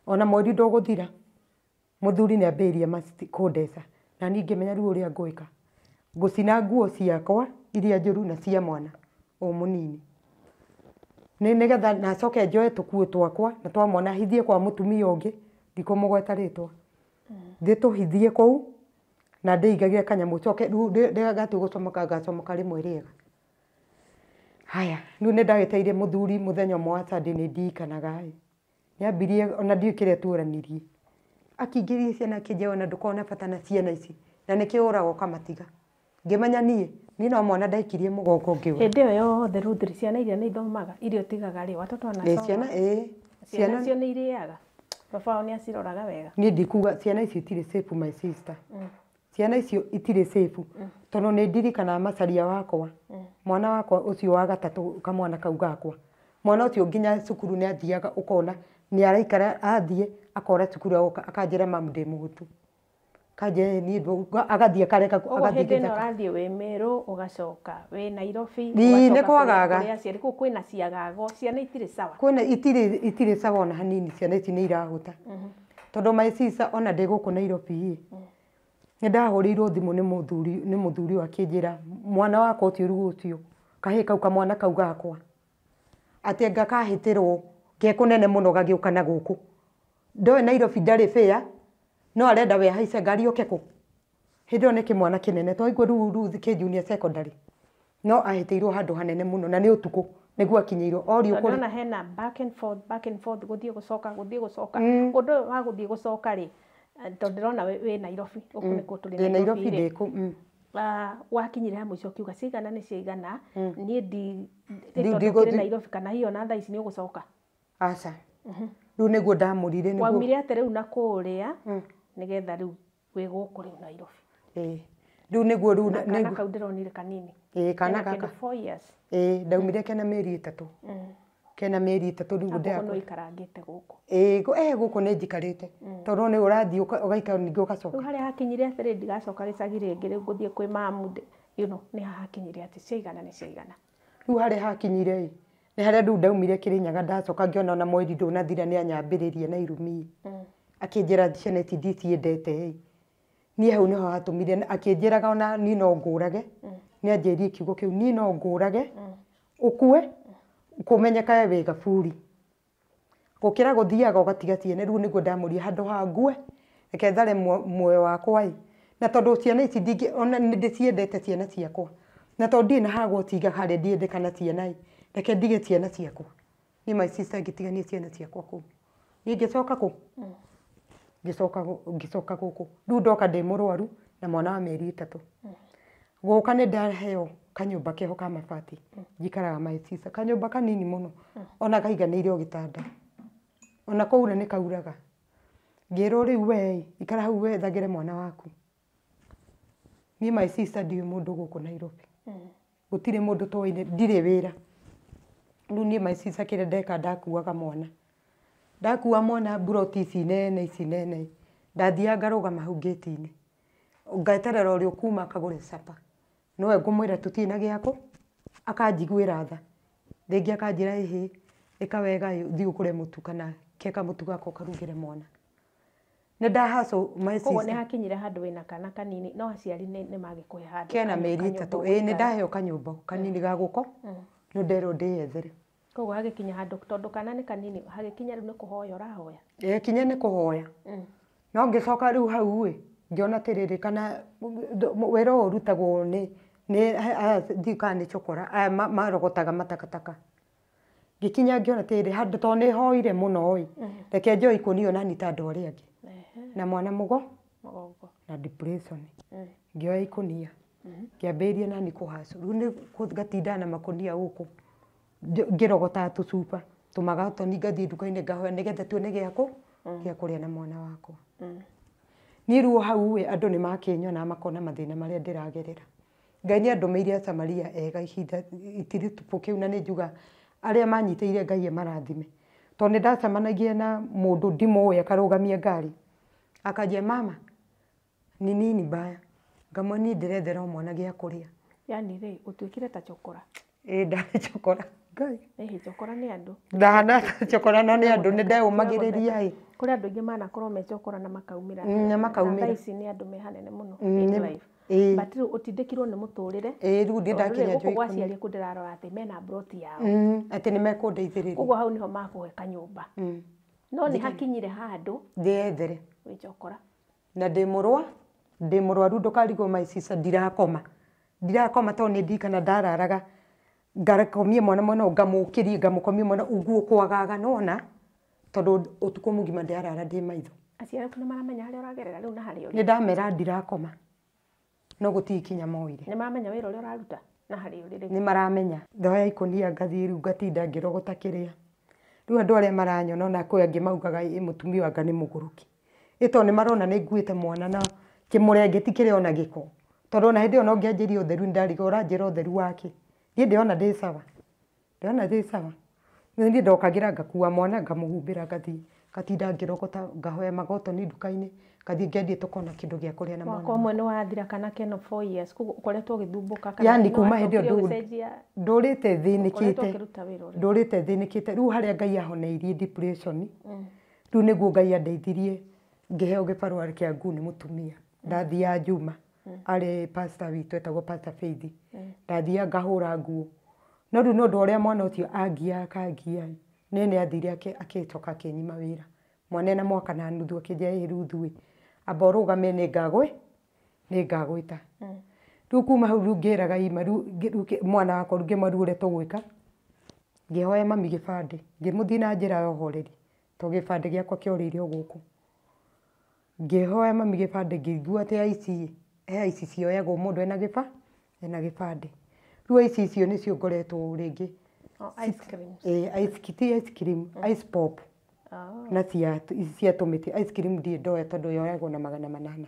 [SPEAKER 1] ona mweri ndũgũthira mũthuri nĩ ambĩrĩrie kũndeca na niĩ ngĩmenya rĩu ũrĩa ngwĩka ngũcina nguo ciakwa iria njũru na cia mwana ũyũ mũnini nĩgetha nacoke njoe tũkuo twakwa na twa mwana hithie kwa mũtumia ũngĩ ndikũmũgweta rĩtwa thiĩ tũhithie kũu na ndĩigagĩre kanyamũ coke rĩu gatua gũcomoka ngacomoka rĩmwe rĩega haya rĩu nĩ ndagĩteire mũthuri mũthenya ũmwe wa Sunday nĩ ndirikanaga nĩambirie ona ndiũĩ kĩrĩa tuoranirie akĩingĩria ciana akĩnjĩra ona ndũkona bata na ciana ici na nĩkĩo ũraga ũkamatiga ngĩmenya niĩ no mwana ndaikirie mũgongo ngĩũra
[SPEAKER 2] hĩndĩ ĩyo yothe Ruth ciana iria nĩ ithomaga irio tigaga rĩ watoto wanasoma ciana cio nĩ irĩaga baba wao nĩ aciroraga wega
[SPEAKER 1] niĩ ndikuga ciana icio itirĩ safe my sister ciana icio itirĩ safe tondũ nĩ ndirikanaga macaria wakwa mwana wakwa ũcio wa gatatũ kamwana kau gakwa mwana ũcio nginya cukuru nĩ athiaga ũkona nĩ araikara athiĩ akora cukuru agoka akanjĩra mamu ndĩ mũhutu kanjĩra niĩ agathiĩ akareka
[SPEAKER 2] agathiĩ hĩndĩ ĩno ũrathiĩ wĩ Meru ũgacoka wĩ Nairobi
[SPEAKER 1] nĩ kwagaga
[SPEAKER 2] kũu kwĩna ciagago ciana itirĩ sawa
[SPEAKER 1] kwĩna itirĩ sawa ona hanini ciana ici nĩ irahũta tondũ my sister ona ndĩ gũkũ Nairobi nĩ ndahũrĩirwo thimũ nĩ mũthuri akĩnjĩra mwana wakwa ũcio rĩu ũcio kahĩ kau kamwana kau gakwa atĩ anga kahĩtĩrwo ge kũnene mũno gagĩũka na gũkũ ndoĩ Nairobi ndarĩ fair no arenda we haice ngari oke ku hindi one kimwana kinene twaigua ru ki junior secondary no ahitiirwo handu hanene muno na ni utuku niguo akinyirwo orio kuri
[SPEAKER 2] ndona hena back and forth guthie gucoka undu wa guthie gucoka ri tondu ndirona we Nairobi uku nikuo tuli
[SPEAKER 1] Nairobi ndiku
[SPEAKER 2] wakinyire ha muico kiuga cigana ni cigana ni ndi Nairobi kana hiyo na thaa ici ni ugucoka
[SPEAKER 1] aca riu niguo ndamurire niguo
[SPEAKER 2] waumire ate riu na kuria nigetha riu wi guku riu Nairobi
[SPEAKER 1] riu niguo
[SPEAKER 2] kana kau ndironire kanini
[SPEAKER 1] kana gaka
[SPEAKER 2] 4 years
[SPEAKER 1] ndaumire kena mieri 3 kena mieri 3 riu ndea
[SPEAKER 2] no ikarangite guku
[SPEAKER 1] guku ni njikarite tondu ni urathii ugaikara ningi ugacoka
[SPEAKER 2] riu haria hakinyire atiri ndigacoka gicagi ringi riu guthie kwi mamu ni hakinyire ati cigana ni cigana
[SPEAKER 1] riu haria hakinyire ni haria riu ndaumire Kirinyaga ndacoka ngiona ona mweri ndunathira ni anyambiririe na irumi akinjira ciana ici ndiciendete ni hau niho hatumire akinjiraga ona ni no ngurage ni anjirie kiugo kiu ni no ngurage ukue kumenyeka we gaburi gukira guthiaga ugatiga ciene riu niguo ndamuria handu ha ngue rekethare muoyo wakwa na tondu ciana ici ndingi ona ndiciendete ciana ciakwa na tondu ndina hagwo tiga haria ndiendekana ciana reke ndige ciana ciakwa ni my sister ngitigania ciana ciakwa ku ni ngicoka ku ngicoka guku riu ndoka ndi murwaru na mwana wa mieri 3 guka ni ndaheo kanyumba keho ka mabati njikaraga my sister kanyumba kanini muno ona gaiganire o gitanda ona koura ni kauraga ngiro riu we ikara hau we thagire mwana waku ni my sister ndi mundu guku Nairobi gutire mundu toine ndire wira riu ni my sister kire ndeka ndakuaga ndakuwa mwana buroti ici nene ndathia ngarugama hau gate-ini ngaeterera uria kuma akagure capa nowe ngumwira tutina giako akanjiguira tha ringi akanjira ihi ikawega thi ukure mutu kana keka mutu gako karugire mwana ne ndahaco my sister
[SPEAKER 2] ni hakinyire handu wina kana kanini no aciari ni magikuhe handu
[SPEAKER 1] kena mieri 3 ni ndaheo kanyumba kanini ga guko no ndero ndiyethere
[SPEAKER 2] koguo hagikinya handu tondu kana ni kanini hagikinya riu ni kuhoya urahoya
[SPEAKER 1] kinya ni kuhoya no ngicoka riu hau ngiona tiriri kana wera urutagwo ni thika ni chokora marogotaga matakataka gikinya ngiona tiriri handu to ni hoire muno reke njoi ikunio nani ta andu aria angi na mwana mugongo na depression ngioya ikunia ngiambiria nani kuhacu riu ni gatinda na makunia guku ngirogota tucupa tumagato ni ngathie nduka-ini ngahoya nigetha tuone giako gia kuria na mwana wakwa ni riu hau andu ni makinyona makona mathina maria ndiragerera Ngai ni andumiire Samaria ega ihinda itiri tupu kiu na ni njuga aria manyiteire Ngai marathime to ni ndacemanagia na mundu ndimoe akarugamia ngari akajia mama ni nini mbaya ngamwe ni ndirethera mwana gia kuria
[SPEAKER 2] yani ri utwikire ta chokora
[SPEAKER 1] ndari chokora Ngai
[SPEAKER 2] chokora ni andu
[SPEAKER 1] ndana chokora no ni andu ni ndeyumagiriria
[SPEAKER 2] kuri andu ingi manakorwo me chokora na makaumira ici ni andu me hanene muno life but utindikirwo ni muturire
[SPEAKER 1] riu ndakinya
[SPEAKER 2] njoi gwaciaria ku ndirarora ati mena broti yao
[SPEAKER 1] ati ni mekundeithiriria
[SPEAKER 2] koguo hau niho makuhe kanyumba no ni hakinyire handu
[SPEAKER 1] ndiethere
[SPEAKER 2] wi chokora
[SPEAKER 1] na ndi murwaru ndukarigwo my sister ndirakoma to ni ndikana ndararaga ngarakomie mwana ngamukirie ngamukomie mwana uguo kwagaga nona tondu utuku mugima ndiarara ndi maitho
[SPEAKER 2] aciari kuna maramenya haria uragerera riu na haria
[SPEAKER 1] ni ndamera ndirakoma no gutikinya moire
[SPEAKER 2] ni maramenya wira uria uraruta na haria uri
[SPEAKER 1] ni maramenya ndoya ikunia ngathie riu ngatinda ngirogota kiria riu andu aria maranyona ona kwi angi maugaga mutumia wanga ni muguruki ito ni marona ni nguite mwana na kimurengeti kiri ona giko tondu ona hindi ona ngianjiria utheru ndariga uranjira utheru wake ni ndiona ndi sawa ni ndokagira ngakua mwana ngamuhumbira ngathie gatinda ngirogota ngahoya magoto ni nduka-ini ngathie ngiendie tukona kindu gia kuria na mwana
[SPEAKER 2] mwaka umwe ni wathira kana keno 4 years ukoretwo ugithumbuka
[SPEAKER 1] kana yani kuma hindi yo ndurite thinikite riu haria Ngai ahoneirie depression riu niguo Ngai andeithirie ngiheo gibarua kia nguni mutumia ndathia Juma ari pastor witu etagwo pastor Faith ndathia ngahura nguo no riu no ndoria mwana ucio akangia nene athire akicoka akinyima wira mwana na mwaka na nuthu akinjia ruthu amba ũrũgame nĩ ngagwĩta. Rĩu kuma hau rĩu ngĩraga ima rĩu mwana wakwa ngĩmwĩra ũrĩa tũgwĩka, ngĩhoya mami gĩbandĩ, ngĩmũthiĩ na njĩra ya ũhoreri tondũ gĩbandĩ gĩakwa kĩorĩire o gũkũ. Ngĩhoya mami gĩbandĩ ngĩigua atĩ aici he aici cioyagwo mũndũ ena gĩbandĩ. Rĩu aici icio nĩcio ngoretwo rĩngĩ ti ice cream, ice pop na cia tũmĩtĩ. Ice cream ndirĩ ndoya tondũ yoyagwo na 800.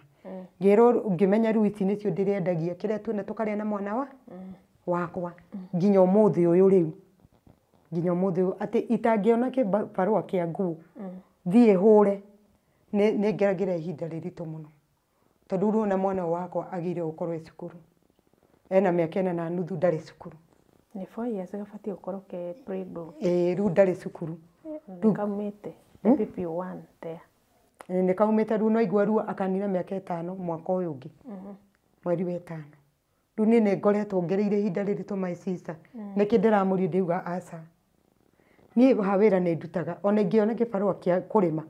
[SPEAKER 1] Ngĩmenya rĩu ici nĩcio ndĩrĩendagia kĩrĩa tuona tũkarĩa na mwana wakwa nginya ũmũthĩ ũyũ rĩu, nginya ũmũthĩ ũyũ atĩ itangĩona kĩbarũa kĩa nguo thiĩ hũre nĩ ngeragĩra ihinda rĩritũ mũno tondũ rĩu ona mwana wakwa agĩrĩirwo gũkorwo e cukuru, ena mĩaka 4.5 ndarĩ cukuru.
[SPEAKER 2] Nĩ 4 years gabatiĩ gũkorwo ke playboy.
[SPEAKER 1] Rĩu ndarĩ cukuru.
[SPEAKER 2] Kaumĩte PP1 there.
[SPEAKER 1] Nĩ kaumĩte rĩu no igua rĩu akanina mĩaka 5 mwaka ũyũ ũngĩ mweri wa 5. Rĩu niĩ nĩ ngoretwo ngereire ihinda rĩritũ my sister. Nĩkĩ ndĩramũria ndiuga aca. Niĩ ha wĩra nĩ ndutaga ona ingĩona kĩbarũa kĩa kũrĩma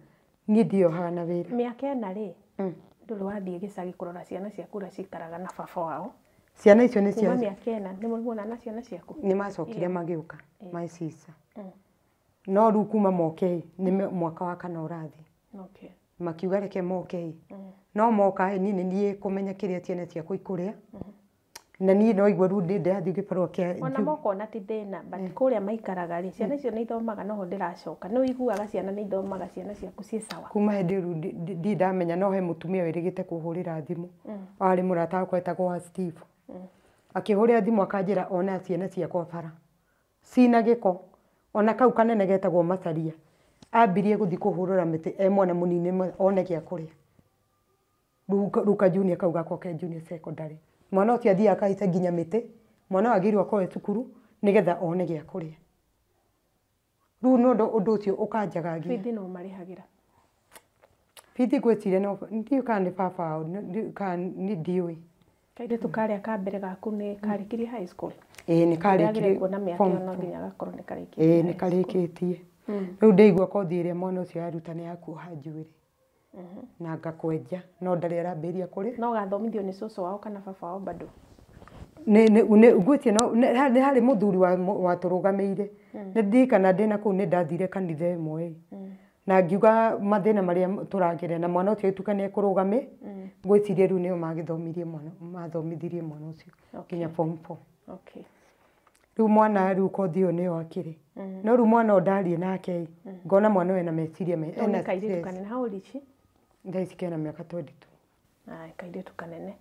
[SPEAKER 1] niĩ ndiohaga na wĩra.
[SPEAKER 2] Mĩaka ĩna rĩ ndũrĩ wathiĩ gĩcagi kũrora ciana ciaku ũrĩa cikaraga na baba wao?
[SPEAKER 1] Ciana icio nĩ
[SPEAKER 2] kuma mĩaka ĩna nĩ mũrĩmuona na ciana ciaku?
[SPEAKER 1] Nĩ macokire magĩũka my sister. No rĩu kuma moke nĩ mwaka wa 4 ũrathiĩ. Makiuga reke moke no moka niĩ niĩ kũmenya kĩrĩa ciana ciakwa ikũrĩa na niĩ no igua rĩu ndĩrathiĩ gĩbarũa kĩa
[SPEAKER 2] ona mokona ti thĩna but kũrĩa maikaraga rĩ ciana icio nĩ ithomaga noho ndĩracoka nĩ ũiguaga ciana nĩ ithomaga ciana ciaku ciĩ sawa?
[SPEAKER 1] Kuma hĩndĩ rĩu ndi ndamenya no he mũtumia wĩrĩgĩte kũhũrĩra thimũ arĩ mũrata wakwa etagwo wa Steve, akĩhũrĩra thimũ akanjĩra ona ciana ciakwa bara cina gĩko ona kau kanene getagwo Macharia ambirie gũthiĩ kũhũrũra mĩtĩ mwana mũnini one gĩa kũrĩa. Rĩu ka junior kau gakwa ke junior secondary mwana ũcio athiĩ akahaica nginya mĩtĩ, mwana wagĩrĩirwo akorwo cukuru nĩgetha one gĩa kũrĩa. Rĩu no ũndũ ũcio ũkanjagagia.
[SPEAKER 2] Bithi no marĩhagĩra?
[SPEAKER 1] Bithi ngwĩciria no ndiũĩ kana nĩ baba wao kana nĩ ndiũĩ.
[SPEAKER 2] Kairĩtu karĩa ka mbere gaku nĩ karĩkirie high school?
[SPEAKER 1] Nĩ karĩkirie
[SPEAKER 2] form 4. Nginya gakorwo nĩ karĩkirie.
[SPEAKER 1] Nĩ karĩkĩtie. Rĩu ndaigua kothi ĩrĩa mwana ũcio aruta nĩ ya kuoha njuĩrĩ na ngakwenja no ndarĩ arambĩrĩria kũrĩ.
[SPEAKER 2] No gathomithio nĩ cũcũ wao kana baba wao bado?
[SPEAKER 1] Ngwĩciria nĩ harĩ mũthuri watũrũgamĩire nĩ ndirikana ndĩ na kũu nĩ ndathire kanitha ĩmwe na ngiuga mathĩna marĩa tũrageria na mwana ũcio atukania kũrũgamĩ ngwĩciria rĩu nĩo mathomithirie mwana ũcio nginya form 4. Rĩu mwana rĩu kothi ĩyo nĩyo akĩrĩ no rĩu mwana ũyũ ndarie nake ngona mwana ũyũ ena meciria
[SPEAKER 2] ena kairĩtu kanene. How old is she?
[SPEAKER 1] Thaa ici kena mĩaka 22.
[SPEAKER 2] Kairĩtu kanene.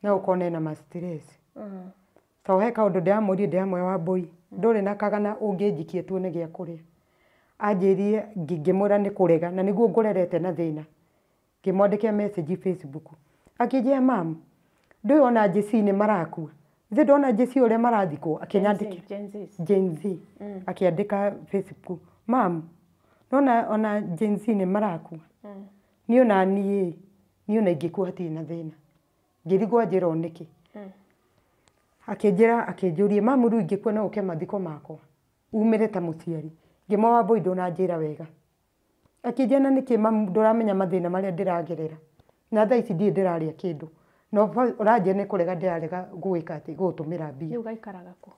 [SPEAKER 1] No ũkona ena ma stress. To he kaũndũ ndĩramũria ndĩramwĩra Wambũi ndũrĩ na kagana ũngĩnjikie tuone gĩa kũrĩa. Anjĩrire ngĩmwĩra nĩ kũrega na nĩguo ngũrerete na thĩna. Ngĩmwandĩkĩra message Facebook. Akĩnjĩra mam ndũĩ ona JC nĩ marakua. Ithe ndona JC ũrĩa marathikwo akĩnyandĩka Gen Z akĩandĩka Facebook. Mam nona ona Gen Z nĩ marakua. Niĩ ona niĩ ona ingĩkua hatirĩ na thĩna. Ngĩrigwo njĩra o nĩkĩ. Akĩnjũria mamu rĩu ingĩkua no ũke mathiko makwa umĩre ta mũciari. Ngĩmwĩra Wambũi ndũnanjĩra wega. Akĩnjĩra na nĩkĩ mamu ndũramenya mathĩna marĩa ndĩragerera na thaa ici ndirĩ ndĩrarĩa kĩndũ no ũranjĩra nĩ kũrega ndĩrarega gwĩka atĩ gũtũmĩra mbia.
[SPEAKER 2] Rĩu gaikaraga kũ?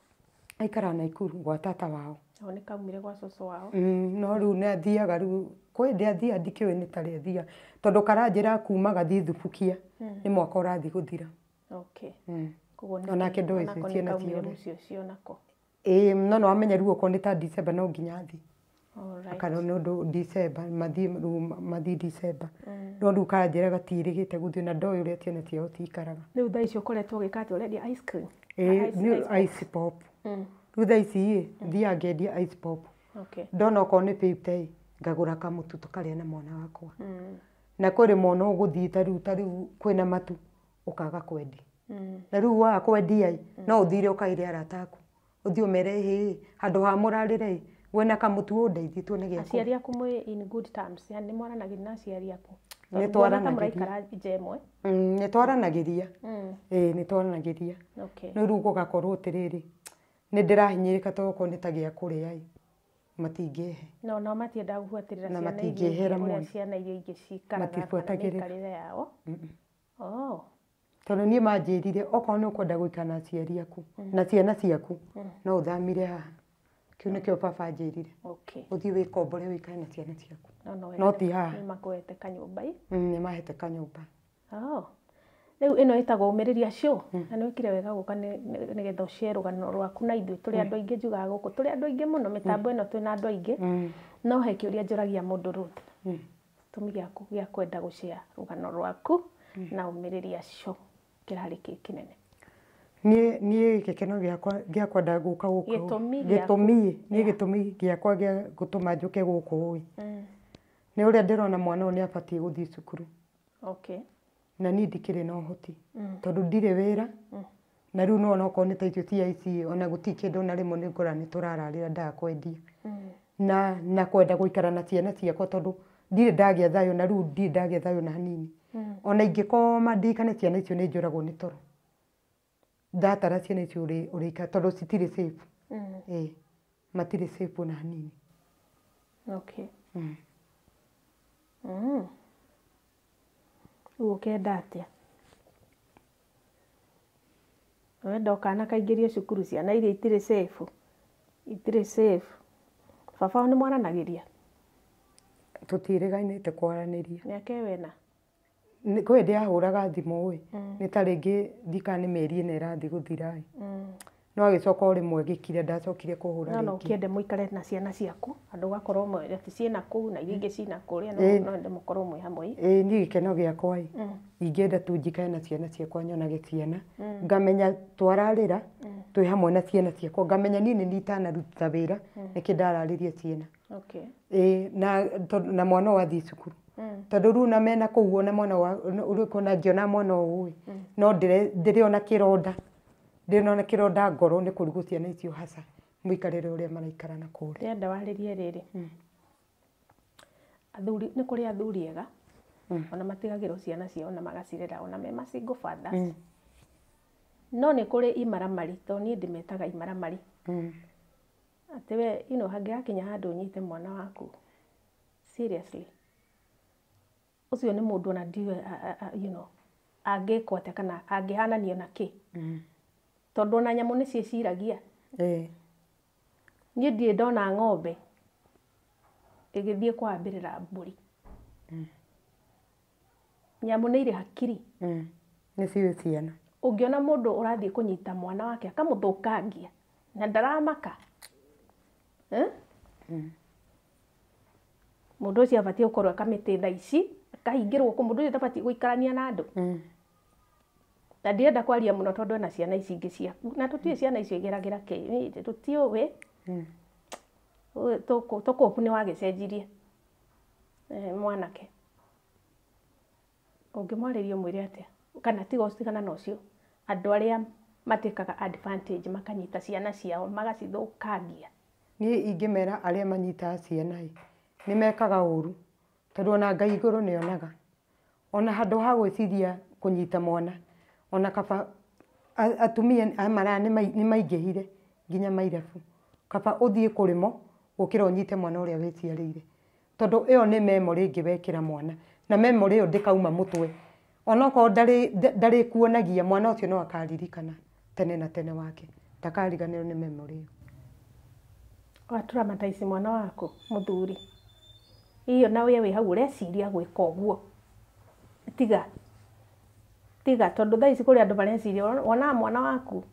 [SPEAKER 1] Aikara Naikuru gwa tata wao.
[SPEAKER 2] Nĩ kaumire gwa cũcũ wao?
[SPEAKER 1] No rĩu nĩ athiaga rĩu kwĩ ndĩ athiaga ndikĩũĩ nĩ tarĩ athiaga tondũ karanjĩra kuma gathiĩ Thubukia nĩ mwaka ũrathiĩ gũthira. Onake ndũĩ ciana ciothe. No wamenya rĩu okorwo nĩ ta December no nginya athiĩ. Akana nĩ ũndũ December mathiĩ December. No rĩu karanjĩra gatirĩgĩte gũthiĩ na ndoĩ ũrĩa ciana ciao cikaraga.
[SPEAKER 2] Rĩu thaa ici ũkoretwo ũgĩka atĩ ũrendia ice cream?
[SPEAKER 1] Nĩ ice pop. Rĩu thaa ici thiaga ngendia ice pop. Ndona okorwo nĩ pĩte ngagũra kamũtu tũkarĩa na mwana wakwa. Na kũrĩ mwana ũgũthiĩ ta rĩu kwĩna matu ũkaga kwendia. Na rĩu waga kwendia no ũthire ũkaire arata aku ũthiĩ ũmere hĩ handũ ha mũrarĩre wena kamũtu ũndeithie tuone gĩa kũrĩa.
[SPEAKER 2] Aciari aku mwĩ in good terms yani nĩ mwaranagĩria na aciari aku?
[SPEAKER 1] Nĩ twaranagĩria. Nĩ twaranagĩria. No rĩu gũgakorwo atĩrĩrĩ nĩ ndĩrahinyĩrĩka tondũ okorwo nĩ ta gĩa kũrĩa matingĩhe
[SPEAKER 2] no matienda gũbuatĩrĩra
[SPEAKER 1] na
[SPEAKER 2] ciana
[SPEAKER 1] matingĩhera
[SPEAKER 2] ũrĩa
[SPEAKER 1] mũno.
[SPEAKER 2] ciana iria ingĩ cikaraga kana
[SPEAKER 1] Matibuatagĩrĩra.
[SPEAKER 2] mĩikarĩre yao.
[SPEAKER 1] Tondũ niĩ manjĩrire okorwo nĩ ũkwenda gũikara na aciari aku na ciana ciaku no ũthamire haha. Kĩu nĩkĩo baba anjĩrire. Ũthiĩ wĩkombore ũikare na ciana ciaku. No ti haha.
[SPEAKER 2] Nĩmakũhete kanyũmba ĩ?
[SPEAKER 1] Nĩmahete kanyũmba.
[SPEAKER 2] Rĩu ĩno ĩtagwo ũmĩrĩria show, na nĩwĩkire wega gũka nĩgetha ũshare rũgano rwaku na ithuĩ tũrĩ andũ aingĩ njugaga gũkũ tũrĩ andũ aingĩ mũno mĩtambo ĩno twĩna andũ aingĩ, no he kĩũria njũragia mũndũ Ruth, gĩtũmi gĩaku gĩa kwenda gũshare rũgano rwaku na ũmĩrĩria show kĩrarĩ kĩ kĩnene?
[SPEAKER 1] Niĩ gĩkeno gĩa kwenda gũka gũkũ gĩtũmi gĩakwa gĩa gũtũma njũke gũkũ nĩ ũrĩa ndĩrona mwana ũyũ nĩ abatiĩ gũthiĩ cukuru. Na niĩ ndikĩrĩ na ũhoti tondũ ndirĩ wĩra, na rĩu no okorwo nĩ ta icio cia ici ona gũtirĩ kĩndũ na rĩmwe nĩ ngora nĩ tũrararĩra ndaga kwendia na kwenda gũikara na ciana ciakwa tondũ ndirĩ ndagĩa thayũ, na rĩu ndirĩ ndagĩa thayũ na hanini. Ona ingĩkoma ndirikane ciana icio nĩ njũragwo nĩ toro ndatara ciana icio ũrĩika tondũ citirĩ safe. Matirĩ safe ona hanini.
[SPEAKER 2] Rĩu ũkenda atĩa? Wenda o kana kaingĩrio cukuru, ciana iria itirĩ safe. Baba wao nĩ mwaranagĩria?
[SPEAKER 1] Tũtiĩrĩganĩte kwaranĩria.
[SPEAKER 2] Mĩaka ĩyo wĩna?
[SPEAKER 1] Kwĩ hĩndĩ yahũraga thimũ nĩ ta rĩngĩ ndikana nĩ mĩeri ĩna ĩrathiĩ gũthira no agĩcoka o rĩmwe gĩkire ndacokire kũhũra rĩngĩ.
[SPEAKER 2] No ũkĩende mũikare na ciana ciaku andũ ũgakorwo mwĩ atĩ ciĩna kũu na iria ingĩ ciĩna kũrĩa no wende mũkorwo mwĩ hamwe.
[SPEAKER 1] Niĩ gĩkeno gĩakwa ingĩenda tu njikare na ciana ciakwa nyonage ciana ngamenya twararĩra twĩ hamwe na ciana ciakwa, ngamenya niĩ nĩ niĩ itanaruta wĩra nĩkĩ ndararĩria ciana. Na mwana ũyũ athiĩ cukuru tondũ rĩu na mena kũu ona mwana ũrĩkona ngĩona mwana ũyũ no ndĩrĩona kĩronda ngoro nĩ kũrigwo ciana icio haca mũikarĩre ũrĩa maraikara na kũrĩa.
[SPEAKER 2] Ndĩrenda warĩrie rĩrĩ, nĩ kũrĩ athuri ega ona matigagĩrwo ciana ciao na magacirera ona me single fathers, no nĩ kũrĩ imaramari, tondũ niĩ ndĩmetaga imaramari, atĩ we hangĩgakinya handũ ũnyite mwana waku seriously, ũcio nĩ mũndũ ona ndiũĩ angĩkwo atĩa kana angĩhananio na kĩ, tondũ ona nyamũ nĩ ciĩciragia. Niĩ ndirĩ ndona ng'ombe ĩgĩthiĩ kwambĩrĩra mbũri. Nyamũ nĩ irĩ hakiri,
[SPEAKER 1] nĩ ciũĩ ciana.
[SPEAKER 2] Ũngĩona mũndũ ũrathiĩ kũnyita mwana wake akamũthũkangia na ndaramaka, mũndũ ũcio abatiĩ gũkorwo akamĩtĩ thaa ici akahingĩrwo kũ, mũndũ ũcio ndabatiĩ gũikarania na andũ. Na ndirenda kwaria mũno tondũ na ciana ici ingĩ ciaku na tũtirĩ ciana icio igeragĩra kĩ, tũtiũĩ tũkũku nĩ wagĩcenjirie mwanake. Ũngĩmwarĩria ũmwĩre atĩa kana tiga ũtigana na ũcio, andũ arĩa matĩkaga advantage makanyita ciana ciao magacithũkangia?
[SPEAKER 1] Niĩ ingĩmera arĩa manyitaga ciana nĩ mekaga ũru tondũ ona Ngai igũrũ nĩ onaga, ona handũ ha gwĩciria kũnyita mwana, ona kaba atumia mara nĩ maingĩhire nginya mairabu, kaba ũthiĩ kũrĩmo gũkĩra ũnyite mwana ũrĩa wĩciarĩire, tondũ ĩyo nĩ memory ĩngĩwekĩra mwana na memory ĩyo ndĩkauma mũtwe, onokorwo ndarĩ kuonagia mwana ũcio no akaririkana tene na tene wake, ndakariganĩrwo nĩ memory ĩyo.
[SPEAKER 2] Watraumatize mwana waku mũthuri, iyo na wewe hau ũreciria gwĩka ũguo, tiga tondũ thaa ici kũrĩ andũ mareciria wona mwana waku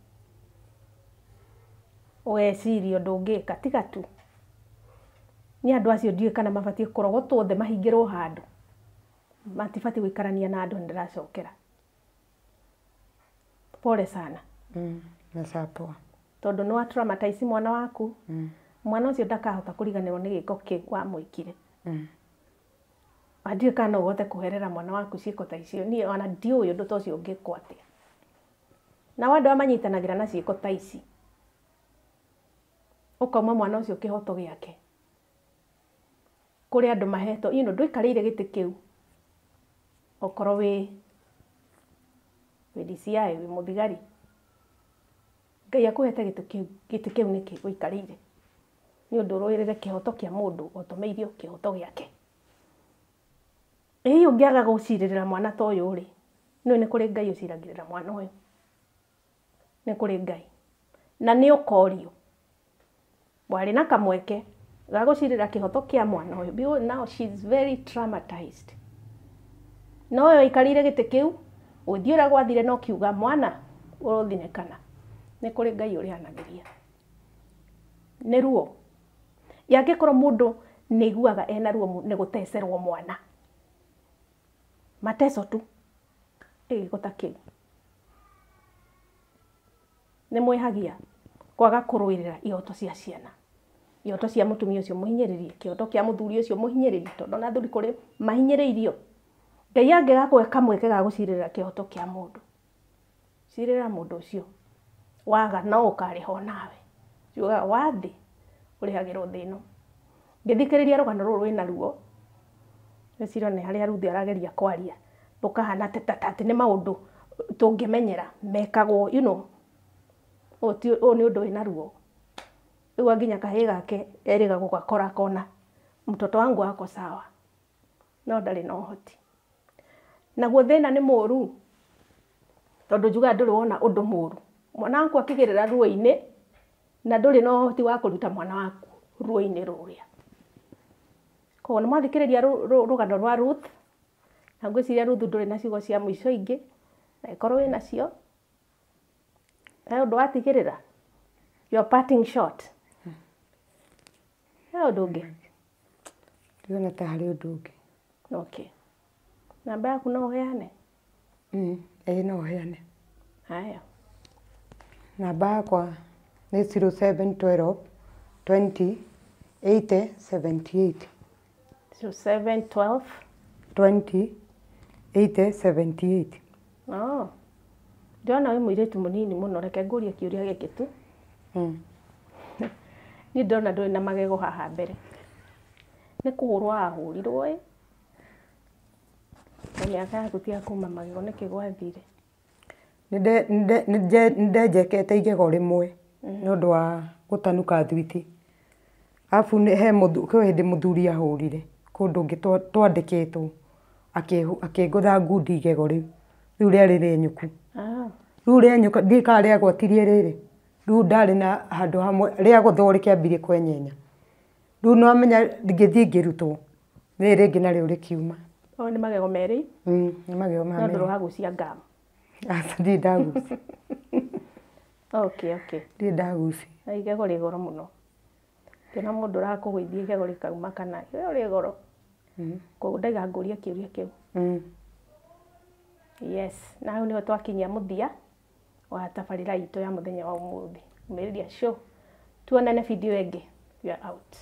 [SPEAKER 2] ũgeciria ũndũ ũngĩka, tiga tu. Nĩ andũ acio ndiũĩ kana mabatiĩ kũrogotwo othe mahingĩrwo handũ, matibatiĩ gũikarania na andũ. Nĩndĩracokera pole sana tondũ nĩ watraumatize mwana waku, mwana ũcio ndakahota kũriganĩrwo nĩ gĩko kĩu wamwĩkire. Ndiũĩ kana no ũhote kũherera mwana waku ciĩko ta icio, niĩ ona ndiũĩ ũndũ ta ũcio ũngĩkwo atĩa. Na andũ arĩa manyitanagĩra na ciĩko ta ici, ũkauma mwana ũcio kĩhoto gĩake, kũrĩ andũ mahetwo ndũikarĩire gĩtĩ kĩu, okorwo wĩ DCI, wĩ mũthigari, Ngai akũhete gĩtĩ kĩu nĩkĩ ũikarĩire? nĩ ũndũ ũrũĩrĩre kĩhoto kĩa mũndũ ũtũmĩirio kĩhoto gĩake. Ĩ ũngĩaga gũcirĩrĩra mwana ta ũyũ rĩ, nĩ kũrĩ Ngai ũciragĩrĩra mwana ũyũ. Nĩ kũrĩ Ngai. Na nĩ ũkorio. Warĩ na kamweke ga gũcirĩrĩra kĩhoto kĩa mwana ũyũ. Because now she is very traumatized. No yo ikarire gĩtĩ kĩu, ũthiĩ ũrĩa gwathire no kiuga mwana ũrothinĩkana. Nĩ kũrĩ Ngai ũrĩanagĩria. Nĩ ruo. Yangĩkorwo mũndũ nĩ aiguaga ena ruo nĩ gũtecerwo mwana. Mateso tu. Gĩko ta kĩu. Nĩ mwĩhagia kwaga kũrũĩrĩra ihoto cia ciana. Ihoto cia mũtumia ũcio mũhinyĩrĩrie, kĩhoto kĩa mũthuri ũcio mũhinyĩrĩrie, tondũ na athuri kũrĩ mahinyĩrĩirio. Ngai angĩgakũhe kamweke ga gũcirĩrĩra kĩhoto kĩa mũndũ. Cirĩrĩra mũndũ ũcio. Waga no ũkarĩho nawe. Ciugaga wathĩ ũrĩhagĩrwo thĩ ĩno. Ngĩthikĩrĩria rũgano rũrũ rwĩna ruo, nĩcirwo nĩ harĩa Ruth arageria kwaria. Rũkahana atĩ nĩ maũndũ tũngĩmenyera mekagwo, you know. Ũyũ nĩ ũndũ wĩna ruo. Rĩu nginya kahĩĩ gake erĩga gũgakora kona. Mtoto wangu wako sawa. No ndarĩ na ũhoti. Naguo thĩna nĩ mũru. Tondũ njugaga ndũrĩ wona ũndũ mũru. Mwana waku akĩgerera ruo-inĩ na ndũrĩ na ũhoti wa kũruta mwana waku ruo-inĩ rũrĩa. Koguo nĩ mwathikĩrĩria rũgano rwa Ruth. Na ngwĩciria Ruth ndũrĩ na ciugo cia mũico ingĩ. Na ĩkorwo wĩ nacio. He ũndũ watigĩrĩra. Your parting shot. He ũndũ ũngĩ.
[SPEAKER 1] Ndĩrona ta harĩ ũndũ ũngĩ.
[SPEAKER 2] Okay. Namba yaku no ũheane?
[SPEAKER 1] No ũheane.
[SPEAKER 2] Haya.
[SPEAKER 1] Namba yakwa nĩ 0712 20 80 78.
[SPEAKER 2] 0712
[SPEAKER 1] 20 80 78.
[SPEAKER 2] Oh. Ndĩrona wĩ mũirĩtu mũnini mũno, reke ngũrie kĩũria gĩkĩ tu. Niĩ ndĩrona ndũrĩ na magego haha mbere. Nĩ kũhũrwo ahũrirwo ĩ? Na mĩaka yaku tiga kuma magego nĩkĩ gwathire?
[SPEAKER 1] Nĩndenjekete igego rĩmwe nĩ ũndũ wa gũtanuka thwiti. Arabu kwĩ hĩndĩ mũthuri ahũrire kũndũ ũngĩ twandĩkĩtwo akĩngũtha ngundi igego rĩu. Rĩu rĩarĩ rĩenyũku. Rĩu rĩenyũka ndiũĩ kana rĩagwatirie rĩrĩ. Rĩu ndarĩ na handũ hamwe rĩagũthwo rĩkĩambirie kwenyenya. Rĩu nĩwamenya ngĩthiĩ ngĩrutwo rĩrĩ rĩngĩ narĩo rĩkiuma.
[SPEAKER 2] O nĩ magego merĩ?
[SPEAKER 1] Nĩ magego merĩ.
[SPEAKER 2] No ndũrũhagucia ngamu?
[SPEAKER 1] Aca ndirĩ ndagucia.
[SPEAKER 2] Okay.
[SPEAKER 1] Ndirĩ ndagucia.
[SPEAKER 2] Igego rĩ goro mũno. Kĩona mũndũ ũrakũgũithia igego rĩkauma kana igego rĩ goro. Koguo ndaiga ngũria kĩũria kĩu. Yes, na hau nĩho twakinyia mũthia wa tabarĩra itũ ya mũthenya wa ũmũthĩ. Ũmĩrĩria show. Tuonane video ĩngĩ. We are out.